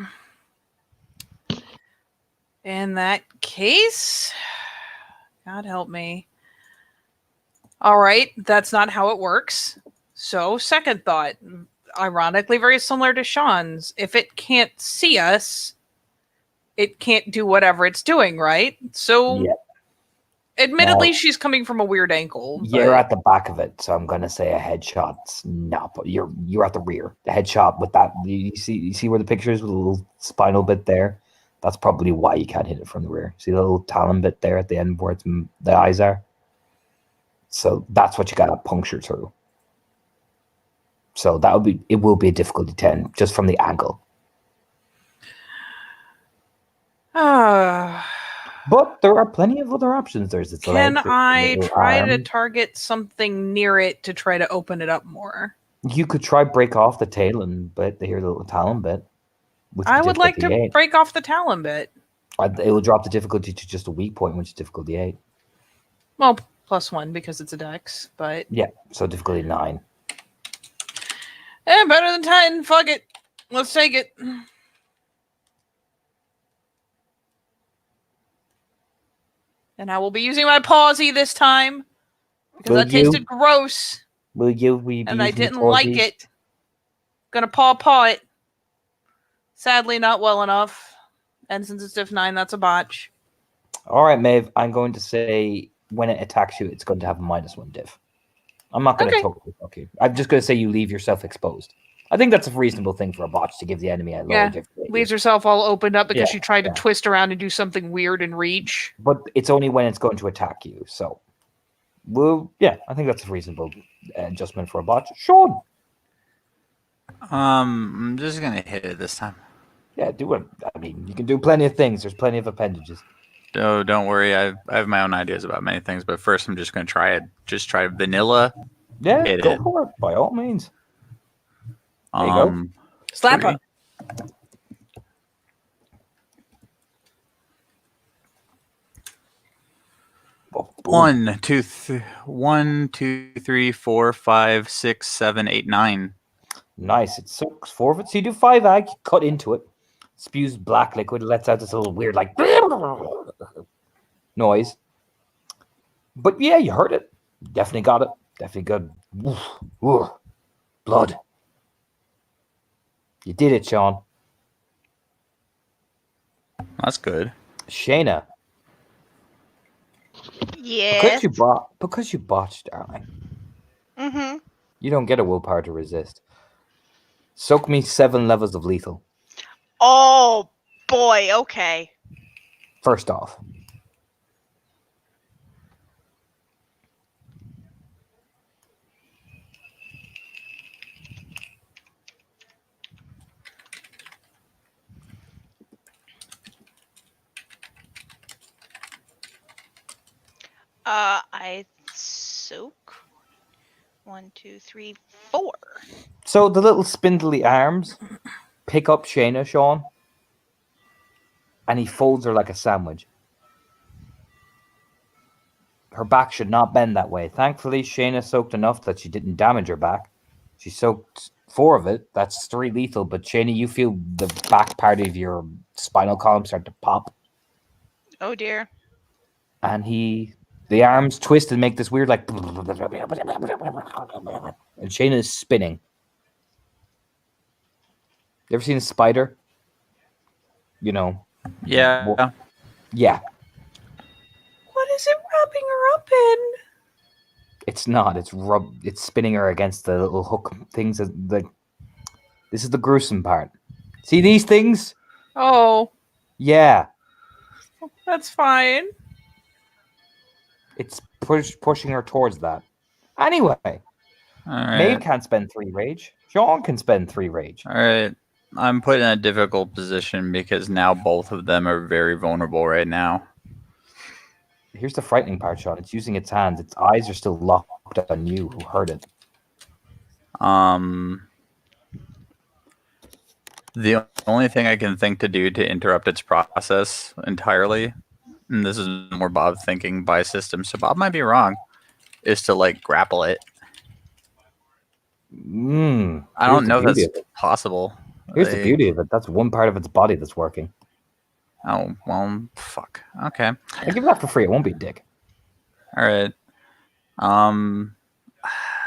B: In that case, God help me. All right, that's not how it works. So, second thought, ironically very similar to Sean's. If it can't see us, it can't do whatever it's doing, right? So,
E: Yeah.
B: admittedly,
E: No.
B: she's coming from a weird angle.
E: You're
B: but-
E: at the back of it, so I'm gonna say a headshot's not. But you're at the rear. The headshot with that. You see where the picture is with a little spinal bit there. That's probably why you can't hit it from the rear. See the little talon bit there at the end where the eyes are. So that's what you gotta puncture through. So it will be a difficulty 10 just from the angle. But there are plenty of other options. There's its
B: Can
E: legs, its
B: I
E: little
B: try to
E: arm.
B: target something near it to try to open it up more?
E: You could try break off the tail and bit the little talon bit. Which
B: I would like to
E: difficulty 8.
B: break off the talon bit.
E: It will drop the difficulty to just a weak point, which is difficulty 8.
B: Well, +1 because it's a dex, but
E: Yeah, so difficulty 9.
B: better than 10. Fuck it. Let's take it. And I will be using my pawsy this time because
E: Will
B: that
E: you?
B: tasted gross
E: Will you? Will you be
B: and I
E: using the
B: didn't like
E: paws?
B: it. Gonna paw it. Sadly, not well enough. And since it's diff 9, that's a botch.
E: All right, Maeve. I'm going to say when it attacks you, it's going to have a -1 diff. I'm not going to
B: Okay.
E: totally fuck you. I'm just going to say you leave yourself exposed. I think that's a reasonable thing for a botch to give the enemy a lower
B: Yeah,
E: difficulty.
B: leaves herself all opened up because
E: Yeah,
B: she tried to
E: yeah.
B: twist around and do something weird and reach.
E: But it's only when it's going to attack you. So, well, yeah, I think that's a reasonable adjustment for a botch. Sean,
C: I'm just gonna hit it this time.
E: yeah, do it. I mean, you can do plenty of things. There's plenty of appendages.
C: Oh, don't worry. I have my own ideas about many things, but first I'm just gonna try it. Just try vanilla.
E: Yeah,
C: Hit
E: go
C: it.
E: for it by all means. There you go.
B: Slap
C: three.
B: her.
E: Oh, boom.
C: 1, 2, 3, 4, 5, 6, 7, 8, 9.
E: Nice. It soaks 4 of it. So you do 5 ag, you cut into it, spews black liquid, lets out this little weird, like, noise. But yeah, you heard it. Definitely got it. Definitely good. Oof, oof. Blood. You did it, Sean.
C: That's good.
E: Shayna,
D: Yes.
E: because you botched, darling,
D: Mm-hmm.
E: you don't get a willpower to resist. Soak me 7 levels of lethal.
D: Oh boy. Okay.
E: First off.
D: I soak 1, 2, 3, 4.
E: So the little spindly arms pick up Shayna, Sean, and he folds her like a sandwich. Her back should not bend that way. Thankfully, Shayna soaked enough that she didn't damage her back. She soaked 4 of it. That's 3 lethal. But Shayna, you feel the back part of your spinal column start to pop.
D: Oh dear.
E: And the arms twist and make this weird, like, and Shayna is spinning. You ever seen a spider? You know.
C: Yeah.
E: Yeah.
B: What is it wrapping her up in?
E: It's not. It's spinning her against the little hook things. This is the gruesome part. See these things?
B: Oh,
E: Yeah.
B: that's fine.
E: It's pushing her towards that. Anyway,
C: All
E: Maeve
C: right.
E: can't spend 3 rage. Sean can spend 3 rage.
C: All right. I'm put in a difficult position because now both of them are very vulnerable right now.
E: Here's the frightening part, Sean. It's using its hands. Its eyes are still locked on you who heard it.
C: The only thing I can think to do to interrupt its process entirely, and this is more Bob thinking by system, so Bob might be wrong, is to like grapple it. I don't know if that's possible.
E: Here's the beauty of it. That's one part of its body that's working.
C: Oh, well, fuck. Okay.
E: I give that for free. It won't be a dick.
C: All right.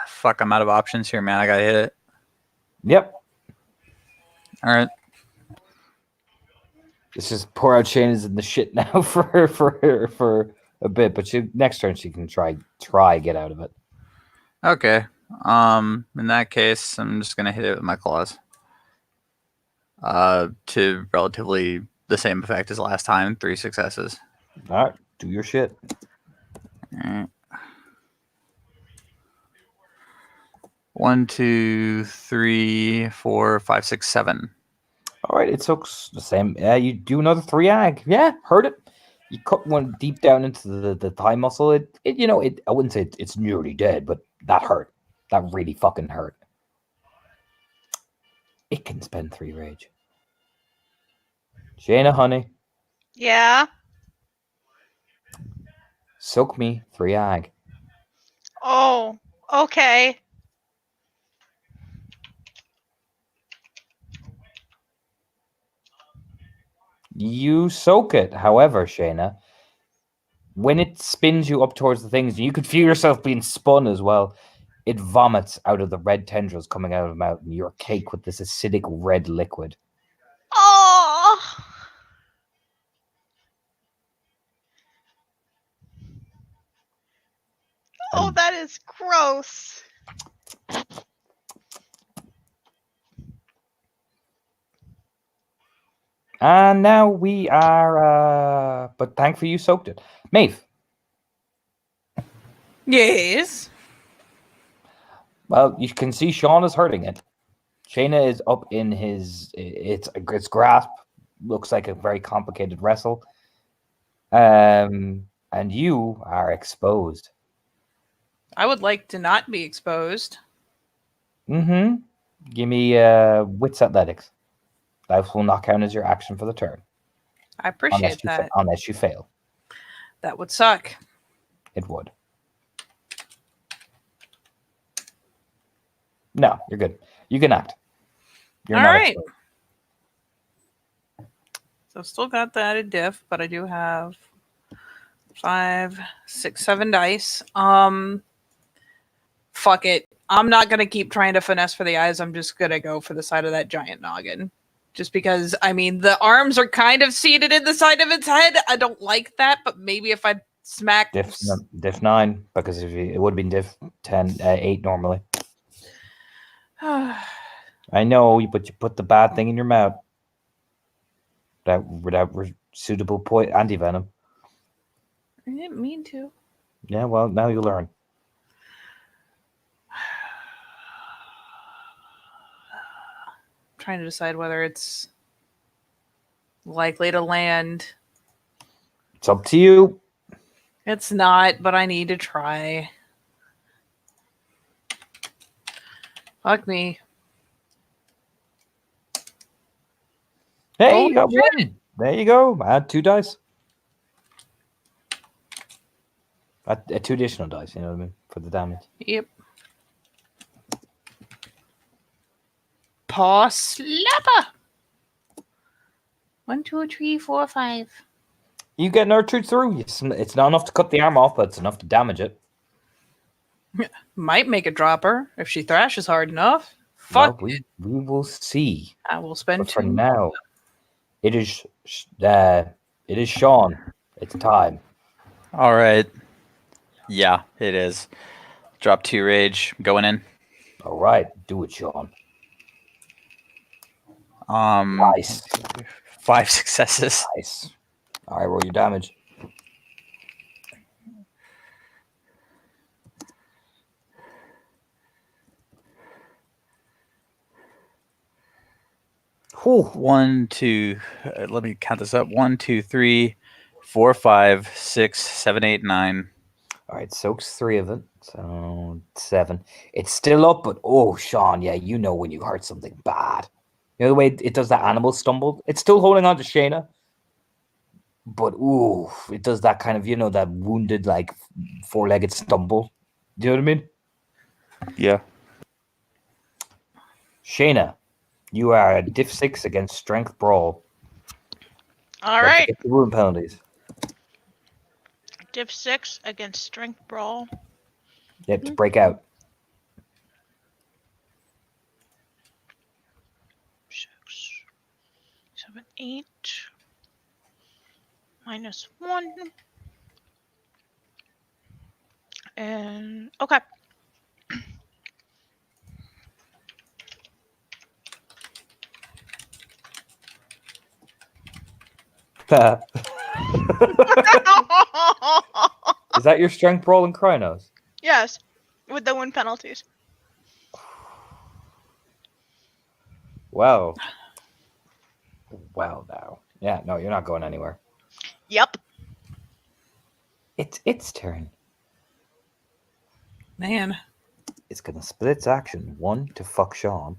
C: Fuck, I'm out of options here, man. I gotta hit it.
E: Yep.
C: All right.
E: Let's just pour out Shayna's in the shit now for a bit, but next turn she can try get out of it.
C: Okay. In that case, I'm just gonna hit it with my claws. To relatively the same effect as last time. 3 successes.
E: All right, do your shit.
C: All right. 1, 2, 3, 4, 5, 6, 7.
E: All right, it soaks the same. Yeah, you do another 3 ag. Yeah, heard it. You cut one deep down into the thigh muscle. I wouldn't say it's nearly dead, but that hurt. That really fucking hurt. It can spend 3 rage. Shayna, honey,
D: Yeah.
E: soak me 3 ag.
D: Oh. Okay.
E: You soak it, however, Shayna, when it spins you up towards the things, you could feel yourself being spun as well. It vomits out of the red tendrils coming out of the mouth, and you're caked with this acidic red liquid.
D: Oh. Oh,
E: And
D: that is gross.
E: And now we are, but thankfully you soaked it. Maeve,
B: Yes.
E: well, you can see Sean is hurting it. Shayna is up in its grasp. Looks like a very complicated wrestle. And you are exposed.
B: I would like to not be exposed.
E: Mm-hmm. Give me wits athletics. That will not count as your action for the turn.
B: I appreciate that.
E: Unless you fail.
B: That would suck.
E: It would. No, you're good. You can act. You're
B: All
E: not
B: right.
E: exposed.
B: So still got the added diff, but I do have 5, 6, 7 dice. Fuck it. I'm not gonna keep trying to finesse for the eyes. I'm just gonna go for the side of that giant noggin. Just because, I mean, the arms are kind of seated in the side of its head. I don't like that, but maybe if I smack...
E: Diff 9, because it would have been diff 10, 8 normally. I know, but you put the bad thing in your mouth. Without suitable anti-venom.
B: I didn't mean to.
E: Yeah, well, now you learn.
B: Trying to decide whether it's likely to land.
E: It's up to you.
B: It's not, but I need to try. Fuck me.
E: Hey,
B: Holy
E: you got
B: shit.
E: one. There you go. Add 2 dice. Add 2 additional dice, you know what I mean? For the damage.
B: Yep. Paw slapper. 1, 2, 3, 4, 5.
E: You get nurtured through. It's not enough to cut the arm off, but it's enough to damage it.
B: Might make a dropper if she thrashes hard enough.
E: Well,
B: Fuck.
E: we will see.
B: I will spend
E: But for
B: 2.
E: now, it is Sean. It's time.
C: All right. Yeah, it is. Drop 2 rage. Going in.
E: All right, do it, Sean.
C: Nice. 5 successes.
E: Nice. All right, roll your damage. Whew.
C: 1, 2. Let me count this up. 1, 2, 3, 4, 5, 6, 7, 8, 9.
E: All right, soaks 3 of it, so 7. It's still up, but oh, Sean, yeah, you know when you hurt something bad. You know the way it does that animal stumble? It's still holding on to Shayna, but ooh, it does that kind of, that wounded, like, 4-legged stumble. Do you know what I mean?
C: Yeah.
E: Shayna, you are a diff 6 against strength brawl.
D: All right.
E: Get the wound penalties.
D: Div 6 against strength brawl.
E: Yep, to break out.
D: 6, 7, 8. -1. And okay.
E: Is that your strength brawl and Krynos?
D: Yes, with the win penalties.
E: Well, now. Yeah, no, you're not going anywhere.
D: Yep.
E: It's its turn.
B: Man.
E: It's going to split its action. 1 to fuck Sean.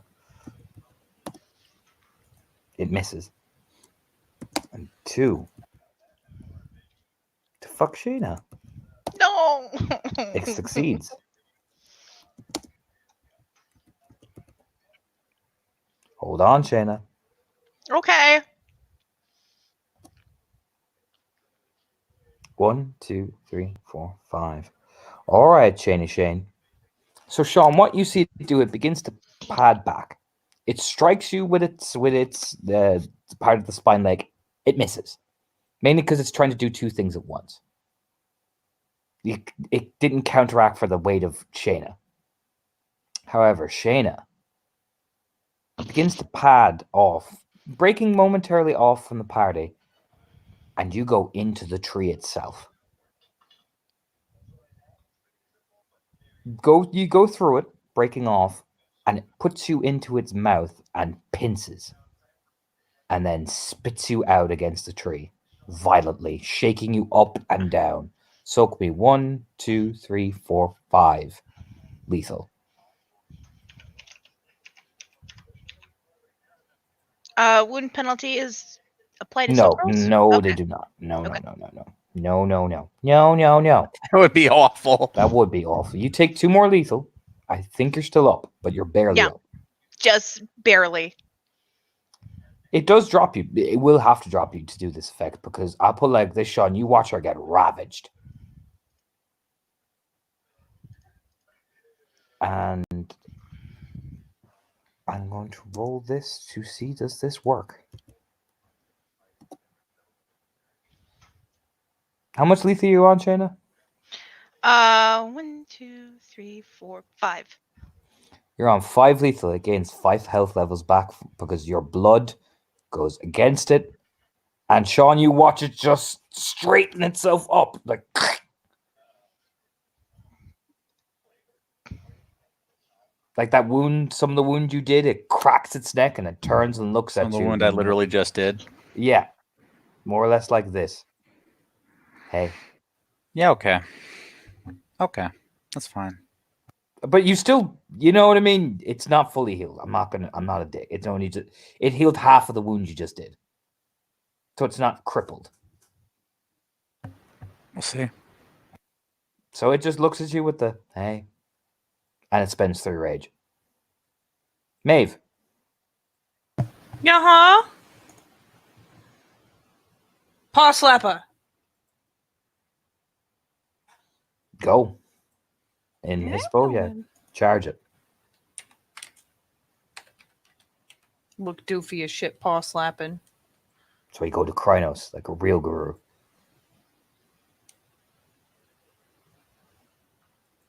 E: It misses. And 2 to fuck Shayna.
D: No.
E: It succeeds. Hold on, Shayna.
D: Okay.
E: 1, 2, 3, 4, 5. All right, Shane. So, Sean, what you see it do, it begins to pad back. It strikes you with its part of the spine leg. It misses, mainly because it's trying to do 2 things at once. It didn't counteract for the weight of Shayna. However, Shayna begins to pad off breaking momentarily off from the party, and you go into the tree itself. You go through it, breaking off, and it puts you into its mouth and pinces, and then spits you out against the tree, violently, shaking you up and down. Soak me 1, 2, 3, 4, 5. Lethal.
D: Wound penalty is applied to
E: No,
D: assault rolls?
E: no,
D: Okay.
E: they do not. No,
D: Okay.
E: no.
C: That would be awful.
E: That would be awful. You take 2 more lethal. I think you're still up, but you're barely
D: Yeah.
E: up.
D: Just barely.
E: It does drop you. It will have to drop you to do this effect because I'll put like this, Sean. You watch her get ravaged. And I'm going to roll this to see does this work. How much lethal are you on, Shayna?
D: 1, 2, 3, 4, 5.
E: You're on 5 lethal. It gains 5 health levels back because your blood goes against it. And Sean, you watch it just straighten itself up. Like like that wound, some of the wound you did, it cracks its neck and it turns and looks
C: Some
E: at
C: of the
E: you.
C: wound I literally just did.
E: Yeah. More or less like this. Hey.
C: Yeah, okay. Okay. That's fine.
E: But you still, you know what I mean? It's not fully healed. I'm not a dick. It's only just, it healed half of the wound you just did. So it's not crippled.
C: We'll see.
E: So it just looks at you with the, hey. And it spends 3 rage. Maeve.
B: Yeah, Paw slapper.
E: Go. In his bow, yeah. Charge it.
B: Look doofy as shit, paw slapping.
E: So we go to Krynos, like a real guru.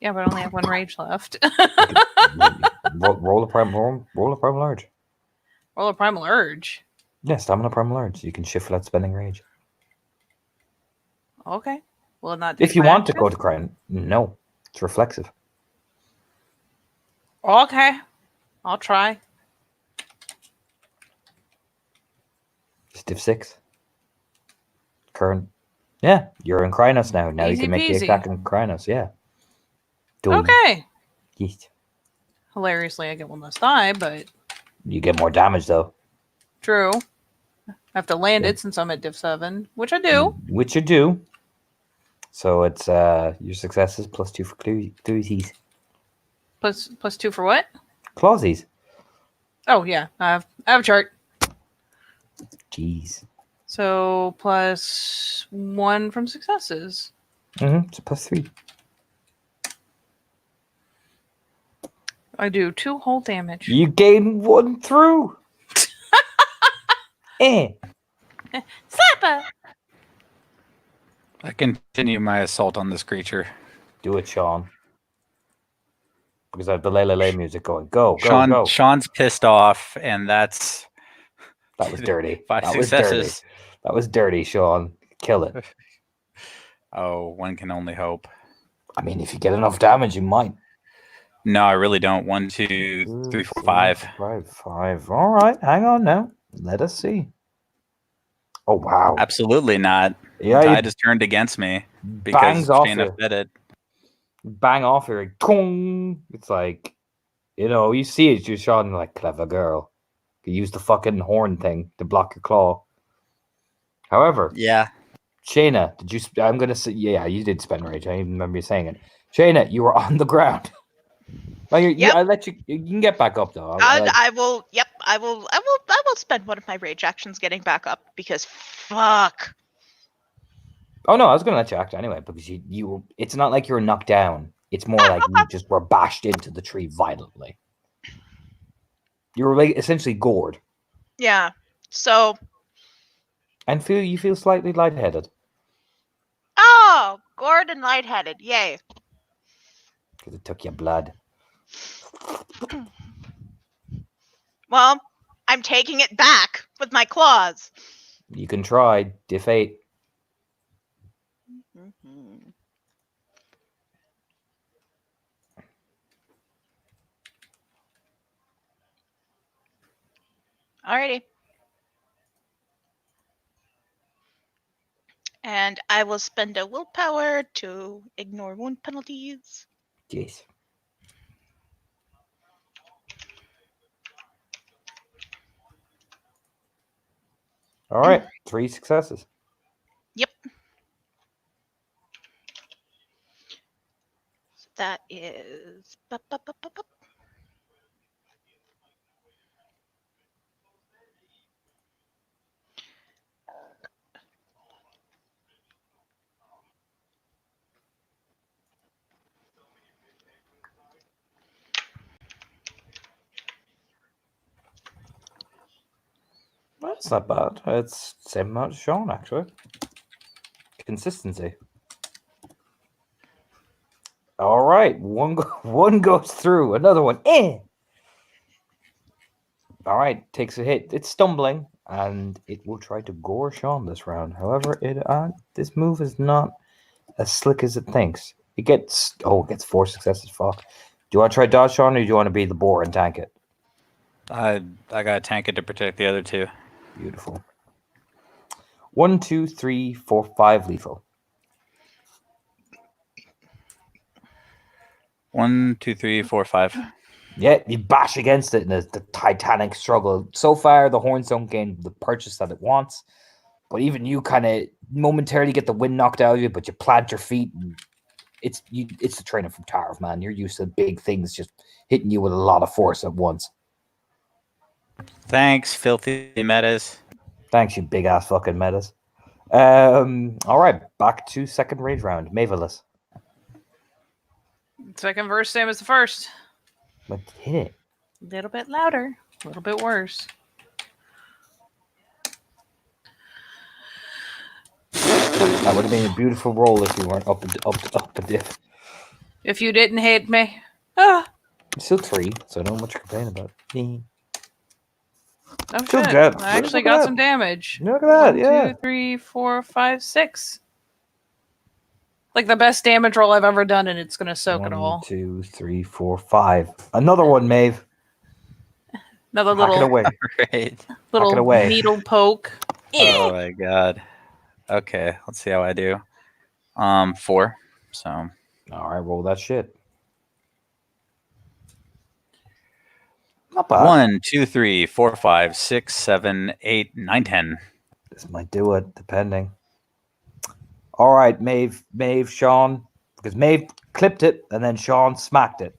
B: Yeah, but I only have 1 rage left.
E: roll a primal urge.
B: Roll a primal urge.
E: Yeah, stamina primal urge. You can shift without spending rage.
B: Okay. Will it not
E: If
B: take
E: you
B: my
E: want to
B: action?
E: go to Kryon, no. It's reflexive.
B: Okay. I'll try.
E: Stiff 6. Current. Yeah, you're in Krynos now. Now you
B: Easy
E: can make the
B: peasy.
E: attack in Krynos, yeah. Doing
B: Okay.
E: yeet.
B: Hilariously, I get 1 less die, but
E: You get more damage though.
B: true. I have to land
E: Yeah.
B: it since I'm at div 7, which I do.
E: Which you do. So it's your successes plus 2 for clausies.
B: Plus 2 for what?
E: Clausies.
B: Oh yeah, I have a chart.
E: Jeez.
B: So plus 1 from successes.
E: So plus 3.
B: I do 2 whole damage.
E: You gain 1 through.
B: Slapper!
C: I continue my assault on this creature.
E: Do it, Sean. Because I have the lay music going. Go,
C: Sean,
E: go.
C: Sean's pissed off, and that's
E: That was dirty.
C: 5
E: That was dirty.
C: successes.
E: That was dirty, Sean. Kill it.
C: Oh, one can only hope.
E: I mean, if you get enough damage, you might.
C: No, I really don't. 1, 2, 3, 4, 5.
E: 5. All right, hang on now. Let us see. Oh wow!
C: Absolutely not.
E: Yeah,
C: Tide
E: you
C: has turned against me because
E: bangs off
C: Shayna
E: you.
C: fed it.
E: Bang off here. Like, Kong! It's like, you see it. You're shot and like clever girl. You use the fucking horn thing to block your claw. However,
C: Yeah.
E: Shayna, did you? I'm gonna say, yeah, you did spend rage. I even remember you saying it. Shayna, you were on the ground. Well,
D: Yep.
E: I'll let you. You can get back up though.
D: I will. Yep. I will spend one of my rage actions getting back up because fuck.
E: Oh no, I was gonna let you act anyway because you. It's not like you were knocked down. It's more like you just were bashed into the tree violently. You were like essentially gored,
D: Yeah. So.
E: and you feel slightly lightheaded
D: Oh, gored and lightheaded. Yay.
E: because it took your blood.
D: Well, I'm taking it back with my claws.
E: You can try. Defate.
D: Mhm. Alrighty. And I will spend a willpower to ignore wound penalties.
E: Jeez. All right. 3 successes.
D: Yep. So that is.
E: That's not bad. It's same amount as Sean, actually. Consistency. All right. One goes through. Another one. All right. Takes a hit. It's stumbling, and it will try to gore Sean this round. However, this move is not as slick as it thinks. It gets 4 successes. Fuck. Do you want to try dodge, Sean, or do you want to be the boar and tank it?
C: I gotta tank it to protect the other two.
E: Beautiful. 1, 2, 3, 4, 5 lethal.
C: 1, 2, 3, 4, 5.
E: Yeah, you bash against it in the titanic struggle. So far, the horns don't gain the purchase that it wants. But even you kind of momentarily get the wind knocked out of you, but you plant your feet. And it's the training from Tarv, man. You're used to big things just hitting you with a lot of force at once.
C: Thanks, filthy metas.
E: Thanks, you big ass fucking metas. All right, back to second rage round. Mavelus.
B: Second verse, same as the first.
E: But hit it.
B: A little bit louder, a little bit worse.
E: That would have been a beautiful roll if you weren't up a diff.
B: If you didn't hate me. Ah.
E: Still 3, so I don't know what you're complaining about.
B: Oh
E: Still
B: shit.
E: good.
B: I actually
E: Look at
B: got
E: that.
B: some damage.
E: Look at that,
B: 1,
E: yeah.
B: 2, 3, 4, 5, 6. Like the best damage roll I've ever done, and it's gonna soak it
E: 1,
B: all.
E: 2, 3, 4, 5. Another one, Maeve.
B: Another
E: Hack it
B: little
E: away.
C: Great.
B: little
E: away.
B: needle poke.
C: Oh my god. Okay, let's see how I do. 4. So
E: All right, roll that shit. Not bad.
C: 1, 2, 3, 4, 5, 6, 7, 8, 9, 10.
E: This might do it, depending. All right, Maeve, Sean, because Maeve clipped it and then Sean smacked it.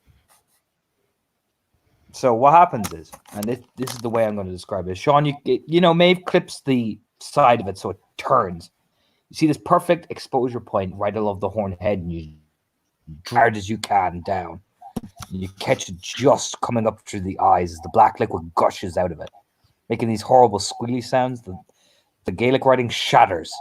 E: So what happens is, and this is the way I'm going to describe it. Sean, Maeve clips the side of it so it turns. You see this perfect exposure point right above the horn head, and you hard as you can down. You catch it just coming up through the eyes as the black liquid gushes out of it, making these horrible squealy sounds. The Gaelic writing shatters.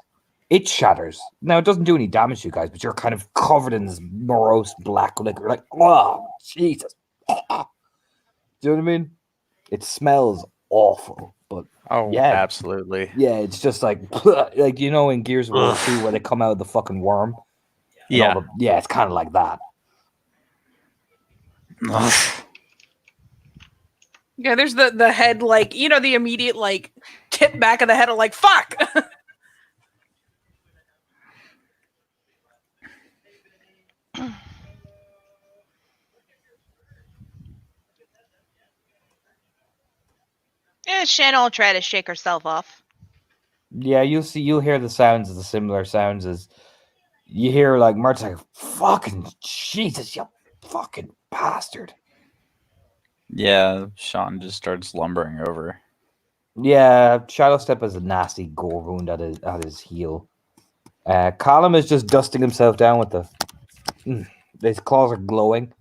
E: It shatters. Now, it doesn't do any damage to you guys, but you're kind of covered in this morose black liquor. Like, oh, Jesus. Do you know what I mean? It smells awful, but
C: Oh,
E: yeah,
C: absolutely.
E: yeah, it's just like in Gears of War 2 where they come out of the fucking worm.
C: Yeah.
E: It's kind of like that.
B: Yeah, there's the head, like, the immediate, like, tip back of the head of, like, fuck!
D: Shannon will try to shake herself off.
E: Yeah, you'll hear the similar sounds as you hear like Mert's like, fucking Jesus, you fucking bastard.
C: Yeah, Sean just starts lumbering over.
E: Yeah, Shadow Step has a nasty gore wound at his heel. Callum is just dusting himself down with his claws are glowing.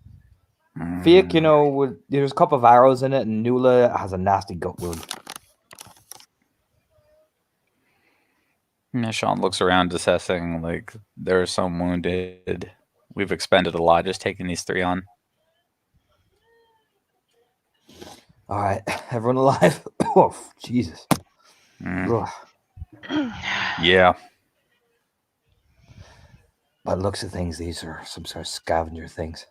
E: Fiak, there's a couple of arrows in it, and Nula has a nasty gut wound.
C: Yeah, Sean looks around assessing, like, there are some wounded. We've expended a lot just taking these 3 on.
E: All right, everyone alive? Woof, Jesus.
C: Mm,
E: Ugh.
C: yeah.
E: By the looks of things, these are some sort of scavenger things.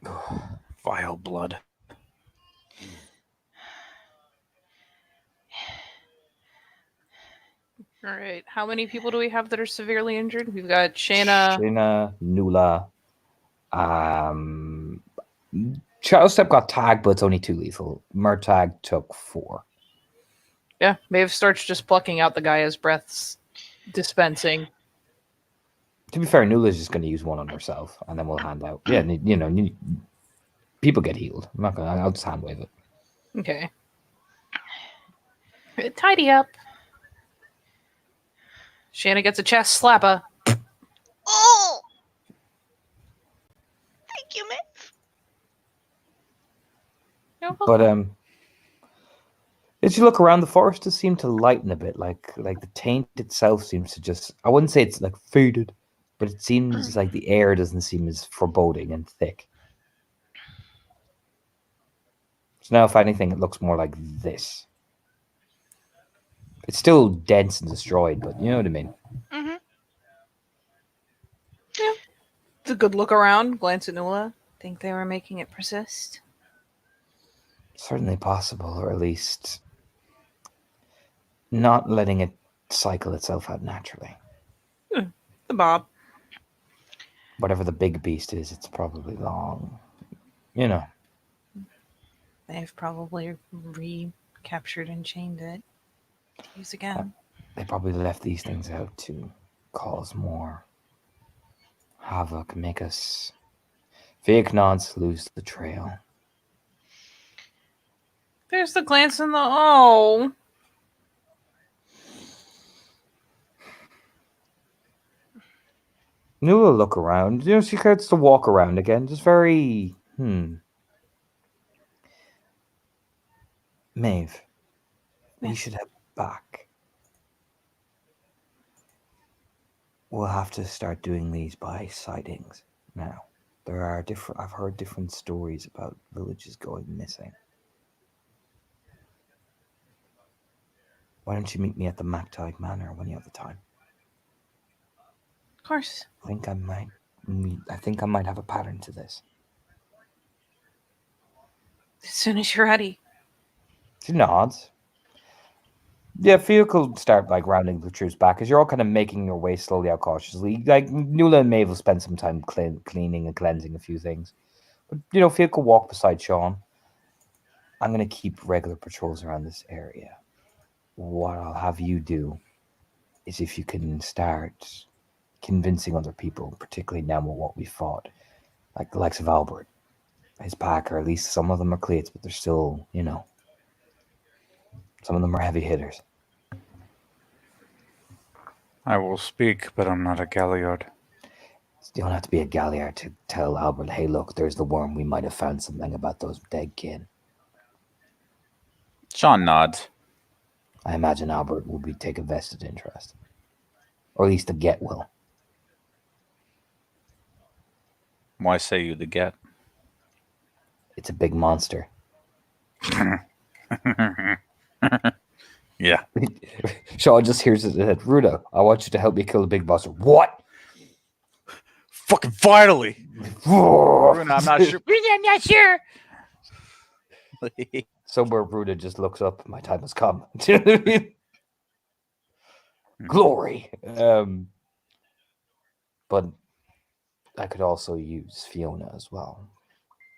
E: Ugh.
C: Vile blood.
B: All right. How many people do we have that are severely injured? We've got Shayna.
E: Shayna, Nula. Shadowstep got tagged, but it's only 2 lethal. Murtag took 4.
B: Yeah, Maeve starts just plucking out the guy as breath's dispensing.
E: To be fair, Nula's just going to use 1 on herself, and then we'll hand out. Yeah, people get healed. I'm not gonna. I'll just hand wave it.
B: Okay. Tidy up. Shanna gets a chest slapper.
D: Oh! Thank you, Maeve.
E: But as you look around, the forest does seem to lighten a bit. Like the taint itself seems to just. I wouldn't say it's like faded, but it seems like the air doesn't seem as foreboding and thick. So now, if anything, it looks more like this. It's still dense and destroyed, but you know what I mean.
D: Mm-hmm.
B: Yeah. It's a good look around. Glance at Nula. Think they were making it persist?
E: Certainly possible, or at least not letting it cycle itself out naturally.
B: The Bob.
E: Whatever the big beast is, it's probably long. You know.
B: They've probably recaptured and chained it. To use again.
E: They probably left these things out to cause more havoc, make us Vietnauts lose the trail.
B: There's the glance in the oh.
E: Nula look around. You know, she starts to walk around again, just very Maeve, we
B: Yes.
E: should head back. We'll have to start doing these by sightings now. There are different. I've heard different stories about villages going missing. Why don't you meet me at the Mactide Manor when you have the time?
B: Of course.
E: I think I might have a pattern to this.
B: As soon as you're ready.
E: She nods. Yeah, Fiuk will start like rounding the troops back as you're all kind of making your way slowly out cautiously. Like Nula and Maeve will spend some time cleaning and cleansing a few things. But you know, Fiuk will walk beside Sean. I'm gonna keep regular patrols around this area. What I'll have you do is if you can start convincing other people, particularly now with what we fought, like the likes of Albert, his pack, or at least some of them are cleats, but they're still, you know, some of them are heavy hitters.
C: I will speak, but I'm not a Galliard.
E: You don't have to be a Galliard to tell Albert, hey, look, there's the worm. We might have found something about those dead kin.
C: Sean nods.
E: I imagine Albert will take a vested interest. Or at least the Get will.
C: Why say you the get?
E: It's a big monster.
C: Yeah.
E: Sean just hears it and said, Ruda, I want you to help me kill the big monster. What?
C: Fucking vitally. I'm not sure. I'm not sure.
E: Somewhere Ruda just looks up, my time has come. Do you know what I mean? Glory. But I could also use Fiona as well.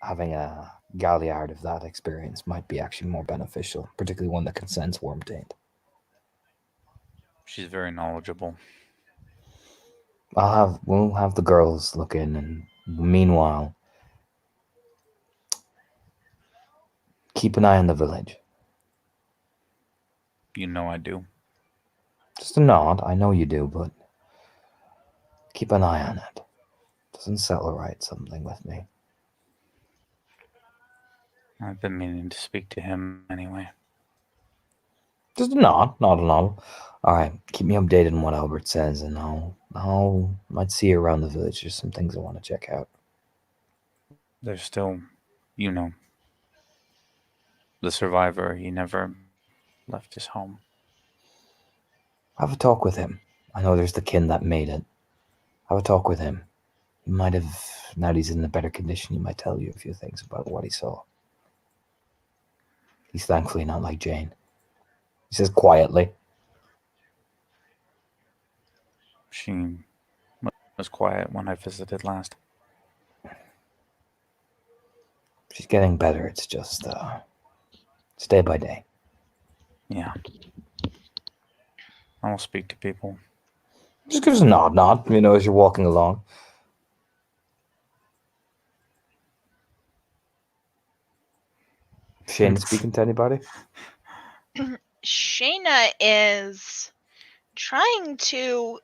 E: Having a Galliard of that experience might be actually more beneficial, particularly one that can sense worm taint.
C: She's very knowledgeable.
E: We'll have the girls look in, and meanwhile, keep an eye on the village.
C: You know I do.
E: Just a nod. I know you do, but keep an eye on it. Doesn't settle right something with me.
C: I've been meaning to speak to him anyway.
E: Just a nod, not a nod. All right, keep me updated on what Albert says, and I'll might see you around the village. There's some things I want to check out.
C: There's still, you know, the survivor. He never left his home.
E: Have a talk with him. I know there's the kin that made it. Have a talk with him. He might have, now that he's in a better condition, he might tell you a few things about what he saw. He's thankfully not like Jane. He says quietly.
C: She was quiet when I visited last.
E: She's getting better. It's just it's day by day.
C: Yeah. I will speak to people.
E: Just gives a nod, as you're walking along. Shane speaking to anybody?
D: Shayna is trying to,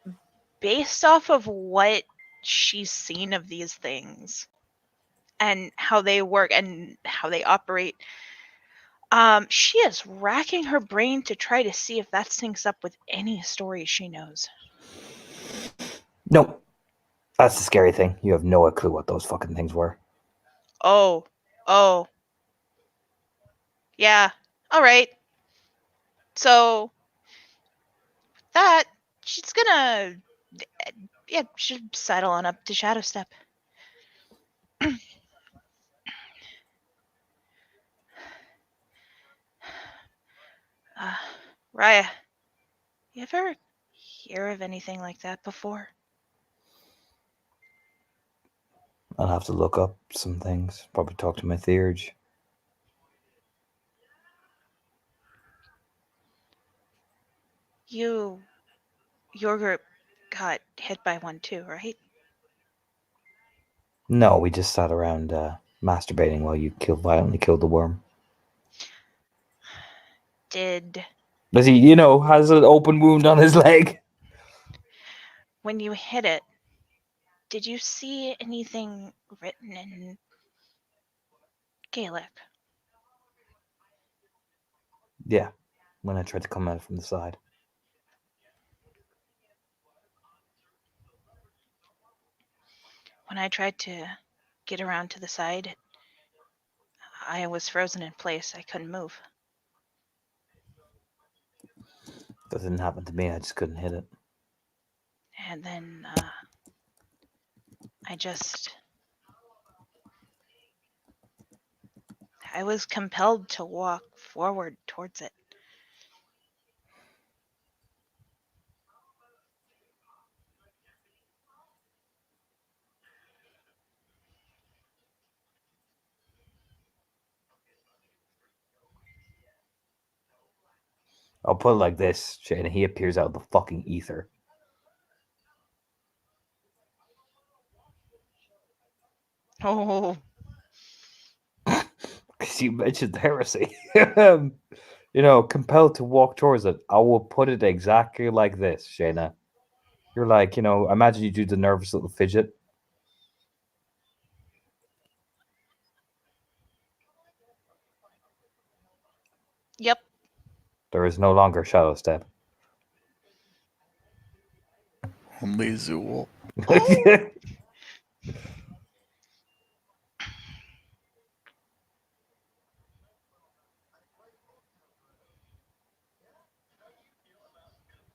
D: based off of what she's seen of these things and how they work and how they operate, she is racking her brain to try to see if that syncs up with any stories she knows.
E: Nope. That's the scary thing. You have no clue what those fucking things were.
D: Oh. Yeah. All right. So that she's gonna, yeah, should settle on up to Shadow Step. Raya, you ever hear of anything like that before?
E: I'll have to look up some things. Probably talk to my theurge.
D: Your group got hit by one too, right?
E: No, we just sat around masturbating while you violently killed the worm. Does he, has an open wound on his leg?
D: When you hit it, did you see anything written in Gaelic?
E: Yeah, when I tried to come out from the side.
D: When I tried to get around to the side, I was frozen in place. I couldn't move.
E: That didn't happen to me. I just couldn't hit it.
D: And then I was compelled to walk forward towards it.
E: I'll put it like this, Shane. He appears out of the fucking ether.
D: Oh.
E: Because you mentioned heresy. Compelled to walk towards it. I will put it exactly like this, Shayna. You're like, imagine you do the nervous little fidget.
D: Yep.
E: There is no longer Shadow Step.
C: Only Zool.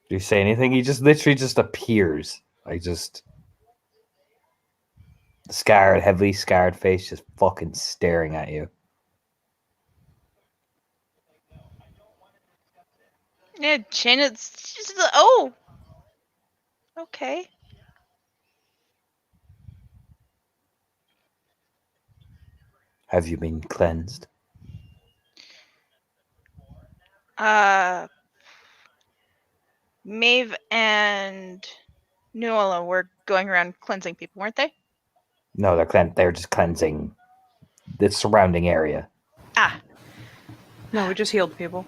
E: Do you say anything? He just literally just appears. Heavily scarred face just fucking staring at you.
D: Yeah, Shayna's just, oh. Okay.
E: Have you been cleansed?
D: Maeve and Nuala were going around cleansing people, weren't they?
E: No, they're just cleansing the surrounding area.
D: Ah.
B: No, we just healed people.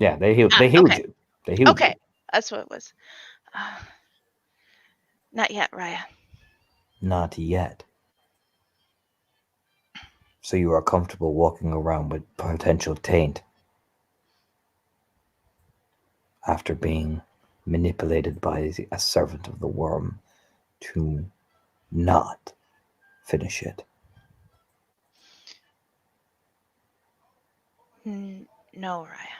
E: Yeah, they healed. They healed
D: okay.
E: you. They healed
D: Okay,
E: you.
D: that's what it was. Not yet, Raya.
E: Not yet. So you are comfortable walking around with potential taint after being manipulated by a servant of the worm to not finish it.
D: No, Raya.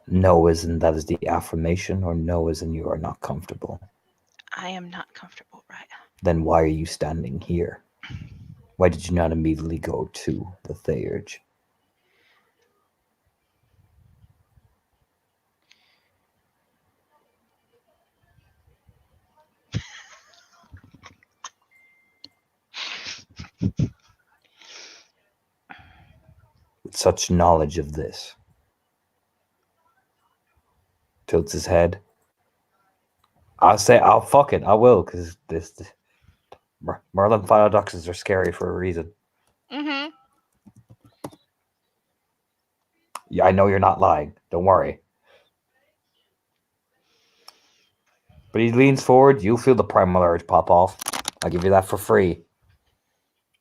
E: No as in that is the affirmation, or no as in you are not comfortable?
D: I am not comfortable, Raya.
E: Then why are you standing here? Why did you not immediately go to the Theurge? With such knowledge of this. Tilts his head. I'll fuck it. I will, because Merlin paradoxes are scary for a reason.
D: Mm-hmm.
E: Yeah, I know you're not lying. Don't worry. But he leans forward. You'll feel the primal urge pop off. I'll give you that for free.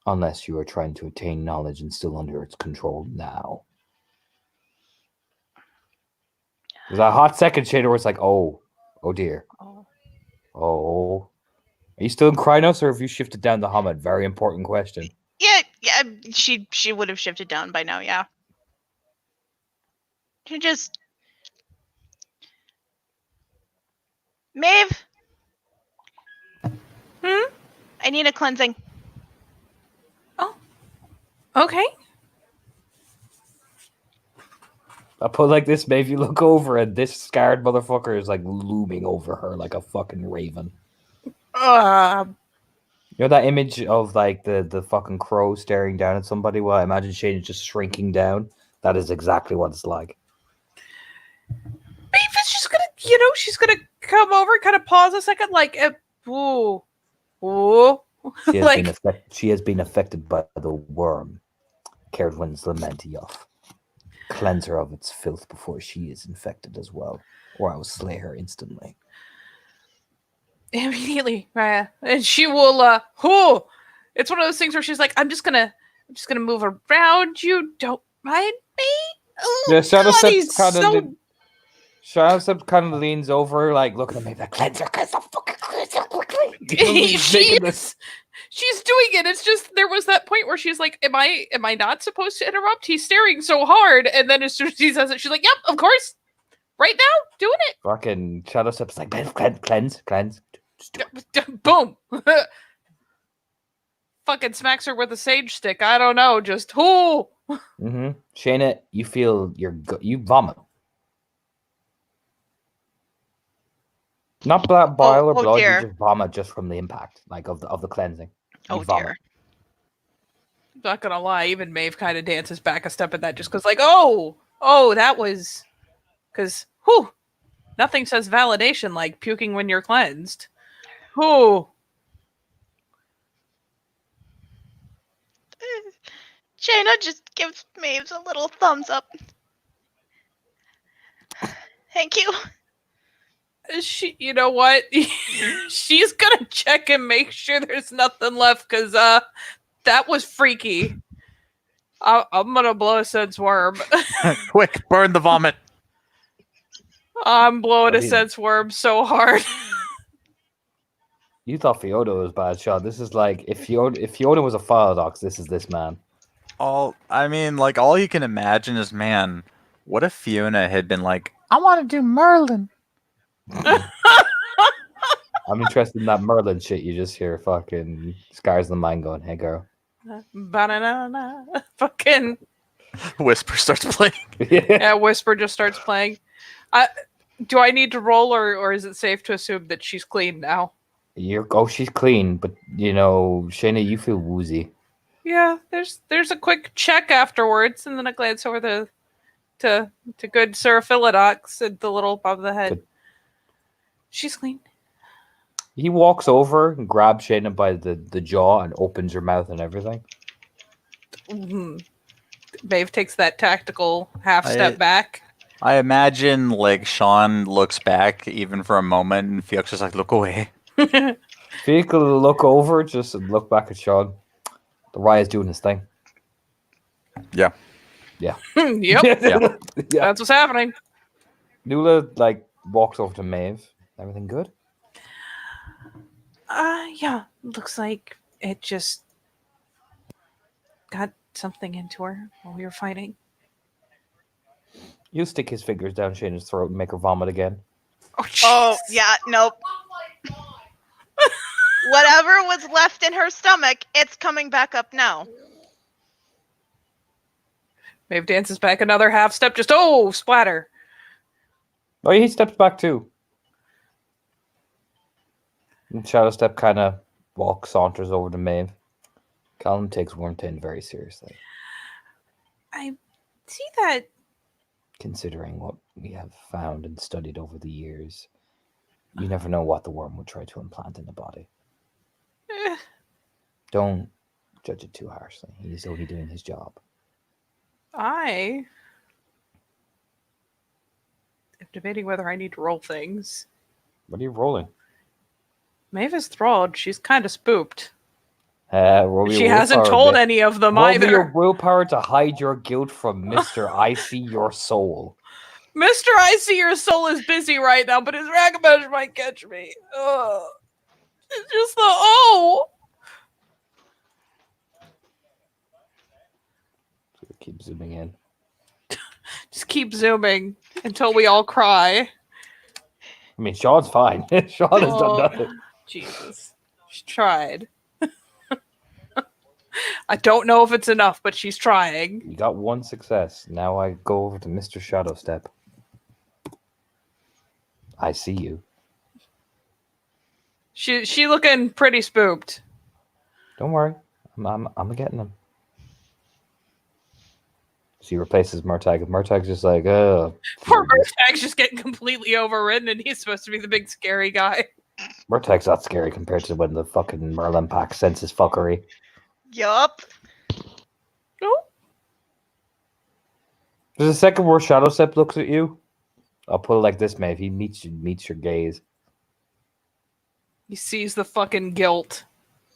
E: Unless you are trying to attain knowledge and still under its control now. There's a hot second shade where it's like, oh dear. Oh. Are you still in Krynos, or have you shifted down to Hamid? Very important question.
D: Yeah. She would have shifted down by now. Yeah. You just Maeve. I need a cleansing.
B: Oh. Okay.
E: I put like this, Maeve, you look over and this scarred motherfucker is like looming over her like a fucking raven. You know that image of like the fucking crow staring down at somebody? Well, I imagine Shane is just shrinking down. That is exactly what it's like.
B: Maeve is just gonna, she's gonna come over, kind of pause a second, like, ooh.
E: She has been affected by the worm. Cerdwin's Lamentioff. Cleanse her of its filth before she is infected as well, or I will slay her instantly.
B: Immediately, Raya. And she will, it's one of those things where she's like, I'm just gonna move around. You don't mind me? Oh,
E: Yeah, Shadow
B: God,
E: Step
B: he's
E: kind
B: so...
E: of Shadow Step kind of leans over, like looking at me, like cleanser, fucking cleanser quickly.
B: She's doing it. It's just there was that point where she's like, "Am I not supposed to interrupt? He's staring so hard." And then as soon as he says it, she's like, "Yep, of course, right now, doing it."
E: Fucking Shadow Step's like, cleanse.
B: Boom. Fucking smacks her with a sage stick. I don't know. Just who?
E: Shayna, you feel you vomit. Not bile or blood.
D: Dear.
E: You just vomit just from the impact, like of the cleansing. You vomit.
D: Dear.
B: Not gonna lie, even Maeve kind of dances back a step at that, just because, like, that was, because nothing says validation like puking when you're cleansed.
D: Jaina just gives Maeve a little thumbs up. Thank you.
B: She, you know what? She's gonna check and make sure there's nothing left, because that was freaky. I'm gonna blow a sense worm.
C: Quick, burn the vomit.
B: I'm blowing a sense worm so hard.
E: You thought Fiona was bad, Sean. This is like if Fiona was a Philodox, this is this man.
C: All you can imagine is, man, what if Fiona had been like, I want to do Merlin.
E: I'm interested in that Merlin shit. You just hear fucking Scars the Mind going, "Hey girl."
B: Banana, fucking
C: Whisper starts playing.
B: Yeah, Whisper just starts playing. Do I need to roll, or is it safe to assume that she's clean now?
E: She's clean, but Shayna, you feel woozy.
B: Yeah, there's a quick check afterwards, and then a glance over to good Sir Philodox and the little bob of the head. She's clean.
E: He walks over and grabs Shayna by the jaw and opens her mouth and everything.
B: Maeve takes that tactical half step back.
C: I imagine like Sean looks back even for a moment and Felix just like, look away.
E: Felix will look over, just look back at Sean. The Raya's doing his thing.
C: Yeah.
B: Yep.
C: Yeah.
B: That's what's happening.
E: Nula walks over to Maeve. Everything good?
B: Yeah. Looks like it just got something into her while we were fighting.
E: You stick his fingers down Shayna's throat and make her vomit again.
B: Oh,
D: Oh,
B: jeez.
D: yeah, nope. Whatever was left in her stomach, it's coming back up now.
B: Maeve dances back another half step. Just, oh, splatter.
E: Oh, he steps back too. And Shadow Step kind of saunters over to Maeve. Callum takes Wormtail very seriously,
B: I see that.
E: considering what we have found and studied over the years. You never know what the worm would try to implant in the body.
B: eh,
E: Don't judge it too harshly. He's only doing his job.
B: I am debating whether I need to roll things.
E: What are you rolling?
B: Maeve is thralled. She's kind of spooked.
E: Roll your
B: She hasn't
E: willpower,
B: told
E: bit.
B: any of them
E: Roll me your
B: either.
E: willpower to hide your guilt from Mr. I See Your Soul.
B: Mr. I See Your Soul is busy right now, but his ragamuffin might catch me. Ugh. It's just the oh.
E: Keep zooming in.
B: Just keep zooming until we all cry.
E: I mean, Sean's fine. Sean has done
B: Oh,
E: nothing.
B: Jesus. She tried. I don't know if it's enough, but she's trying.
E: You got one success. Now I go over to Mr. Shadow Step. I see you.
B: She looking pretty spooked.
E: Don't worry. I'm getting him. So he replaces Murtag. Murtag's just like,
B: Poor Murtag's just getting completely overridden, and he's supposed to be the big scary guy.
E: Murtag's not scary compared to when the fucking Merlin pack sends his fuckery.
D: Yup.
B: Oh,
E: There's a second where Shadow Step looks at you. I'll put it like this, Maeve. He meets your gaze.
B: he sees the fucking guilt.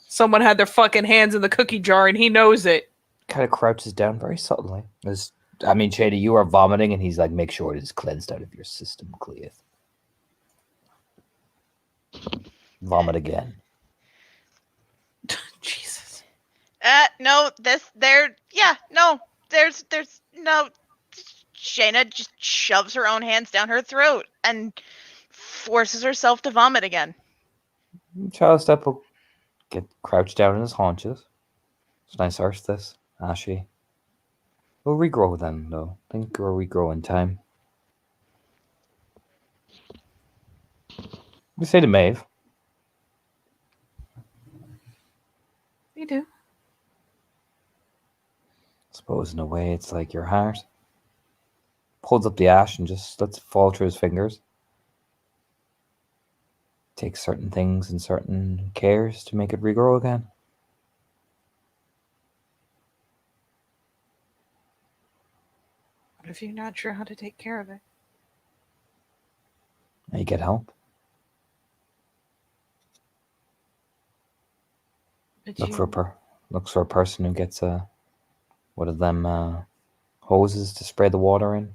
B: Someone had their fucking hands in the cookie jar, and he knows it.
E: Kind of crouches down very subtly. Shady, you are vomiting, and he's like, make sure it is cleansed out of your system, Cleeth. Vomit again.
B: Jesus.
D: No, there's no. Shayna just shoves her own hands down her throat and forces herself to vomit again.
E: Shadow Step will get crouched down in his haunches. It's nice arse this, ashy. We'll regrow then, though. I think we'll regrow in time. We say to Maeve.
B: You do.
E: Suppose in a way it's like your heart. Pulls up the ash and just lets it fall through his fingers. Takes certain things and certain cares to make it regrow again.
B: What if you're not sure how to take care of it?
E: And you get help.
B: But
E: Looks for a person who gets one of them hoses to spray the water in,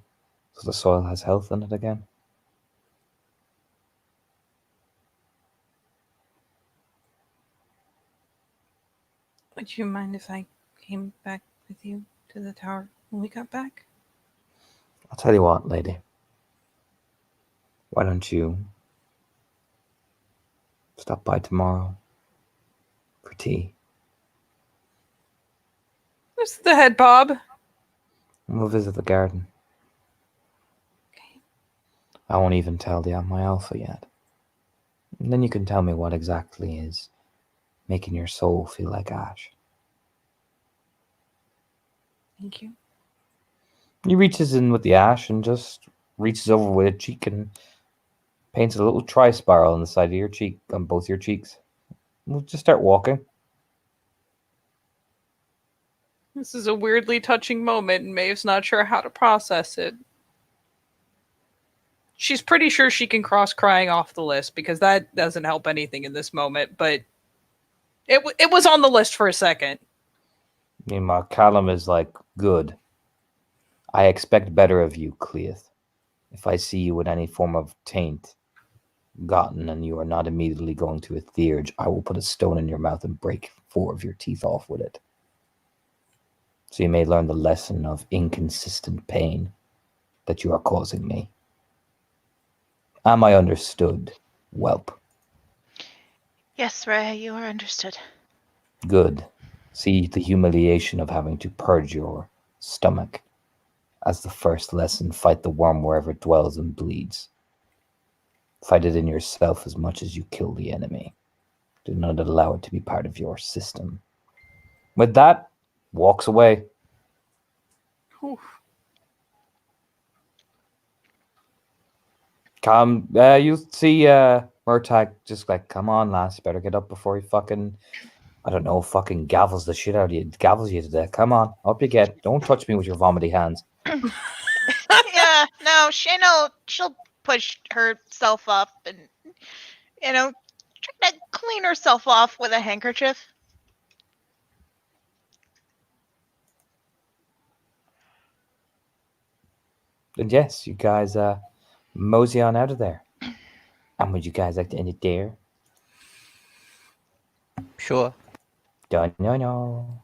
E: so the soil has health in it again.
B: Would you mind if I came back with you to the tower when we got back?
E: I'll tell you what, lady. Why don't you stop by tomorrow for tea?
B: Where's the head, Bob?
E: And we'll visit the garden.
B: Okay.
E: I won't even tell the my alpha yet. And then you can tell me what exactly is making your soul feel like ash.
B: Thank you.
E: He reaches in with the ash and just reaches over with a cheek and paints a little tri-spiral on the side of your cheek, on both your cheeks. We'll just start walking.
B: This is a weirdly touching moment, and Maeve's not sure how to process it. She's pretty sure she can cross crying off the list, because that doesn't help anything in this moment, but it was on the list for a second.
E: Meanwhile, Callum is like, good. I expect better of you, Cleeth. If I see you with any form of taint gotten and you are not immediately going to a theurge, I will put a stone in your mouth and break 4 of your teeth off with it. So you may learn the lesson of inconsistent pain that you are causing me. Am I understood, whelp?
D: Yes, Raya, you are understood.
E: Good. See the humiliation of having to purge your stomach. As the first lesson, fight the worm wherever it dwells and bleeds. Fight it in yourself as much as you kill the enemy. Do not allow it to be part of your system. With that, walks away.
B: Oof.
E: You see Murtagh just like, come on, lass, better get up before he fucking, I don't know, fucking gavels the shit out of you. Gavels you to death. Come on, up you get. Don't touch me with your vomity hands.
D: Yeah, no, she'll push herself up and, try to clean herself off with a handkerchief.
E: And yes, you guys mosey on out of there. And would you guys like to end it there?
F: Sure.
E: No.